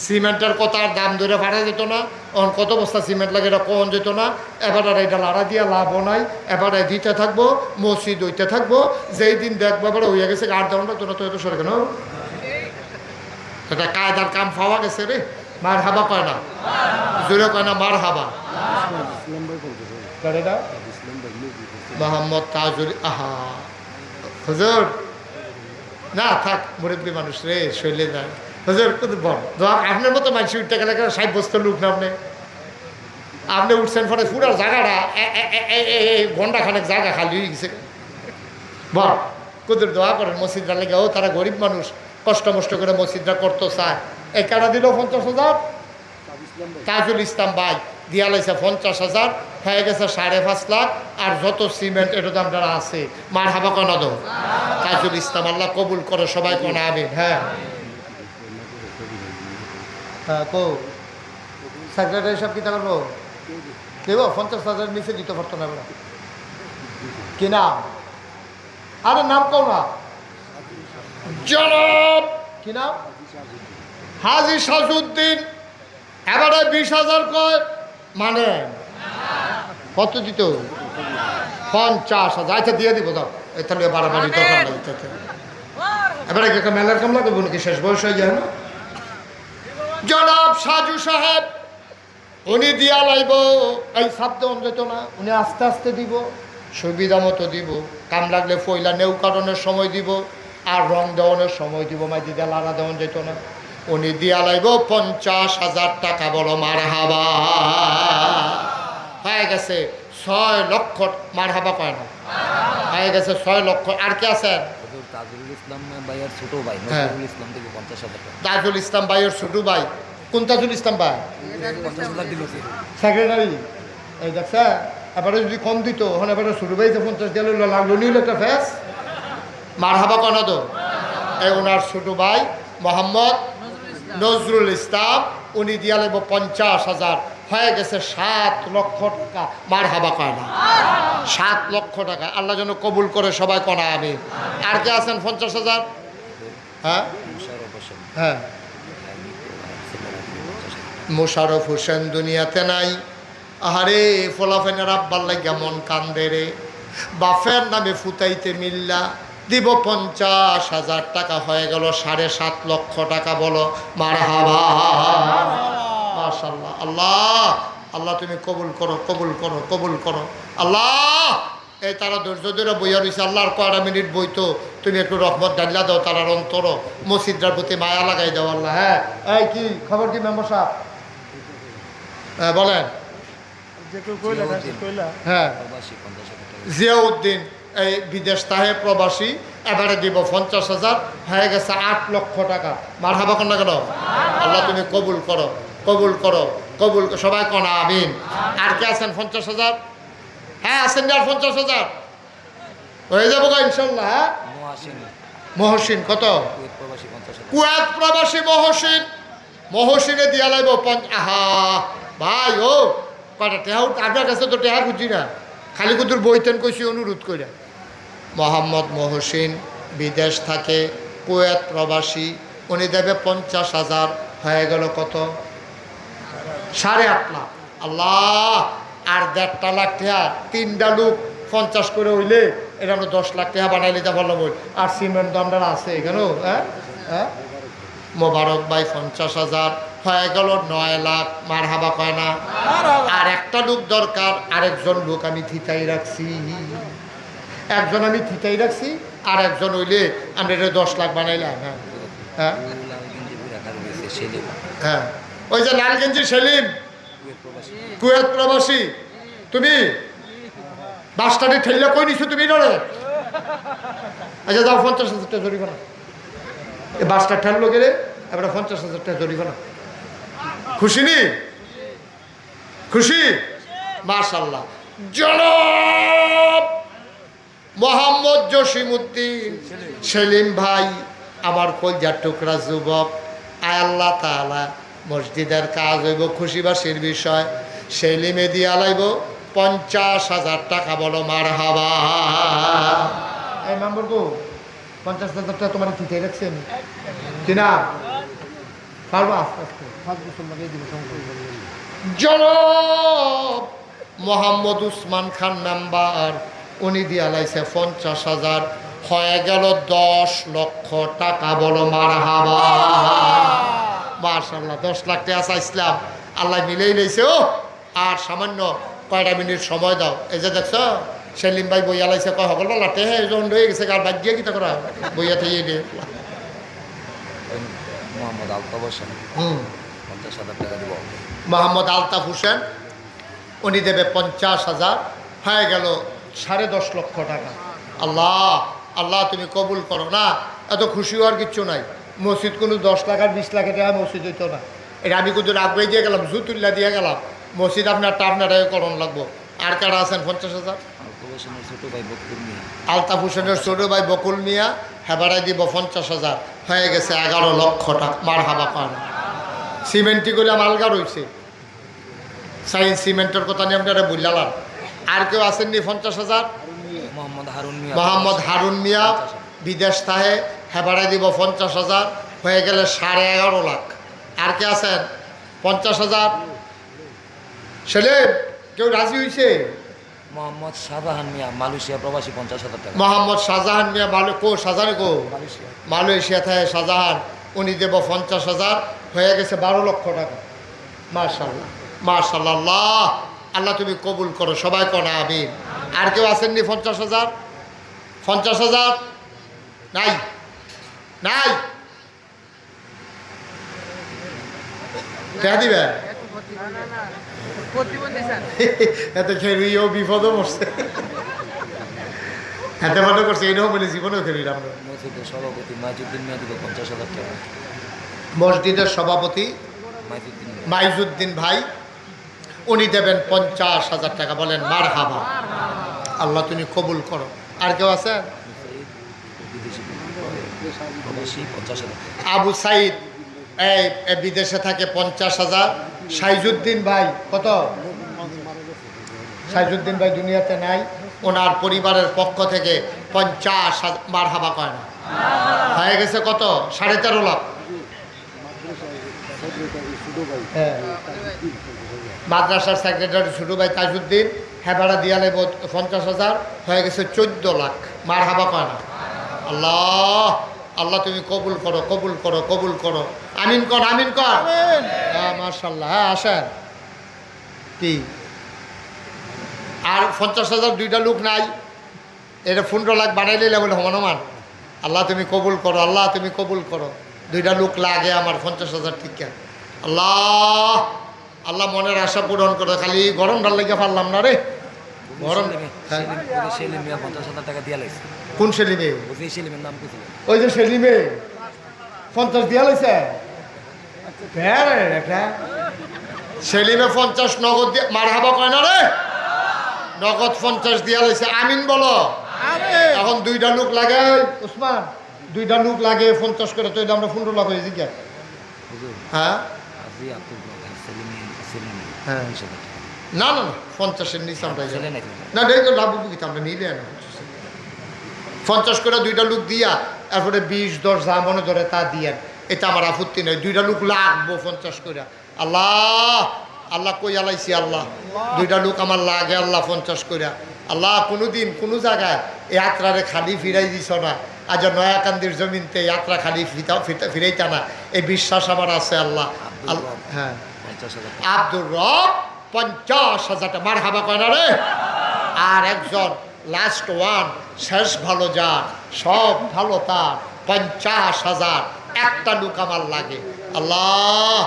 সিমেন্টের কত আর দাম ধরে ফাটা যেত না, অন কত বস্তা সিমেন্ট লাগে এটা কম যেত না। এবারে এটা লাড়া দিয়ে লাভও নাই, এবারে দিতে থাকবো, মসজিদ হইতে থাকবো। যেই দিন দেখবো এবারে হইয়া গেছে 8 ঘন্টা তোরা তো এত সরে কেন এটা কায়দার কাম পাওয়া গেছে রে। মার হাবা কয় না, জোরে কয় না মার হাবা। মোহাম্মদ তাজুল আহা হুজুর না থাক মুরব্বী মানুষ রে শৈলে যায় হুজুর বল আপনার মতো মানুষ উঠতে গেলে 60 বছর লোক না আপনি উঠছেন পরে পুরো জায়গাটা ঘন্টা খানেক জায়গা খালি হয়ে গেছে। বল কুদুর দোয়া করেন মসজিদটা লেগে, ও তারা গরিব মানুষ কষ্ট মষ্ট করে মসজিদটা করতে চায়। এই কারা দিল 50,000 তাজুল ইসলাম ভাই দিয়া লাইছে 50,000 হয়ে গেছে 5.5 লাখ। আর যত সিমেন্ট এটা দাম যারা আছে মার হাবা কেন দো তাজুল ইসলাম আল্লাহ কবুল করে সবাই কোন আমিন। হ্যাঁ কো সেক্রেটারি সব কিতা করবো দেব 50,000 নিচে দিতে পারতো না কি নাম? আরে নাম কও না জনাব কি নাম? হাজি সাজউদ্দিন। এবারে 20,000 কয় মানে কত দিত? 50,000। আচ্ছা দিয়ে দিব দাও, তাহলে বাড়াবাড়ি দরকার নাই। এবারে একটা মেলার কাম লাগবে নাকি, শেষ বয়স হয়ে যায় না? জনাব সাজু সাহেব উনি দিয়া লাইব, এই শব্দ যেত না, উনি আস্তে আস্তে দিব, সুবিধা মতো দিব। কাম লাগলে ফইলা নেউকারণের সময় দিব আর রং দেওয়ানোর সময় দিব, মাইদি দিয়ে লাড়া দেওয়ান যেত না। উনি দিয়া লাইব 50,000 টাকা, বলো মারহাবা। হয়ে গেছে 6 লক্ষ, মারহাবা পায় না, হয়ে গেছে 6 লক্ষ। আর কে আছেন? তাজুল ইসলাম ভাইয়ের ছোট ভাই হ্যাঁ। নজরুল ইসলাম থেকে 50,000 টাকা। তাজুল ইসলাম ভাইয়ের ছোট ভাই। কোন তাজুল ইসলাম ভাই? 50,000 দিল সে। সেক্রেটারি। এই দেখছে, এবারে যদি কম দিত এখন এবারে ছোট ভাই যে 50 দিয়ে লইল, লাগলো নিল একটা ফেস। মারহাবা কনা তো। এই ওনার ছোট ভাই মোহাম্মদ নজরুল ইসলাম, উনি দিয়া লাগবো 50,000, হয়ে গেছে 7 লক্ষ টাকা। মারহাবা কয় না? 7 লক্ষ টাকা। আল্লাহ যেন কবুল করে, সবাই কনা আমি। আর কে আছেন 50,000? হ্যাঁ মুশাররফ হোসেন। হ্যাঁ, মোশাররফ হোসেন দুনিয়াতে নাই। আহারে ফলাফেনের আব্বার লাগিয়া মন কান্দে রে। বাফের নামে ফুটাইতে মিল্লা দিব 50,000 টাকা, হয়ে গেল 7.5 লক্ষ টাকা, বলো মারহাবা। মাশাআল্লাহ। আল্লাহ আল্লাহ তুমি কবুল করো, কবুল করো, কবুল করো আল্লাহ। এই তারা ধৈর্য ধরে বইয়া রয়েছে, আল্লাহর কয়টা মিনিট বইতো, তুমি একটু রহমত ডাল্লা দাও তারার অন্তর, মসজিদটার প্রতি মায়া লাগাই দাও আল্লাহ। হ্যাঁ, এই কি খবর, কি মেম্বার সাহেব? হ্যাঁ বলেন। হ্যাঁ, প্রবাসী 50,000 টাকা। জিয়াউদ্দিন এই বিদেশ তাহে প্রবাসী, এবারে দিব 50,000, হয়ে গেছে 8 লক্ষ টাকা। মারহাবা কন্যা কেন? আল্লাহ তুমি কবুল করো, কবুল করো, কবুল। সবাই কনা আমিন। আর কে আছেন 50,000? হ্যাঁ আছেন আর 50,000 হয়ে যাবো গো ইনশাল্লাহ। হ্যাঁ, মহাসিন মহসিন কত? কুয়েত প্রবাসী 50,000 টাকা। কুয়েত প্রবাসী মহসিন, মহসিনে দিয়া লাইব আহা ভাই ও কটা টেহা আপনার কাছে তো টেহা খুঁজি না, খালি কুতুর বইতেন কইছি অনুরোধ করে। মোহাম্মদ মহসিন বিদেশ থাকে, কুয়েত প্রবাসী, উনি দেবে 50,000, হয়ে গেল কত? 8.5 লাখ। আল্লাহ, আর 1.5 লাখ টাকা, 3টা লোক 50 করে হইলে এটা আমরা 10 লাখ টাকা বানাইলে যা ভালো বই। আর সিমেন্ট দণ্ডার আছে এখানেও। হ্যাঁ হ্যাঁ, মোবারক ভাই 50,000, হয়ে গেল 9 লাখ। মারহাবা কয় না? আর একটা লোক দরকার, আরেকজন লোক আমি থিতাই রাখছি, একজন আমি থিতাই রাখছি, আর একজন হইলে আমরা এটা 10 লাখ বানাইলাম। হ্যাঁ হ্যাঁ লালগঞ্জে রাখা রয়েছে সেলিম হ্যাঁ, ওই যে লালগঞ্জি সেলিম, কুয়েত প্রবাসী। কুয়েত প্রবাসী। তুমি বাসটাটি ঠেললে কই নিছো তুমি ডরে? আচ্ছা যাও, 50,000 টাকা জরিমানা। এই বাসটা ঠেললো গেলে এবারে 50,000 টাকা জরিমানা। খুশি নি? খুশি? মাশাআল্লাহ। জনাব মোহাম্মদ জসিমউদ্দিন সেলিম ভাই, আমার কলজার টুকরা যুবক, আয় আল্লাহ তাআলা মসজিদের কাজ হইব, খুশিবাসীর বিষয়। সেলিমে দিয়া লাইব 50,000 টাকা, বলো মারহাবা। এই মেম্বার গো, 50,000 টাকা তোমার ঠিকই রাখছেন কিনা? পারবো আস্তে আস্তে 5 বছর লাগিয়ে দিব। জনাব মোহাম্মদ উসমান খান মেম্বার, উনি দিয়া লাইছে 50,000, হয়ে গেল 10 লক্ষ টাকা, বলো মারহাবা। মাশাআল্লাহ, 10 লাখ টাকা চাইছিলাম, আল্লাহ মিলেই লইছে। ও আর সামান্য কয়টা মিনিট সময় দাও। এই যে দেখছো সেলিম ভাই বইয়া লাইছে, কয় সকল বলা টেহে যখন হয়ে গেছে, আর বাদ দিয়ে কিতা করা বইয়া থেকে দিয়ে। মোহাম্মদ আলতাফ হোসেন 50,000 টাকা দিব। মোহাম্মদ আলতাফ হোসেন, উনি দেবে 50,000, হয়ে গেল 10.5 লক্ষ টাকা। আল্লাহ আল্লাহ তুমি কবুল করো। না এত খুশি হওয়ার কিচ্ছু নাই। মসজিদ কোনো 10 লাখ আর 20 লাখের টাকা মসজিদ হইতো না। এটা আমি কিন্তু আগ্রহ দিয়ে গেলাম, জুতুল্লা দিয়ে গেলাম। মসজিদ আপনারটাকে করণ লাগবো। আর কারা আছেন 50,000? আলতাফ হোসেনের ছোট ভাই বকুল মিয়া। আলতাফ হোসেনের ছোট ভাই বকুল মিয়া, হেবারাই দিব 50,000, হয়ে গেছে 11 লক্ষ টাকা। মারহাবা পান। সিমেন্টটি করলাম আলগা রয়েছে, সাইন্স সিমেন্টের কথা নিয়ে আপনারা বুঝলাম। আর কেউ আসেননি 50,000? মোহাম্মদ হারুন মিয়া। মোহাম্মদ হারুন মিয়া বিদেশ থাহে, হেবারাই দিব 50,000, হয়ে গেলে 11.5 লাখ। আর কে আছেন 50,000? সেলিম, কেউ রাজি হয়েছে? মোহাম্মদ শাহজাহান মিয়া মালয়েশিয়া প্রবাসী 50,000 টাকা। মোহাম্মদ শাহজাহান মিয়া কো শাহজাহান কো মালয়েশিয়া। মালয়েশিয়া থাকে শাহজাহান, উনি দেব 50,000, হয়ে গেছে 12 লক্ষ টাকা। মাশাআল্লাহ মাশাআল্লাহ। আল্লাহ আল্লাহ তুমি কবুল করো, সবাই কনা আমিন। আর কেউ আসেননি 50,000? 50,000 নাই নাই টাকা দিবে এত খেলুইও বিপদও পড়ছে এত মনে করছে এটাও বলে জীবনেও খেলিলাম না। মসজিদের সভাপতি মাইজুদ্দিন মিয়া দিব 50,000 টাকা। মসজিদের সভাপতি মাইজুদ্দিন মিয়া। মাইজুদ্দিন ভাই উনি দেবেন 50,000 টাকা। বলেন মারহাবা। আল্লাহ তুমি কবুল করো। আর কেউ আছে? বিদেশি প্রবাসী 50,000 টাকা। আবু সাইদ এই বিদেশে থাকে 50,000। সাইজুদ্দিন ভাই কত? সাইজুদ্দিন ভাই দুনিয়াতে নাই, ওনার পরিবারের পক্ষ থেকে 50,000। মারহাবা কয় না? হয়ে গেছে কত? 13.5 লাখ। হ্যাঁ, মাদ্রাসার সেক্রেটারি ছোট ভাই তাজউদ্দিন হেবাড়া দিয়ালে 50,000 হয়ে গেছে 14 লাখ। মারহাবা কয় না? আল্লাহ আল্লাহ তুমি কবুল করো, কবুল করো, কবুল করো। আমিন কর, আমিন কর। হ্যাঁ মাশাআল্লাহ। হ্যাঁ আসেন। কি আর 50,000 দুইটা লোক নাই, এটা 15 লাখ বানাই নিলে বলে হনুমান। আল্লাহ তুমি কবুল করো, আল্লাহ তুমি কবুল করো। দুইটা লোক লাগে আমার 50,000 টিকা। আল্লাহ আল্লাহ মনের আশা পূরণ করো। খালি গরম ডাল লেগে পারলাম না রে। গরম। হ্যাঁ। সেলিম মিয়া 50,000 টাকা দিয়া লাগছে। কোন সেলিমে? ওই সেলিমের নাম কি ছিল? ওই যে সেলিমে 50 দিয়া লাইছে। সেলিমে 50 নগদ দিয়ে মারহাবা কয় না রে? নগদ 50 দিয়া লাইছে। আমিন বলো। এখন দুইটা লোক লাগে উসমান, দুইটা লোক লাগে 50 করে, তো এটা আমরা 15 লাখ হয়ে জিজ্ঞাসা। হ্যাঁ হ্যাঁ না না না 50-এর নিচে আমরা না দেখো লাভ কি আমরা নিলে না 50 করে দুইটা লোক দিয়া, তারপরে 20-10 যা মনে ধরে তা দিয়েন। এটা আমার আপত্তি নেই। দুইটা লোক লাগবো 50 করে। আল্লাহ আল্লাহ কই আলাইছি আল্লাহ, দুইটা লোক আমার লাগে আল্লাহ 50 করে। আল্লাহ কোনোদিন কোনো জায়গায় এই যাত্রারে খালি ফিরাই দিছ না। আজ নয়াকান্দির জমিনতে যাত্রা খালি ফিরাইতা না, এই বিশ্বাস আমার আছে আল্লাহ। হ্যাঁ আব্দুর রব 50,000 টাকা। মারহাবা কয় না রে? আর একজন লাস্ট ওয়ান, শেষ ভালো যার সব ভালো তার, 50,000 একটা লোক আমার লাগে। আল্লাহ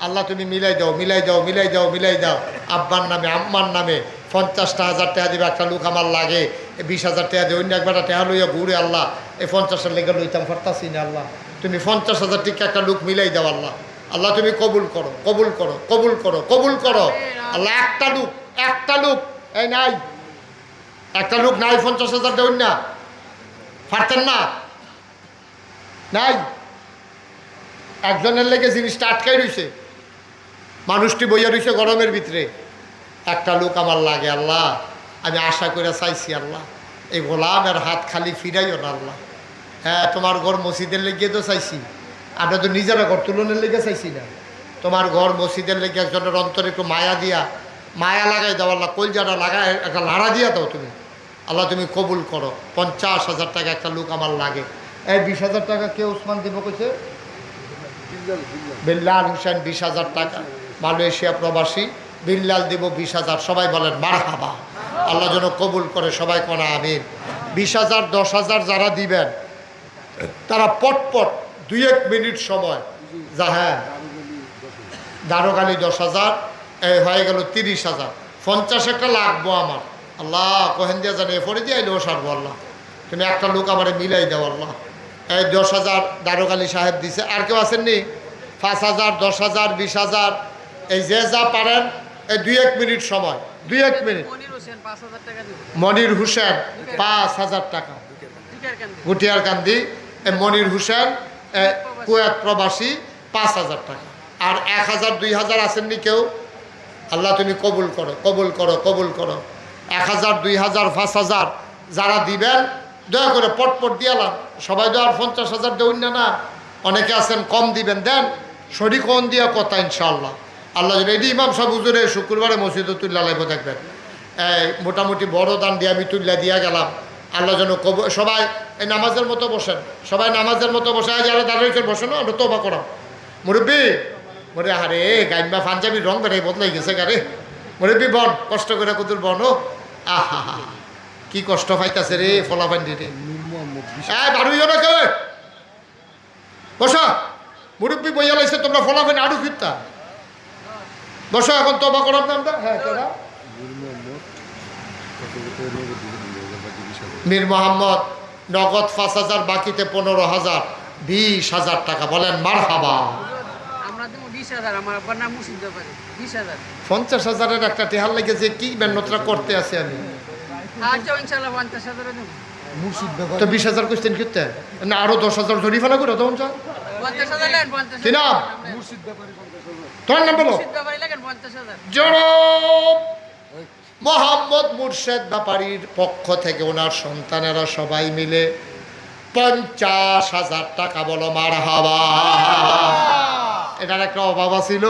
আল্লাহ তুমি মিলাই দাও, মিলাই দাও, মিলাই দাও, মিলাই দাও। আব্বার নামে আম্মার নামে 50,000 টাকা দিবে, একটা লোক আমার লাগে। 20,000 টাকা দিয়ে অন্য একবার টাকা লইয়া ঘুরে আল্লাহ এই 50-এর লেগে লইতাম পারতাছি না। আল্লাহ তুমি 50,000 টাকা একটা লোক মিলাই দাও আল্লাহ। আল্লাহ তুমি কবুল করো, কবুল করো, কবুল করো, কবুল করো আল্লাহ। একটা লোক, একটা লোক এই নাই, একটা লোক নাই 50,000 দেউন না পারতেন না? নাই, একজনের লেগে জিনিসটা আটকাই রয়েছে, মানুষটি বইয়া রয়েছে গরমের ভিতরে। একটা লোক আমার লাগে আল্লাহ। আমি আশা করে চাইছি আল্লাহ এই গোলামের হাত খালি ফিরাইও না আল্লাহ। হ্যাঁ তোমার ঘর মসজিদের লেগে তো চাইছি, আমরা তো নিজেরা ঘর তুলনের লেগে চাইছি না। তোমার ঘর মসজিদের লেগে একজনের অন্তরে একটু মায়া দিয়া, মায়া লাগাই দাও আল্লাহ, কলজাটা লাগায় একটা লাড়া দিয়া দাও তুমি আল্লাহ। তুমি কবুল করো। 50,000 টাকা একটা লোক আমার লাগে। এই 20,000 টাকা কে উসমান দেব কইছে? বিল্লাল হোসেন 20,000 টাকা, মালয়েশিয়া প্রবাসী। বিল্লাল দেব 20,000। সবাই বলেন মারহাবা। আল্লাহ যেন কবুল করে, সবাই কোনা আমিন। 20,000 10,000 যারা দিবেন তারা পটপট 2-1 মিনিট সময় যা। হ্যাঁ দারোগালি 10,000 হয়ে গেল 30,000। 50 একটা লাগবো আমার আল্লাহ। কহেন দিয়া জানে পরে দিয়ে আইলেও সারবো আল্লাহ। তুমি একটা লোক আমার মিলাই দাও আল্লাহ। এই 10,000 দারোগালি সাহেব দিছে। আর কেউ আসেননি? 5,000 10,000 20,000 এই যে যা পারেন এই 2-1 মিনিট সময়, 2-1 মিনিট। মনির হোসেন 5,000 টাকা, গুটিয়ার কান্দি। মনির হোসেন কুয়েত প্রবাসী 5,000 টাকা। আর 1,000 2,000 আসেননি কেউ? আল্লাহ তুমি কবুল করো, কবুল করো, কবুল করো। 1,000 2,000 5,000 যারা দিবেন দয়া করে পটপট দিয়ালাম। সবাই তো আর 50,000 দেউন না না, অনেকে আছেন কম দিবেন, দেন শরীর কোন দিয়া কথা ইনশাআল্লাহ। আল্লাহ যদি এটি ইমাম সাহেব হুজুরে শুক্রবারে মসজিদে তুল্লা লাগবে দেখবেন। এই মোটামুটি বড় দান দিয়ে আমি তুল্লা দিয়া গেলাম। আল্লাহ যেন কবুল। সবাই এই নামাজের মতো বসেন, সবাই নামাজের মতো বসে। যারা দাঁড়িয়েছেন বসে না, ওটা তোবা করা। মুরব্বী মরে হারে গাইমা পাঞ্জাবির রং বেড়ে বদলাই গেছে গারে। মুরব্বী বন কষ্ট করে কুতুর বন। ও আহা কি কষ্ট পাইতাছে রে ফলাফান্ডি রে। বাড়ুইও না কেউ বসা মুরব্বী বইয়া লাইছে তোমরা ফলাফেন আরো ফিরতা বসো এখন তবা করার নামটা হ্যাঁ কেনা মীর মোহাম্মদ নগদ 5,000 বাকিতে 15,000 20,000 টাকা বলেন মারহাবা 50,000-এর একটা টেহার লেগে যে কি মেহনতটা করতে আছে আমি তো 20,000 কোশ্চেন করতে না আরো 10,000 ধরি ফেলা করে তখন চল কি নাম তোমার নাম বলো জনাব মোহাম্মদ মুর্শেদ ব্যাপারীর পক্ষ থেকে ওনার সন্তানেরা সবাই মিলে 50,000 টাকা বলো মারহাবা এটার একটা অভাব ছিল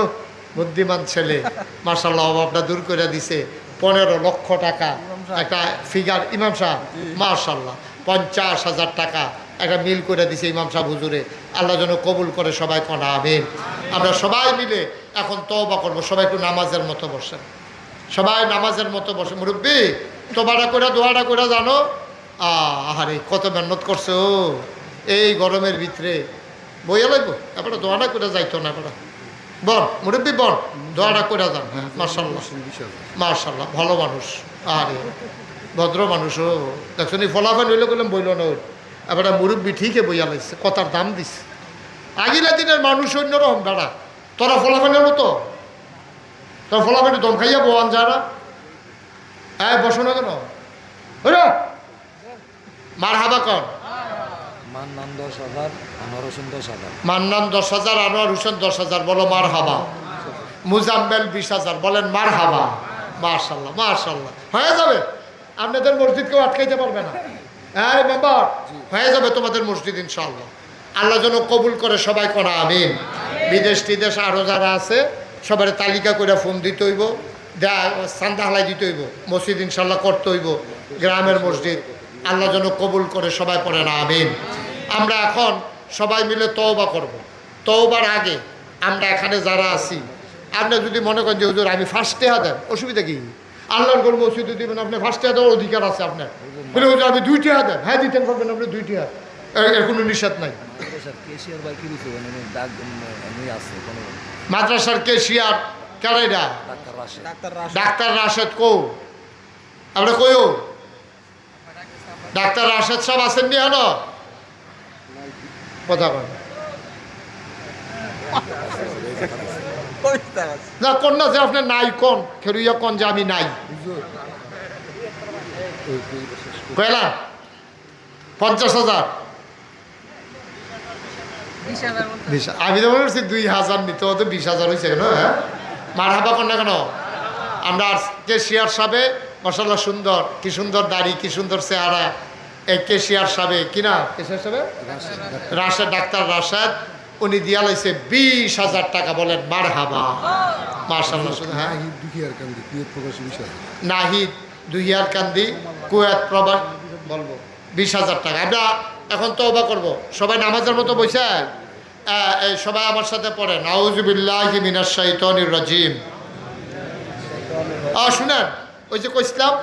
বুদ্ধিমান ছেলে মাশাআল্লাহ অভাবটা দূর করে দিছে 15 লক্ষ টাকা একটা ফিগার ইমাম সাহেব মাশাআল্লাহ 50,000 টাকা একটা মিল করে দিছে ইমাম সাহেব হুজুরে আল্লাহ যেন কবুল করে সবাই কোনা আমিন আমরা সবাই মিলে এখন তওবা করব সবাই একটু নামাজের মতো বসেন সবাই নামাজের মতো বসে মুরব্বী তোবাটা করে দোয়াটা করে জানো আহারে কত মেহনত করছে ও এই গরমের ভিতরে বইয়া লাগবো এবারে দোয়াটা করে যাইতো না এবারে বল মুরব্বী বল দোয়াটা করে যান হ্যাঁ মার্শাল্লাহ মার্শাল্লাহ ভালো মানুষ আরে ভদ্র মানুষ ও দেখুন ফলাফল হইলে করলাম বইল না ওই এবারে মুরব্বী ঠিকই বইয়া লাগছে কথার দাম দিছে আগিলা দিনের মানুষ অন্যরকম বেড়া তোরা ফলাফলের মতো তোর ফলাফল দম খাইয়া বোয়ান যারা হ্যাঁ বসো না কেন মার হাবা কর মান্নান 10,000 আনোয়ার হোসেন 10,000 মান্নান 10,000 আনোয়ার হোসেন 10,000 বলো মার হাবা মুজাম্মেল 20,000 বলেন মার হাবা মাশাল্লাহ মাশাল্লাহ হয়ে যাবে আপনাদের মসজিদ কেউ আটকাইতে পারবে না হ্যাঁ মেম্বার হয়ে যাবে তোমাদের মসজিদ ইনশাআল্লাহ আল্লাহ যেন কবুল করে সবাই করা আমিন বিদেশ টিদেশ আরও যারা আছে সবার তালিকা করে ফোন দিতে হইব চান্দা হালাই দিতে হইব মসজিদ ইনশাল্লাহ করতে হইব গ্রামের মসজিদ আল্লাহ যেন কবুল করে সবাই পড়ে না আমিন আমরা এখন সবাই মিলে তওবা করব তওবার আগে আমরা এখানে যারা আছি আপনি যদি মনে করেন যে হুজুর আমি ফার্স্টে দেন অসুবিধা কি আল্লাহর গড় মসজিদে দিবেন আপনি ফার্স্টে দেওয়ার অধিকার আছে আপনার বলে হুজুর আমি 2টি দেন হ্যাঁ দিতেন পারবেন আপনি 2টি এর কোনো নিষেধ নাই মাদ্রাসার কেশিয়ার কেরাইরা ডাক্তার রাশেদ কো আমরা কইও ডাক্তার রাশেদ সাহেব আছেন নি হলো কথা কন না কোন না যে আপনার নাই কোন খেরুইয়া কোন যে আমি নাই কয়লা 50,000 আমি তো মনে করছি 2,000 নিতে হতো 20,000 হয়েছে কেন হ্যাঁ মার হাবা কর না কেন আমরা কেশিয়ার সাহেব মাশাআল্লাহ সুন্দর কি সুন্দর দাড়ি কি সুন্দর চেহারা এই কেশিয়ার সাহেব কিনা কেশিয়ার সাহেব রাশেদ ডাক্তার রাশেদ উনি দিয়া লাইছে 20,000 টাকা বলেন মার হাবা মাশাআল্লাহ হ্যাঁ নাহিদ দুহিয়ার কান্দি কুয়েত প্রবাস বলবো 20,000 টাকা আমরা এখন তওবা করব সবাই নামাজের মতো বসে সবাই আমার সাথে পড়ে নাউযু বিল্লাহি মিনাশ শাইতানির রাজিম শুনেন ওই যে কইছিলাম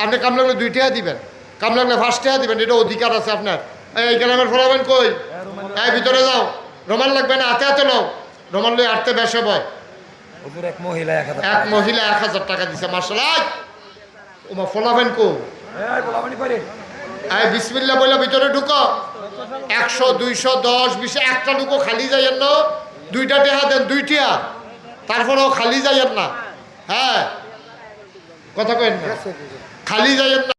আপনি কাম লাগলে 2 টাকা দিবেন কাম লাগলে 5 টাকা দিবেন এটা অধিকার আছে আপনার এই গ্রামের ফলাবেন কই এই ভিতরে যাও রোমান লাগবে না হাতে হাতে নাও রোমান লই আটতে বেশে বয় এক মহিলা 1,000 টাকা দিছে মাশাআল্লাহ ওমা ফলাবেন কো এই বিসমিল্লাহ বলে ভিতরে ঢুকো 100 200 10 20 একটা ঢুকো খালি যাইয়েন না 2টা টাকা দেন 2টা তারপরেও খালি যাইয়েন না হ্যাঁ কথা কইেন না খালি যাইয়েন না